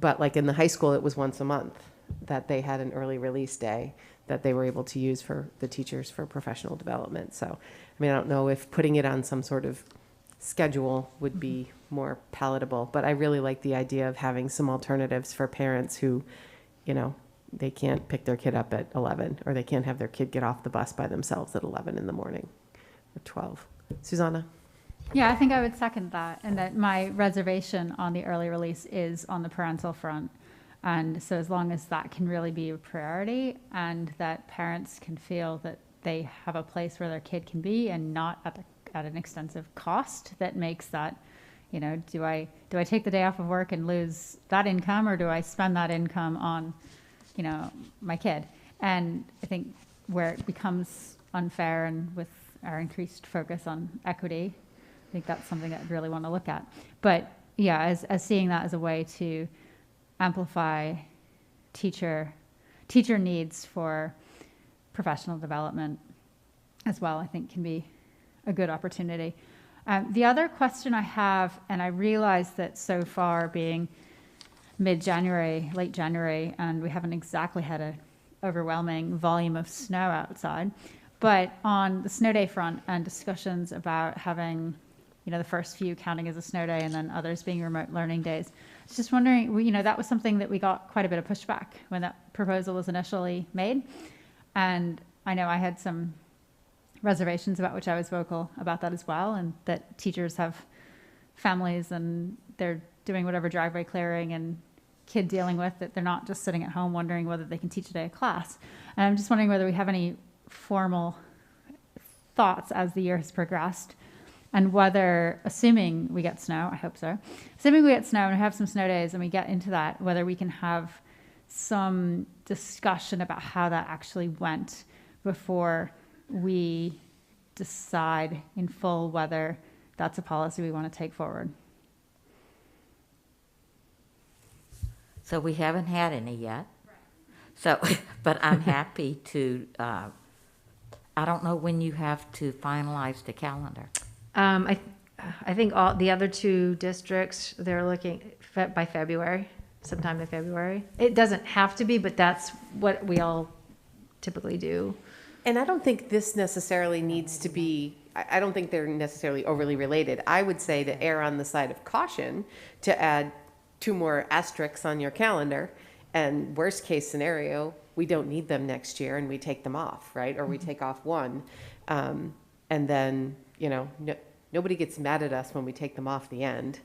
But like in the high school, it was once a month that they had an early release day that they were able to use for the teachers for professional development. So, I don't know if putting it on some sort of schedule would be more palatable, but I really like the idea of having some alternatives for parents who, they can't pick their kid up at 11, or they can't have their kid get off the bus by themselves at 11 in the morning or 12. Susanna? Yeah, I think I would second that, and that my reservation on the early release is on the parental front. And so as long as that can really be a priority, and that parents can feel that they have a place where their kid can be and not at an extensive cost, that makes that, do I take the day off of work and lose that income, or do I spend that income on, my kid? And I think where it becomes unfair, and with our increased focus on equity, I think that's something that I'd really want to look at. But yeah, as seeing that as a way to amplify teacher needs for professional development as well, I think can be a good opportunity. The other question I have, and I realize that so far being mid-January, late January, and we haven't exactly had an overwhelming volume of snow outside, but on the snow day front and discussions about having, the first few counting as a snow day and then others being remote learning days, I was just wondering, that was something that we got quite a bit of pushback when that proposal was initially made. And I know I had some reservations about which I was vocal about that as well, and that teachers have families and they're doing whatever driveway clearing and kid dealing with, that they're not just sitting at home wondering whether they can teach a day of class. And I'm just wondering whether we have any formal thoughts as the year has progressed, and whether, assuming we get snow, I hope so, assuming we get snow and we have some snow days and we get into that, whether we can have some discussion about how that actually went before we decide in full whether that's a policy we want to take forward. So we haven't had any yet. So, but I'm happy to, I don't know when you have to finalize the calendar. I think all the other two districts, they're looking by February, sometime in February. It doesn't have to be, but that's what we all typically do. And I don't think this necessarily needs to be, I don't think they're necessarily overly related. I would say to err on the side of caution, to add 2 more asterisks on your calendar And worst case scenario, we don't need them next year and we take them off, right? Or we take off one. And then, nobody gets mad at us when we take them off the end.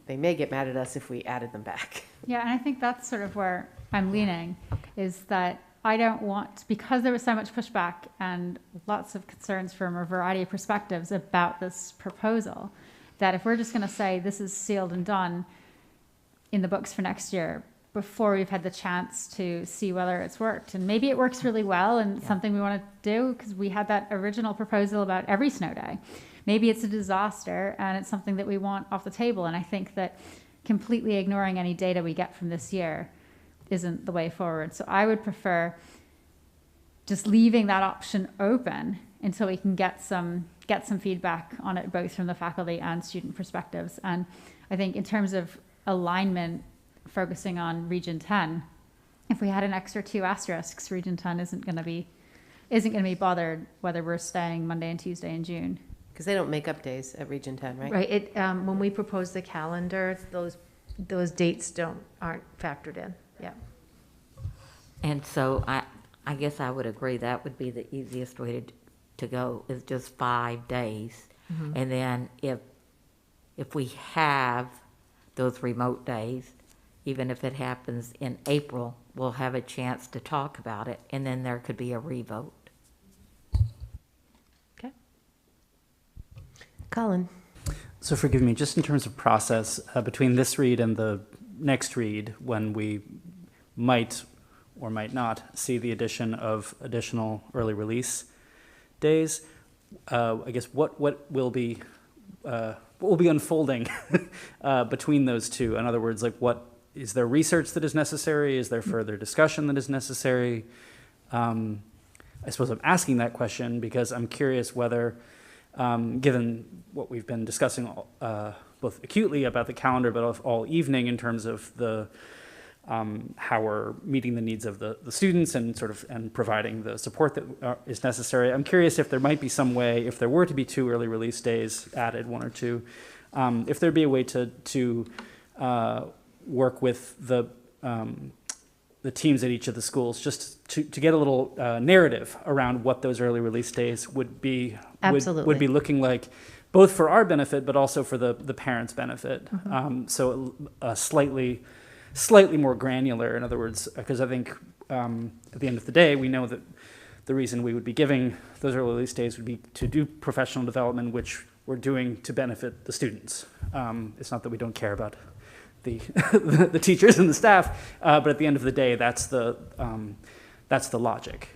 They may get mad at us if we added them back. Yeah, and I think that's sort of where I'm leaning, is that I don't want, because there was so much pushback and lots of concerns from a variety of perspectives about this proposal, that if we're just going to say this is sealed and done in the books for next year, before we've had the chance to see whether it's worked. And maybe it works really well and something we want to do, because we had that original proposal about every snow day. Maybe it's a disaster and it's something that we want off the table. And I think that completely ignoring any data we get from this year isn't the way forward. So I would prefer just leaving that option open until we can get some feedback on it, both from the faculty and student perspectives. And I think in terms of alignment, focusing on Region 10, if we had an extra 2 asterisks, Region 10 isn't going to be bothered whether we're staying Monday and Tuesday in June. Because they don't make up days at Region 10, right? Right. When we propose the calendar, those dates aren't factored in. Yeah. And so I guess I would agree that would be the easiest way to go, is just 5 days. Mhm. And then if we have those remote days, even if it happens in April, we'll have a chance to talk about it, and then there could be a revote. Okay. Colin. So forgive me, just in terms of process, between this read and the next read, when we might or might not see the addition of additional early release days, I guess what will be unfolding between those two? In other words, like, what is there research that is necessary? Is there further discussion that is necessary? I suppose I'm asking that question because I'm curious whether, given what we've been discussing both acutely about the calendar, but all evening in terms of the how we're meeting the needs of the students and providing the support that is necessary. I'm curious if there might be some way, if there were to be 2 early release days added, 1 or 2, if there'd be a way to work with the teams at each of the schools, just to get a little narrative around what those early release days would be. Absolutely. Would be looking like, both for our benefit, but also for the parents' benefit. Mm-hmm. So slightly more granular, in other words, because I think at the end of the day, we know that the reason we would be giving those early release days would be to do professional development, which we're doing to benefit the students. It's not that we don't care about the teachers and the staff, but at the end of the day, that's the logic.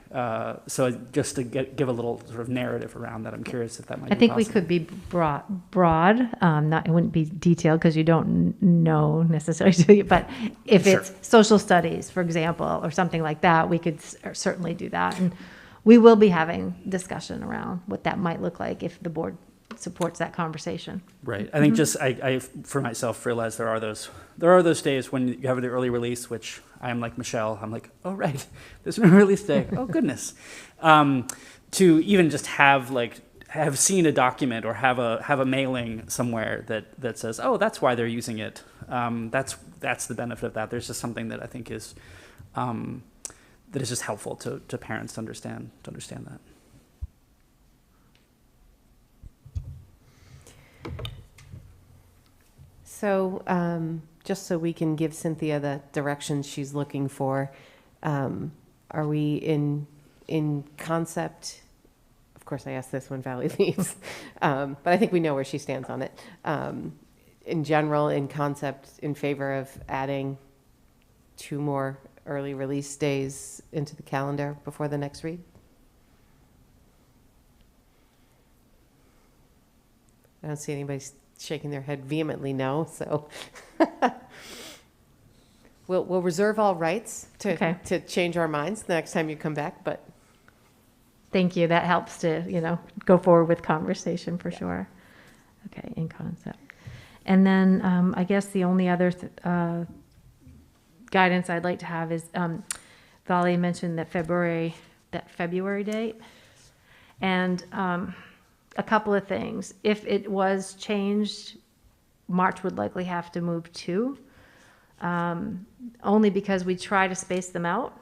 So just to give a little sort of narrative around that, I'm curious if that might be I think possible. we could be broad. It wouldn't be detailed because you don't know necessarily, do you? But if Sure. it's social studies, for example, or something like that, we could certainly do that. And we will be having discussion around what that might look like if the board supports that conversation. Right. I think just I for myself realize there are those days when you have the early release, which I am like Michelle. I'm like, oh right, there's an early release day. Oh goodness. To even just have seen a document or have a mailing somewhere that says, oh, that's why they're using it. That's the benefit of that. There's just something that I think is that is just helpful to parents to understand that. So just so we can give Cynthia the directions she's looking for, are we in concept? Of course, I asked this when Valley leaves, but I think we know where she stands on it. In general, in concept, in favor of adding 2 more early release days into the calendar before the next read? I don't see anybody shaking their head vehemently no, so we'll reserve all rights to change our minds the next time you come back, but Thank you. That helps to, go forward with conversation for sure. Okay, in concept. And then I guess the only other guidance I'd like to have is Vali mentioned that February date. And a couple of things. If it was changed, March would likely have to move too. only because we try to space them out,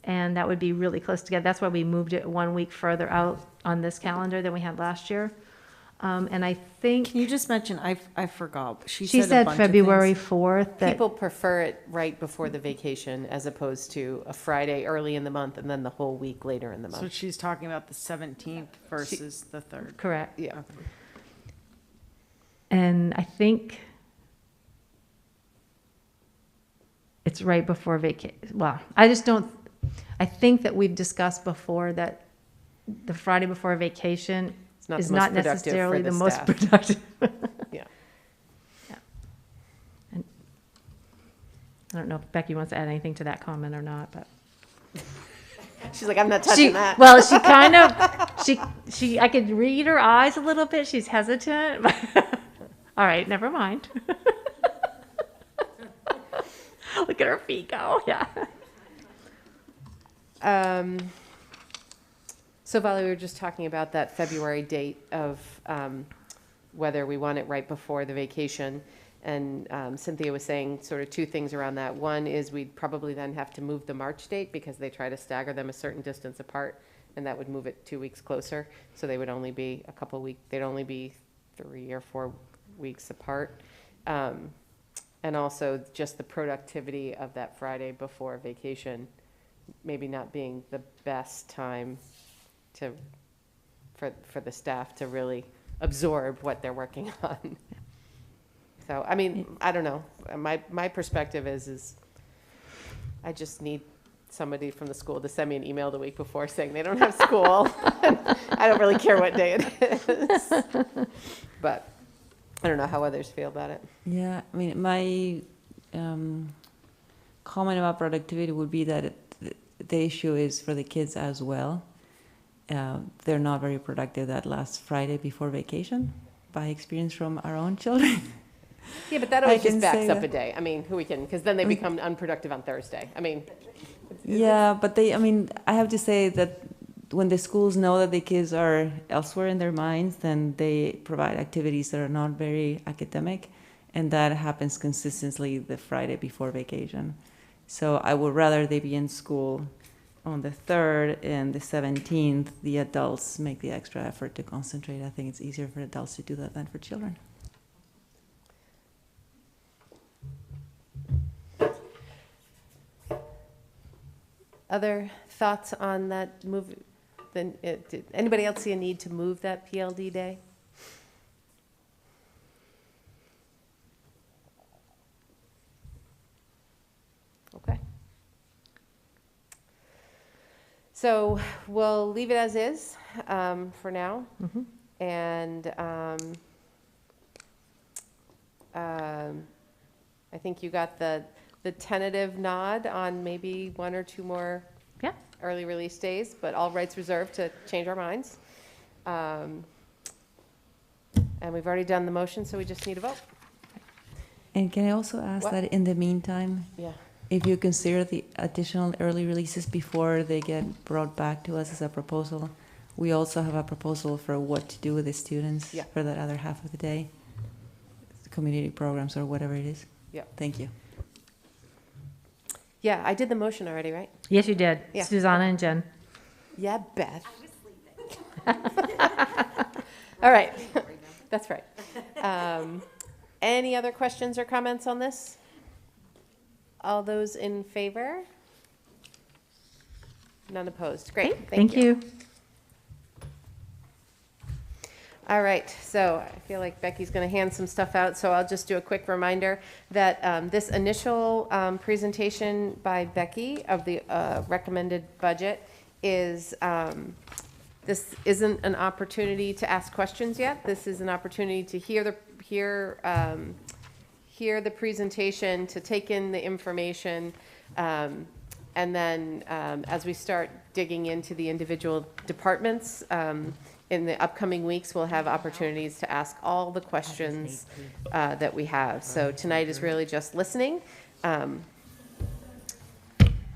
and that would be really close together. That's why we moved it 1 week further out on this calendar than we had last year. And I think. Can you just mention, I forgot. She said a said bunch of February things. 4th. That, People prefer it right before the vacation as opposed to a Friday early in the month and then the whole week later in the month. So she's talking about the 17th versus the 3rd. correct. Yeah. And I think it's right before vacation. Well, I just don't, I think that we've discussed before that the Friday before vacation not is the most not productive necessarily for the the most staff. productive. Yeah. And I don't know if Becky wants to add anything to that comment or not, but. She's like, I'm not touching She, that. well, she kind of, she, I could read her eyes a little bit. She's hesitant. All right, never mind. Look at her feet go. Yeah. So, Valerie, we were just talking about that February date of whether we want it right before the vacation. And Cynthia was saying sort of two things around that. One is we'd probably then have to move the March date because they try to stagger them a certain distance apart, and that would move it 2 weeks closer. So they would only be a couple weeks, they'd only be 3 or 4 weeks apart. And also just the productivity of that Friday before vacation, maybe not being the best time for the staff to really absorb what they're working on. So, I mean, I don't know. My perspective is I just need somebody from the school to send me an email the week before saying they don't have school. I don't really care what day it is. But I don't know how others feel about it. Yeah, I mean, my comment about productivity would be that the issue is for the kids as well. They're not very productive that last Friday before vacation, by experience from our own children. Yeah, but that always just can backs say up a that. day. I mean, who we can, because then they become unproductive on Thursday. I mean. Yeah, but I have to say that when the schools know that the kids are elsewhere in their minds, then they provide activities that are not very academic, and that happens consistently the Friday before vacation. So I would rather they be in school on the 3rd and the 17th, the adults make the extra effort to concentrate. I think it's easier for adults to do that than for children. Other thoughts on that move? Then, did anybody else see a need to move that PLD day? Okay. So we'll leave it as is for now. Mm-hmm. And I think you got the tentative nod on maybe 1 or 2 more early release days, but all rights reserved to change our minds. And we've already done the motion, so we just need a vote. And can I also ask that in the meantime, Yeah. if you consider the additional early releases before they get brought back to us as a proposal, we also have a proposal for what to do with the students for that other half of the day, community programs or whatever it is. Yeah. Thank you. Yeah, I did the motion already, right? Yes, you did. Yeah. Susanna and Jen. Yeah, Beth. All right. That's right. Any other questions or comments on this? All those in favor? None opposed. Great. Thank you. All right, so I feel like Becky's going to hand some stuff out, so I'll just do a quick reminder that this initial presentation by Becky of the recommended budget is, this isn't an opportunity to ask questions yet. This is an opportunity to hear the presentation, to take in the information, and then as we start digging into the individual departments, in the upcoming weeks, we'll have opportunities to ask all the questions that we have. So tonight is really just listening and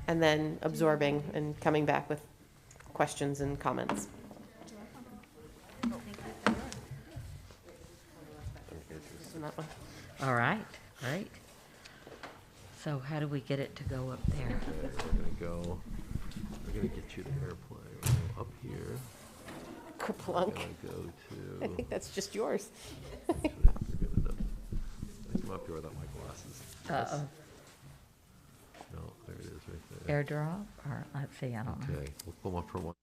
then absorbing and coming back with questions and comments. All right, great. So how do we get it to go up there? Okay, we're gonna get you the airplane. We're gonna go up here. Kerplunk. We're gonna go I to. think that's just yours. Actually, we're gonna come up here without my glasses. Uh-oh. No, there it is right there. Airdrop, or let's see, I don't know. Okay, we'll pull up from one.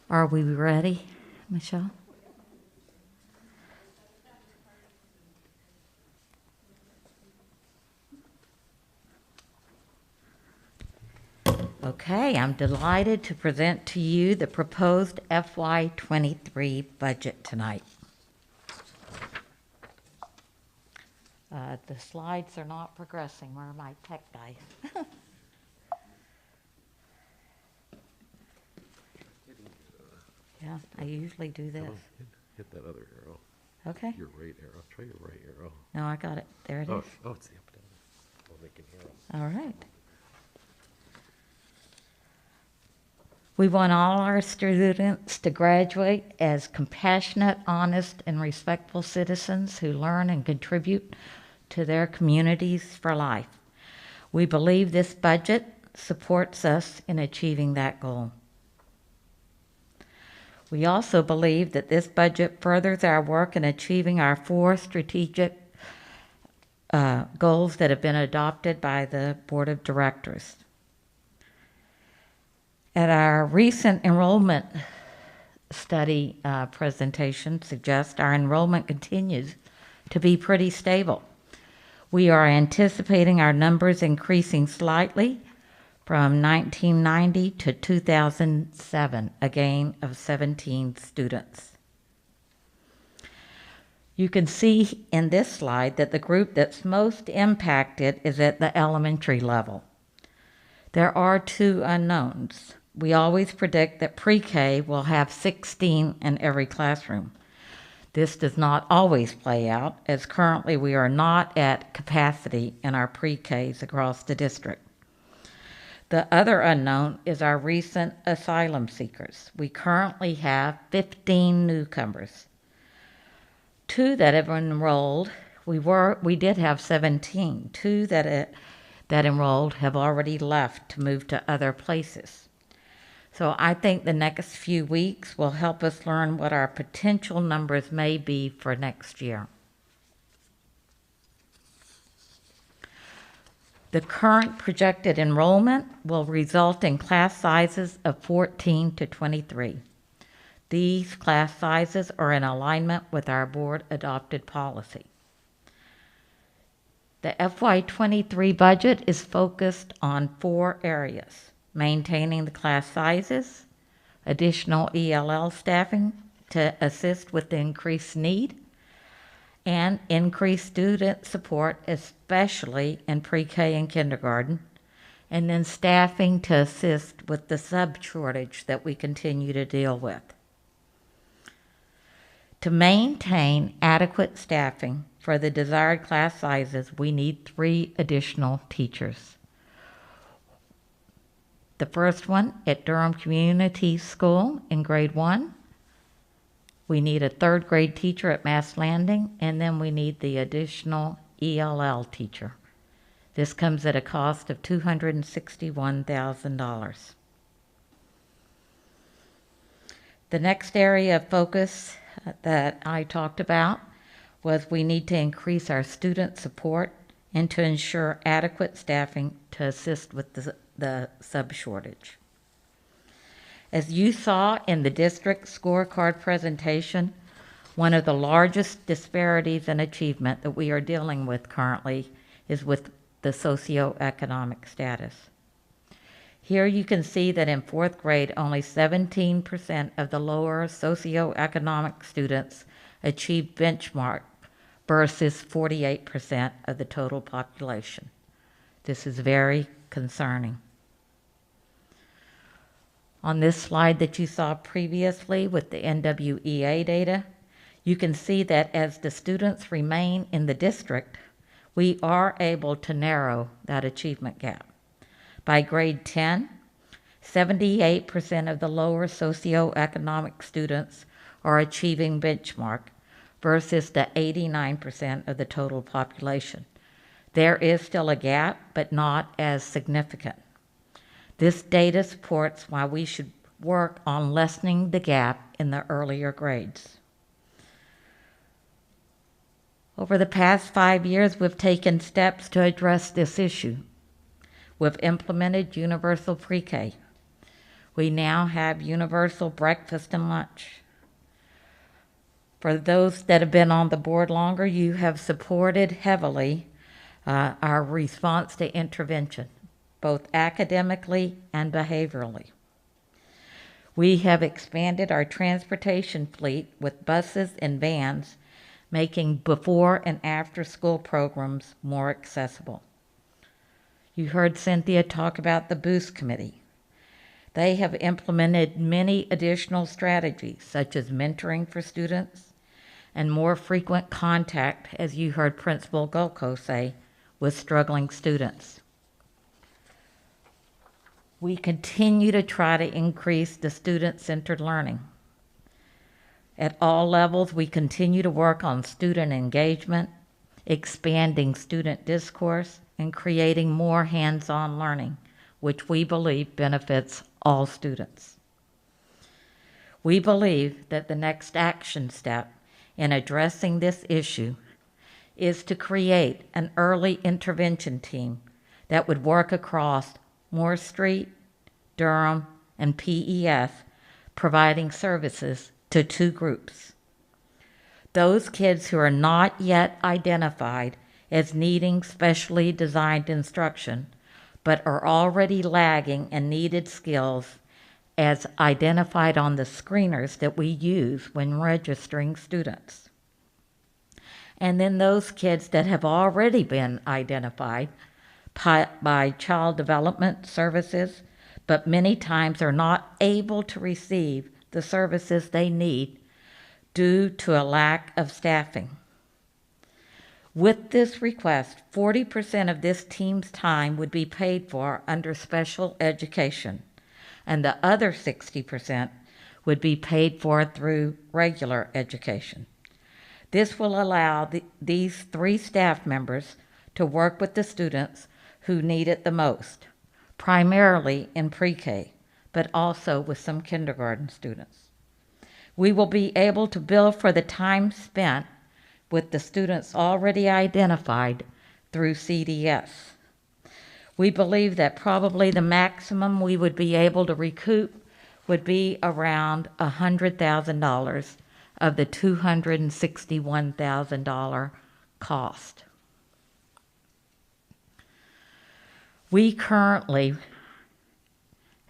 Are we ready, Michelle? Okay, I'm delighted to present to you the proposed FY23 budget tonight. The slides are not progressing. Where are my tech guys? Yeah, I usually do this. Come on, hit that other arrow. Okay. Your right arrow. Try your right arrow. No, I got it. There it is. Oh, it's the up down. Well, they can hear us. All right. We want all our students to graduate as compassionate, honest, and respectful citizens who learn and contribute to their communities for life. We believe this budget supports us in achieving that goal. We also believe that this budget furthers our work in achieving our 4 strategic goals that have been adopted by the Board of Directors. At our recent enrollment study presentation suggests our enrollment continues to be pretty stable. We are anticipating our numbers increasing slightly from 1990 to 2007, a gain of 17 students. You can see in this slide that the group that's most impacted is at the elementary level. There are 2 unknowns. We always predict that pre-K will have 16 in every classroom. This does not always play out, as currently we are not at capacity in our pre-Ks across the district. The other unknown is our recent asylum seekers. We currently have 15 newcomers. 2 that have enrolled. We did have 17. 2 that enrolled have already left to move to other places. So I think the next few weeks will help us learn what our potential numbers may be for next year. The current projected enrollment will result in class sizes of 14 to 23. These class sizes are in alignment with our board-adopted policy. The FY23 budget is focused on 4 areas: maintaining the class sizes, additional ELL staffing to assist with the increased need, and increased student support, especially in pre-K and kindergarten, and then staffing to assist with the sub-shortage that we continue to deal with. To maintain adequate staffing for the desired class sizes, we need 3 additional teachers. The first one at Durham Community School in grade 1. We need a 3rd grade teacher at Mass Landing, and then we need the additional ELL teacher. This comes at a cost of $261,000. The next area of focus that I talked about was we need to increase our student support and to ensure adequate staffing to assist with the sub-shortage. As you saw in the district scorecard presentation, one of the largest disparities in achievement that we are dealing with currently is with the socioeconomic status. Here you can see that in fourth grade, only 17% of the lower socioeconomic students achieved benchmark versus 48% of the total population. This is very concerning. On this slide that you saw previously with the NWEA data, you can see that as the students remain in the district, we are able to narrow that achievement gap. By grade 10, 78% of the lower socioeconomic students are achieving benchmark versus the 89% of the total population. There is still a gap, but not as significant. This data supports why we should work on lessening the gap in the earlier grades. Over the past 5 years, we've taken steps to address this issue. We've implemented universal pre-K. We now have universal breakfast and lunch. For those that have been on the board longer, you have supported heavily our response to intervention, both academically and behaviorally. We have expanded our transportation fleet with buses and vans, making before and after school programs more accessible. You heard Cynthia talk about the Boost Committee. They have implemented many additional strategies, such as mentoring for students and more frequent contact, as you heard Principal Golko say, with struggling students. We continue to try to increase the student-centered learning. At all levels, we continue to work on student engagement, expanding student discourse, and creating more hands-on learning, which we believe benefits all students. We believe that the next action step in addressing this issue is to create an early intervention team that would work across Moore Street, Durham, and PES, providing services to 2 groups. Those kids who are not yet identified as needing specially designed instruction, but are already lagging in needed skills as identified on the screeners that we use when registering students. And then those kids that have already been identified by child development services, but many times are not able to receive the services they need due to a lack of staffing. With this request, 40% of this team's time would be paid for under special education, and the other 60% would be paid for through regular education. This will allow these 3 staff members to work with the students who need it the most, primarily in pre-K, but also with some kindergarten students. We will be able to bill for the time spent with the students already identified through CDS. We believe that probably the maximum we would be able to recoup would be around $100,000 of the $261,000 cost. We currently,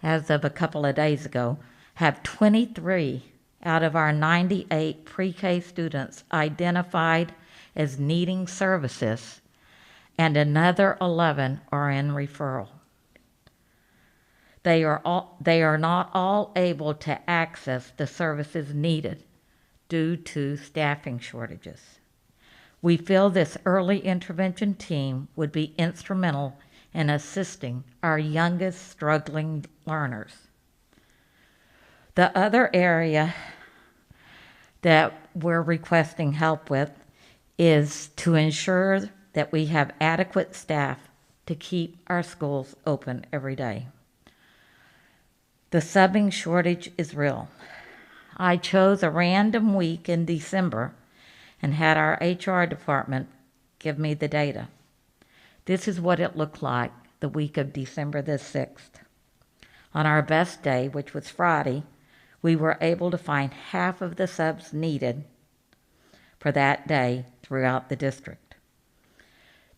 as of a couple of days ago, have 23 out of our 98 pre-K students identified as needing services, and another 11 are in referral. They are not all able to access the services needed due to staffing shortages. We feel this early intervention team would be instrumental in assisting our youngest struggling learners. The other area that we're requesting help with is to ensure that we have adequate staff to keep our schools open every day. The subbing shortage is real. I chose a random week in December and had our HR department give me the data. This is what it looked like the week of December the 6th. On our best day, which was Friday, we were able to find half of the subs needed for that day throughout the district.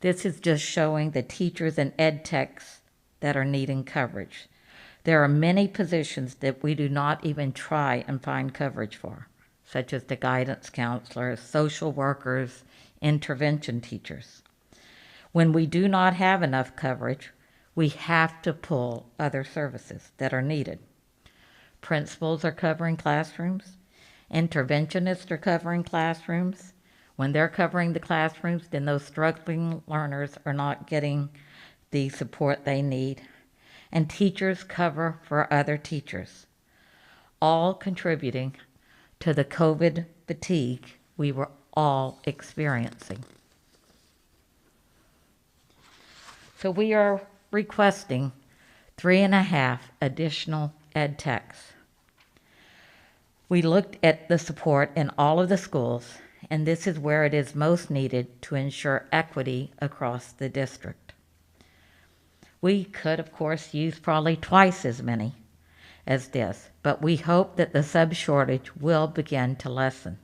This is just showing the teachers and ed techs that are needing coverage. There are many positions that we do not even try and find coverage for, such as the guidance counselors, social workers, intervention teachers. When we do not have enough coverage, we have to pull other services that are needed. Principals are covering classrooms. Interventionists are covering classrooms. When they're covering the classrooms, then those struggling learners are not getting the support they need. And teachers cover for other teachers, all contributing to the COVID fatigue we were all experiencing. So we are requesting 3.5 additional ed techs. We looked at the support in all of the schools, and this is where it is most needed to ensure equity across the district. We could, of course, use probably twice as many as this, but we hope that the sub shortage will begin to lessen.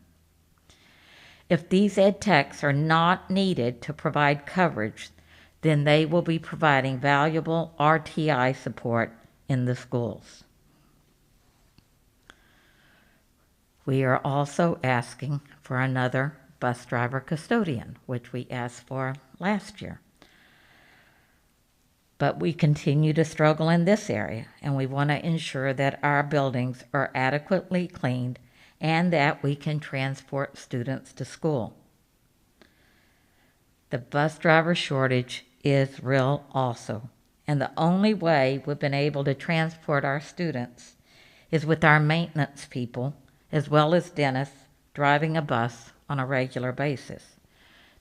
If these ed techs are not needed to provide coverage, then they will be providing valuable RTI support in the schools. We are also asking for another bus driver custodian, which we asked for last year. But we continue to struggle in this area, and we want to ensure that our buildings are adequately cleaned and that we can transport students to school. The bus driver shortage is real also, and the only way we've been able to transport our students is with our maintenance people, as well as dentists, driving a bus on a regular basis.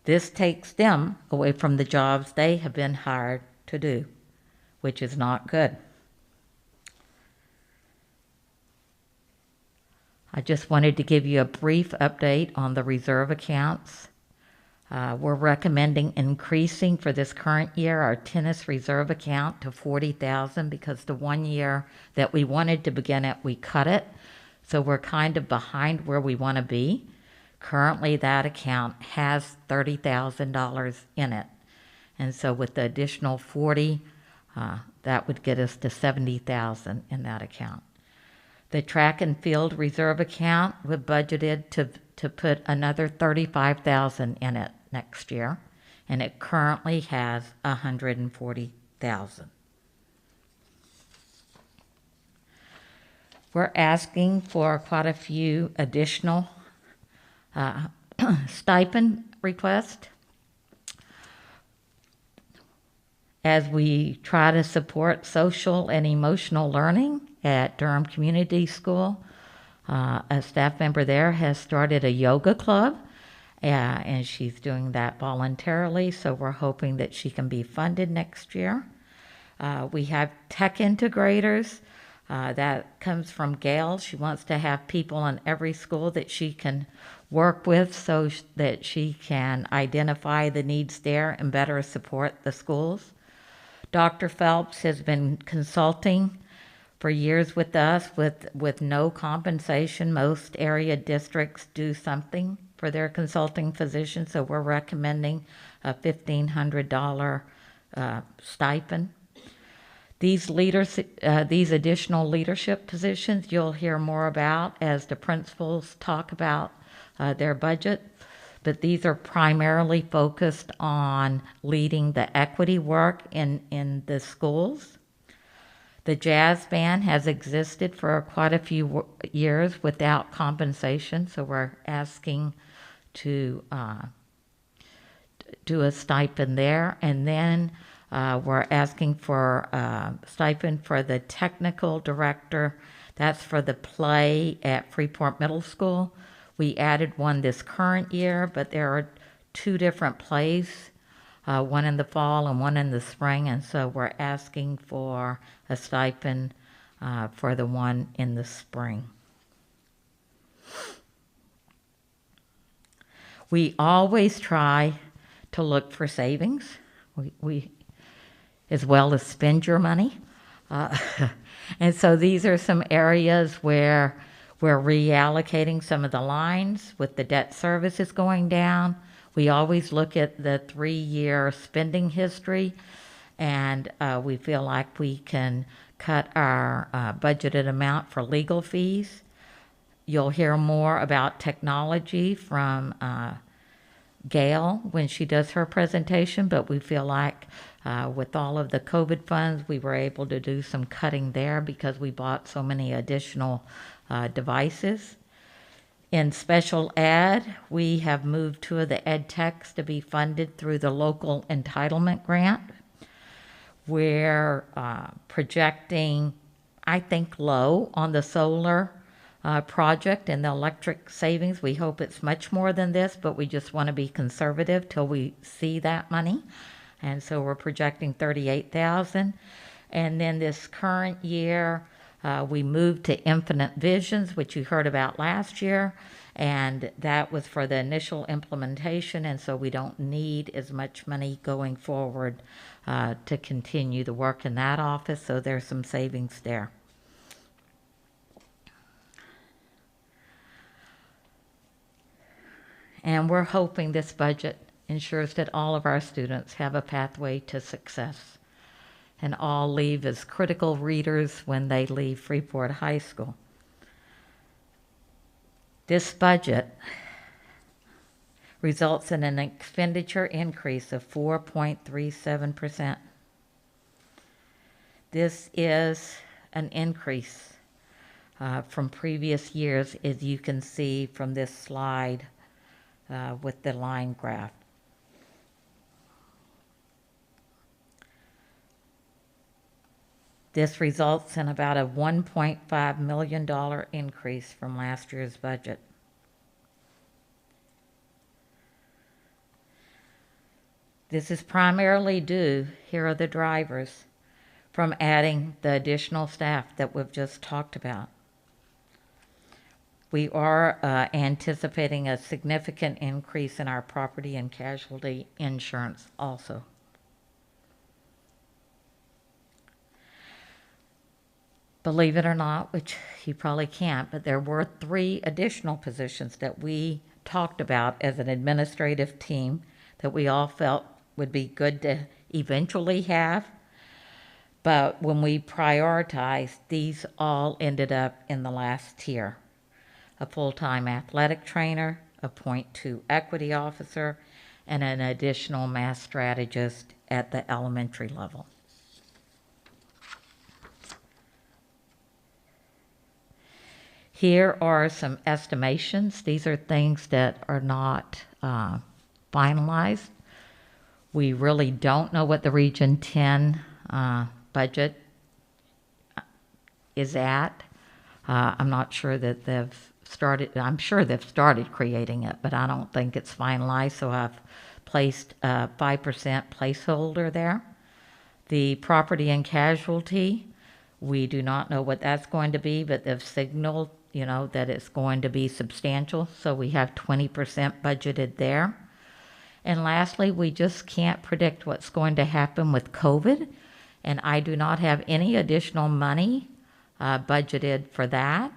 This takes them away from the jobs they have been hired to do, which is not good. I just wanted to give you a brief update on the reserve accounts. We're recommending increasing for this current year our tennis reserve account to $40,000 because the 1 year that we wanted to begin at, we cut it. So we're kind of behind where we want to be. Currently, that account has $30,000 in it. And so with the additional 40, that would get us to $70,000 in that account. The track and field reserve account, we budgeted to put another $35,000 in it next year, and it currently has $140,000. We're asking for quite a few additional stipend requests as we try to support social and emotional learning at Durham Community School. A staff member there has started a yoga club, and she's doing that voluntarily, so we're hoping that she can be funded next year. We have tech integrators. That comes from Gail. She wants to have people in every school that she can work with so that she can identify the needs there and better support the schools. Dr. Phelps has been consulting for years with us with no compensation. Most area districts do something for their consulting physicians, so we're recommending a $1,500 stipend. These additional leadership positions you'll hear more about as the principals talk about their budget, but these are primarily focused on leading the equity work in the schools. The jazz band has existed for quite a few years without compensation, so we're asking to do a stipend there. And then we're asking for a stipend for the technical director. That's for the play at Freeport Middle School. We added one this current year, but there are 2 different plays, one in the fall and one in the spring, and so we're asking for a stipend for the one in the spring. We always try to look for savings. We as well as spend your money. And so these are some areas where we're reallocating some of the lines with the debt services going down. We always look at the 3-year spending history, and we feel like we can cut our budgeted amount for legal fees. You'll hear more about technology from Gail when she does her presentation, but we feel like with all of the COVID funds, we were able to do some cutting there because we bought so many additional devices. In special ed, we have moved 2 of the ed techs to be funded through the local entitlement grant. We're projecting, I think, low on the solar project and the electric savings. We hope it's much more than this, but we just want to be conservative till we see that money. And so we're projecting $38,000. And then this current year, we moved to Infinite Visions, which you heard about last year, and that was for the initial implementation, and so we don't need as much money going forward to continue the work in that office, so there's some savings there. And we're hoping this budget ensures that all of our students have a pathway to success and all leave as critical readers when they leave Freeport High School. This budget results in an expenditure increase of 4.37%. This is an increase from previous years, as you can see from this slide with the line graph. This results in about a $1.5 million increase from last year's budget. This is primarily due, here are the drivers, from adding the additional staff that we've just talked about. We are anticipating a significant increase in our property and casualty insurance also. Believe it or not, which you probably can't, but there were 3 additional positions that we talked about as an administrative team that we all felt would be good to eventually have. But when we prioritized, these all ended up in the last tier. A full-time athletic trainer, a .2 equity officer, and an additional math strategist at the elementary level. Here are some estimations. These are things that are not finalized. We really don't know what the Region 10 budget is at. I'm not sure that they've started, I'm sure they've started creating it, but I don't think it's finalized, so I've placed a 5% placeholder there. The property and casualty, we do not know what that's going to be, but they've signaled, you know, that it's going to be substantial, so we have 20% budgeted there. And lastly, we just can't predict what's going to happen with COVID, and I do not have any additional money budgeted for that.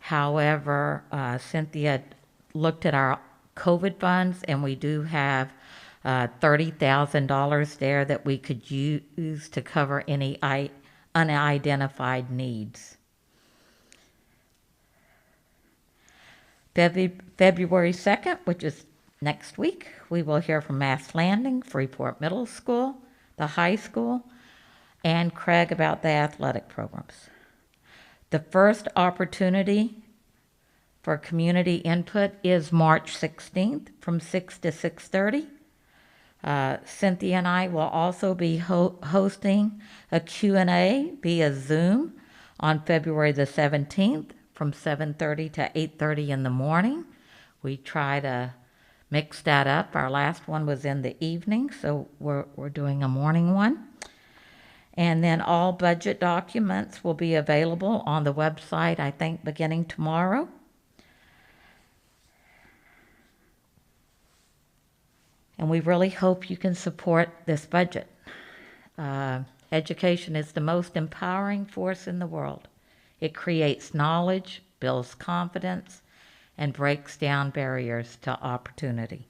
However, Cynthia looked at our COVID funds, and we do have $30,000 there that we could use to cover any unidentified needs. February 2nd, which is next week, we will hear from Mass Landing, Freeport Middle School, the high school, and Craig about the athletic programs. The first opportunity for community input is March 16th from 6 to 6:30. Cynthia and I will also be hosting a Q&A via Zoom on February the 17th from 7:30 to 8:30 in the morning. We try to mix that up. Our last one was in the evening, so we're doing a morning one. And then all budget documents will be available on the website, I think, beginning tomorrow. And we really hope you can support this budget. Education is the most empowering force in the world. It creates knowledge, builds confidence, and breaks down barriers to opportunity.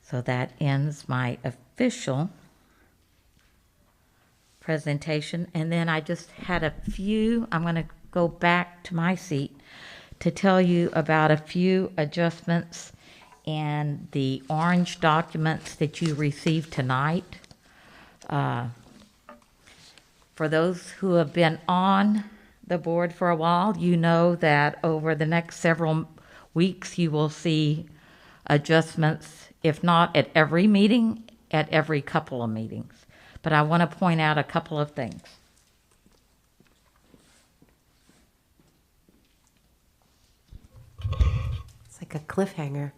So that ends my official presentation. And then I just had a few, I'm going to go back to my seat to tell you about a few adjustments in the orange documents that you received tonight. For those who have been on the board for a while, you know that over the next several weeks you will see adjustments, if not at every meeting, at every couple of meetings. But I want to point out a couple of things. It's like a cliffhanger.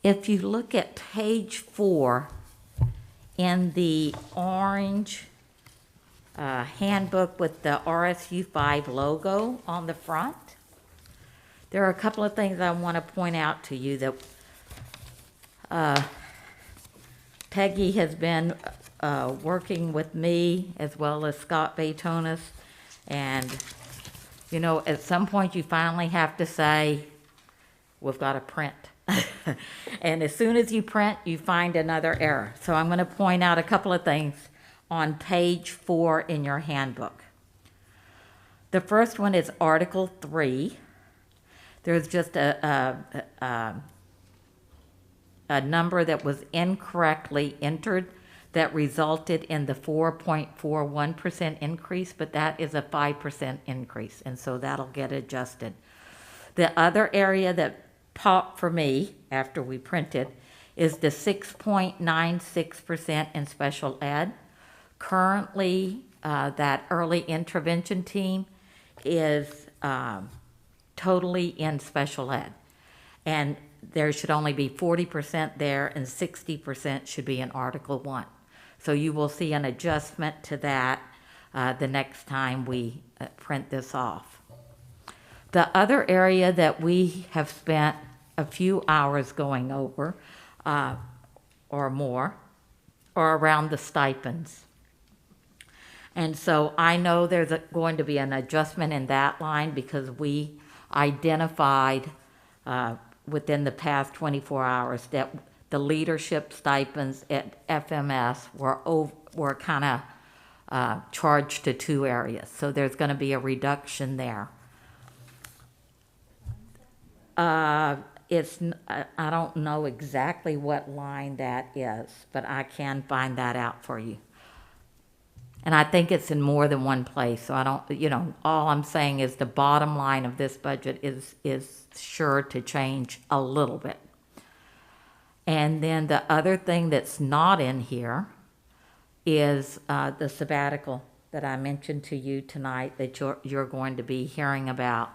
If you look at page 4 in the orange handbook with the RSU 5 logo on the front, there are a couple of things I want to point out to you that Peggy has been working with me as well as Scott Batonis, and you know, at some point you finally have to say, we've got to print. And as soon as you print, you find another error. So I'm going to point out a couple of things on page 4 in your handbook. The first one is Article 3. There's just a number that was incorrectly entered that resulted in the 4.41% increase, but that is a 5% increase, and so that'll get adjusted. The other area that popped for me after we printed is the 6.96% in special ed. Currently, that early intervention team is totally in special ed, and there should only be 40% there and 60% should be in Article 1. So you will see an adjustment to that the next time we print this off. The other area that we have spent a few hours going over or more are around the stipends. And so I know there's going to be an adjustment in that line because we identified within the past 24 hours that the leadership stipends at FMS were kind of charged to 2 areas. So there's going to be a reduction there. I don't know exactly what line that is, but I can find that out for you. And I think it's in more than one place, so I don't, you know, all I'm saying is the bottom line of this budget is sure to change a little bit. And then the other thing that's not in here is the sabbatical that I mentioned to you tonight that you're going to be hearing about.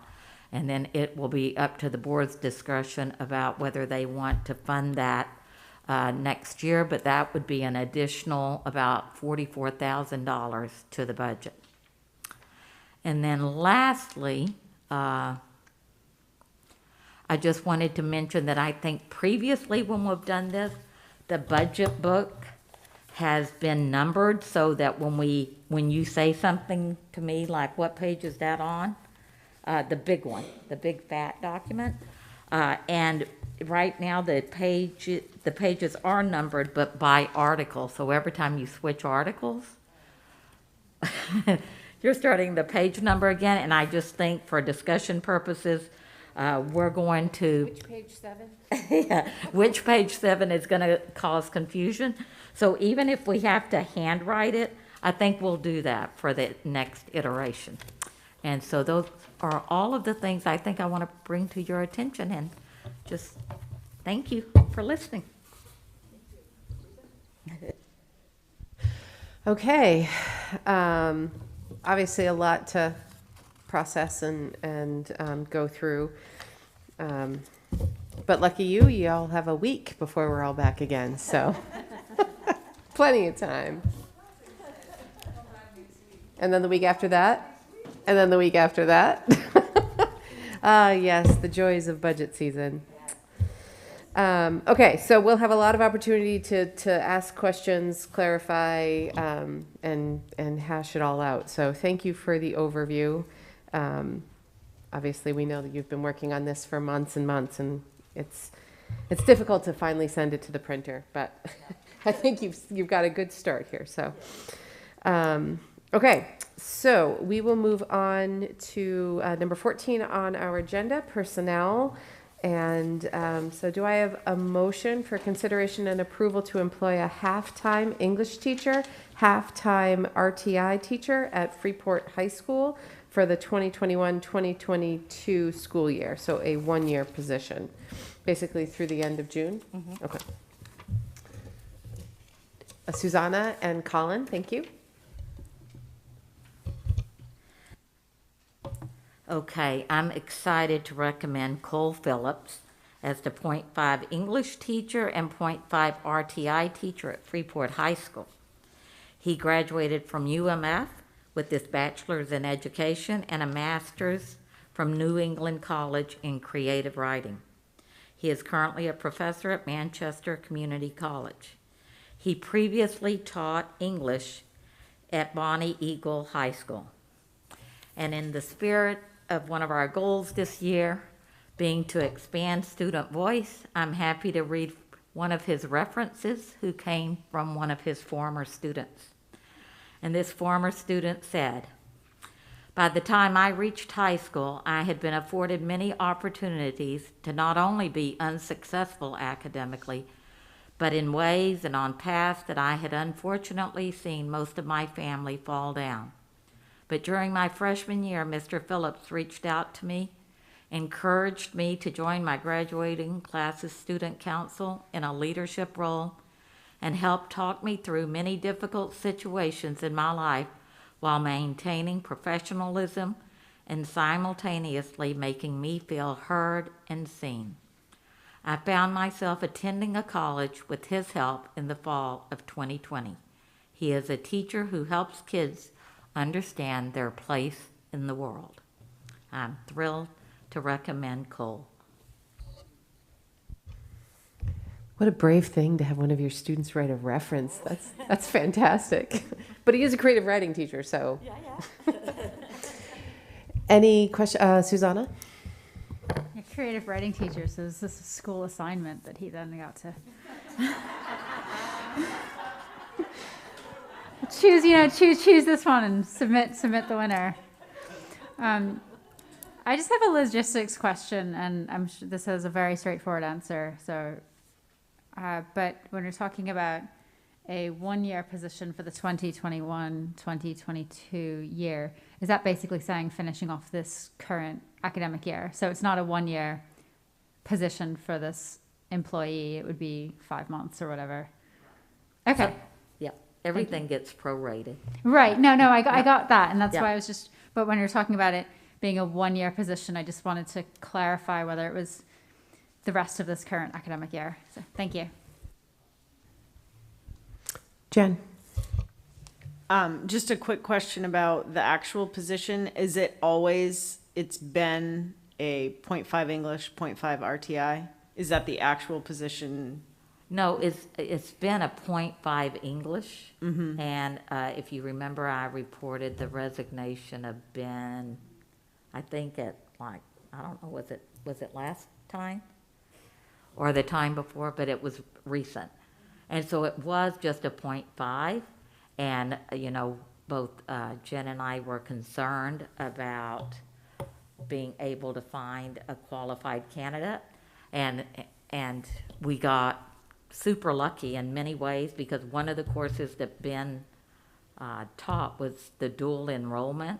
And then it will be up to the board's discussion about whether they want to fund that next year, but that would be an additional about $44,000 to the budget. And then lastly, I just wanted to mention that I think previously when we've done this, the budget book has been numbered so that when you say something to me, like what page is that on? The big one, the big fat document. And right now the pages are numbered, but by article. So every time you switch articles, you're starting the page number again. And I just think for discussion purposes, we're going to... Which page 7? Yeah, which page 7 is going to cause confusion. So even if we have to handwrite it, I think we'll do that for the next iteration. And so those are all of the things I think I want to bring to your attention, and just thank you for listening. Okay. Obviously a lot to process and go through. But lucky you all have a week before we're all back again, so plenty of time. And then the week after that, and then the week after that. Yes, the joys of budget season. Okay, so we'll have a lot of opportunity to ask questions, clarify, and hash it all out. So thank you for the overview. Obviously, we know that you've been working on this for months and months, and it's difficult to finally send it to the printer, but I think you've got a good start here. So, okay, so we will move on to number 14 on our agenda, personnel. And so do I have a motion for consideration and approval to employ a half-time English teacher, half-time RTI teacher at Freeport High School for the 2021-2022 school year? So a one-year position, basically through the end of June? Mhm. Okay. Susanna and Colin, thank you. Okay, I'm excited to recommend Cole Phillips as the .5 English teacher and .5 RTI teacher at Freeport High School. He graduated from UMF with his bachelor's in education and a master's from New England College in creative writing. He is currently a professor at Manchester Community College. He previously taught English at Bonnie Eagle High School. And in the spirit of one of our goals this year, being to expand student voice, I'm happy to read one of his references who came from one of his former students. And this former student said, "By the time I reached high school, I had been afforded many opportunities to not only be unsuccessful academically, but in ways and on paths that I had unfortunately seen most of my family fall down. But during my freshman year, Mr. Phillips reached out to me, encouraged me to join my graduating class's student council in a leadership role, and helped talk me through many difficult situations in my life while maintaining professionalism and simultaneously making me feel heard and seen. I found myself attending a college with his help in the fall of 2020. He is a teacher who helps kids understand their place in the world." I'm thrilled to recommend Cole. What a brave thing to have one of your students write a reference. That's fantastic. But he is a creative writing teacher, so. Yeah. Any question, Susanna? A creative writing teacher, so is this a school assignment that he then got to choose this one and submit the winner. I just have a logistics question, and I'm sure this has a very straightforward answer. So, but when you're talking about a one-year position for the 2021-2022 year, is that basically saying finishing off this current academic year? So it's not a one-year position for this employee. It would be 5 months or whatever. Okay. Yep. Everything gets prorated. Right. No, I got that. And that's why I was just, but when you're talking about it being a one-year position, I just wanted to clarify whether it was the rest of this current academic year. So thank you. Jen? Just a quick question about the actual position. Is it always, it's been a .5 English, .5 RTI? Is that the actual position? No, it's been a .5 English. Mm-hmm. And if you remember, I reported the resignation of Ben, I think at like, I don't know, was it last time? Or the time before, but it was recent. And so it was just a .5. And, both Jen and I were concerned about being able to find a qualified candidate. And we got super lucky in many ways, because one of the courses that Ben taught was the dual enrollment.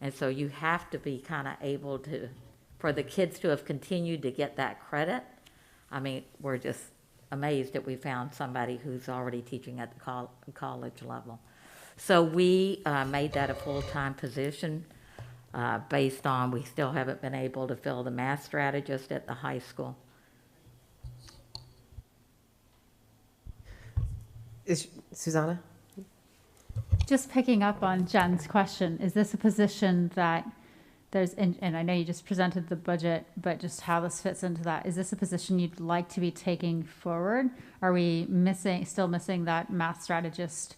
And so you have to be kind of able to, for the kids to have continued to get that credit. I mean, we're just amazed that we found somebody who's already teaching at the college level. So we made that a full-time position based on, we still haven't been able to fill the math strategist at the high school. Is Susanna? Just picking up on Jen's question, is this a position that and I know you just presented the budget, but just how this fits into that. Is this a position you'd like to be taking forward? Are we still missing that math strategist,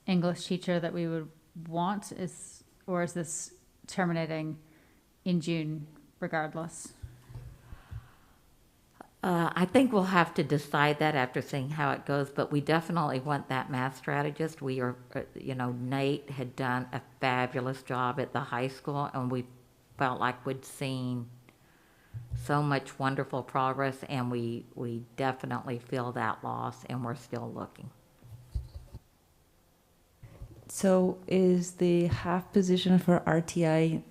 English teacher that we would want? Or is this terminating in June regardless? I think we'll have to decide that after seeing how it goes, but we definitely want that math strategist. We are, Nate had done a fabulous job at the high school, and we felt like we'd seen so much wonderful progress, and we definitely feel that loss, and we're still looking. So is the half position for RTI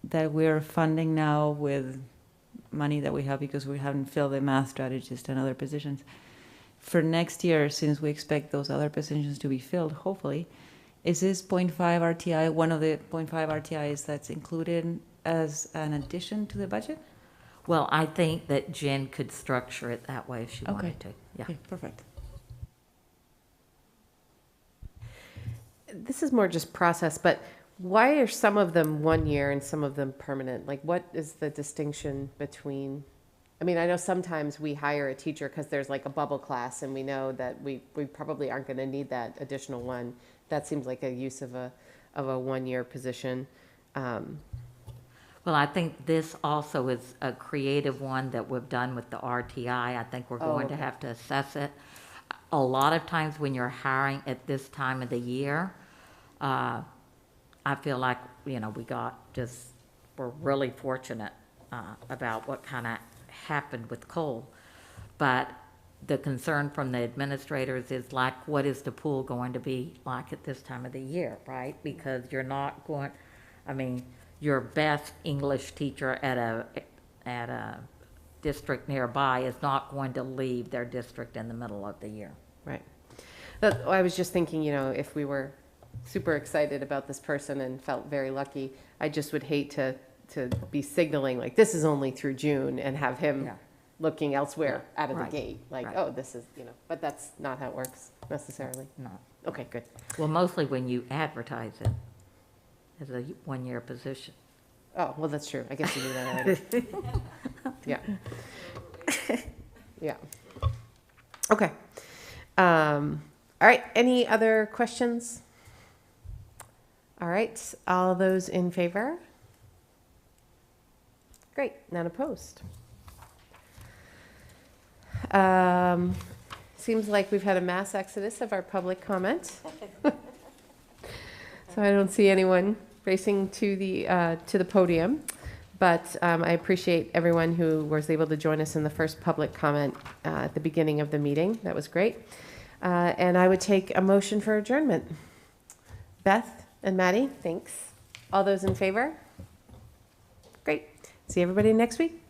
that we're funding now with money that we have because we haven't filled the math strategist and other positions for next year, since we expect those other positions to be filled, hopefully, is this 0.5 RTI one of the 0.5 RTIs that's included as an addition to the budget? Well, I think that Jen could structure it that way if she wanted to. Yeah. Okay, perfect. This is more just process, but why are some of them 1 year and some of them permanent? Like, what is the distinction between? I mean, I know sometimes we hire a teacher because there's like a bubble class and we know that we probably aren't going to need that additional one. That seems like a use of a 1 year position. Well, I think this also is a creative one that we've done with the RTI. I think we're going to have to assess it. A lot of times when you're hiring at this time of the year, I feel like, we're really fortunate about what kind of happened with Cole. But the concern from the administrators is like, what is the pool going to be like at this time of the year, right? Because you're not going, your best English teacher at a district nearby is not going to leave their district in the middle of the year. Right. I was just thinking, if we were super excited about this person and felt very lucky, I just would hate to be signaling like this is only through June and have him looking elsewhere out of the gate. Like, oh, this is, but that's not how it works necessarily. No. Okay, good. Well, mostly when you advertise it as a 1 year position. Oh, well, that's true. I guess you do that already. Yeah. Yeah. Okay. All right. Any other questions? All right. All those in favor? Great. None opposed. Seems like we've had a mass exodus of our public comment. So I don't see anyone racing to the podium, but I appreciate everyone who was able to join us in the first public comment at the beginning of the meeting. That was great. And I would take a motion for adjournment. Beth and Maddie, thanks. All those in favor? Great. See everybody next week.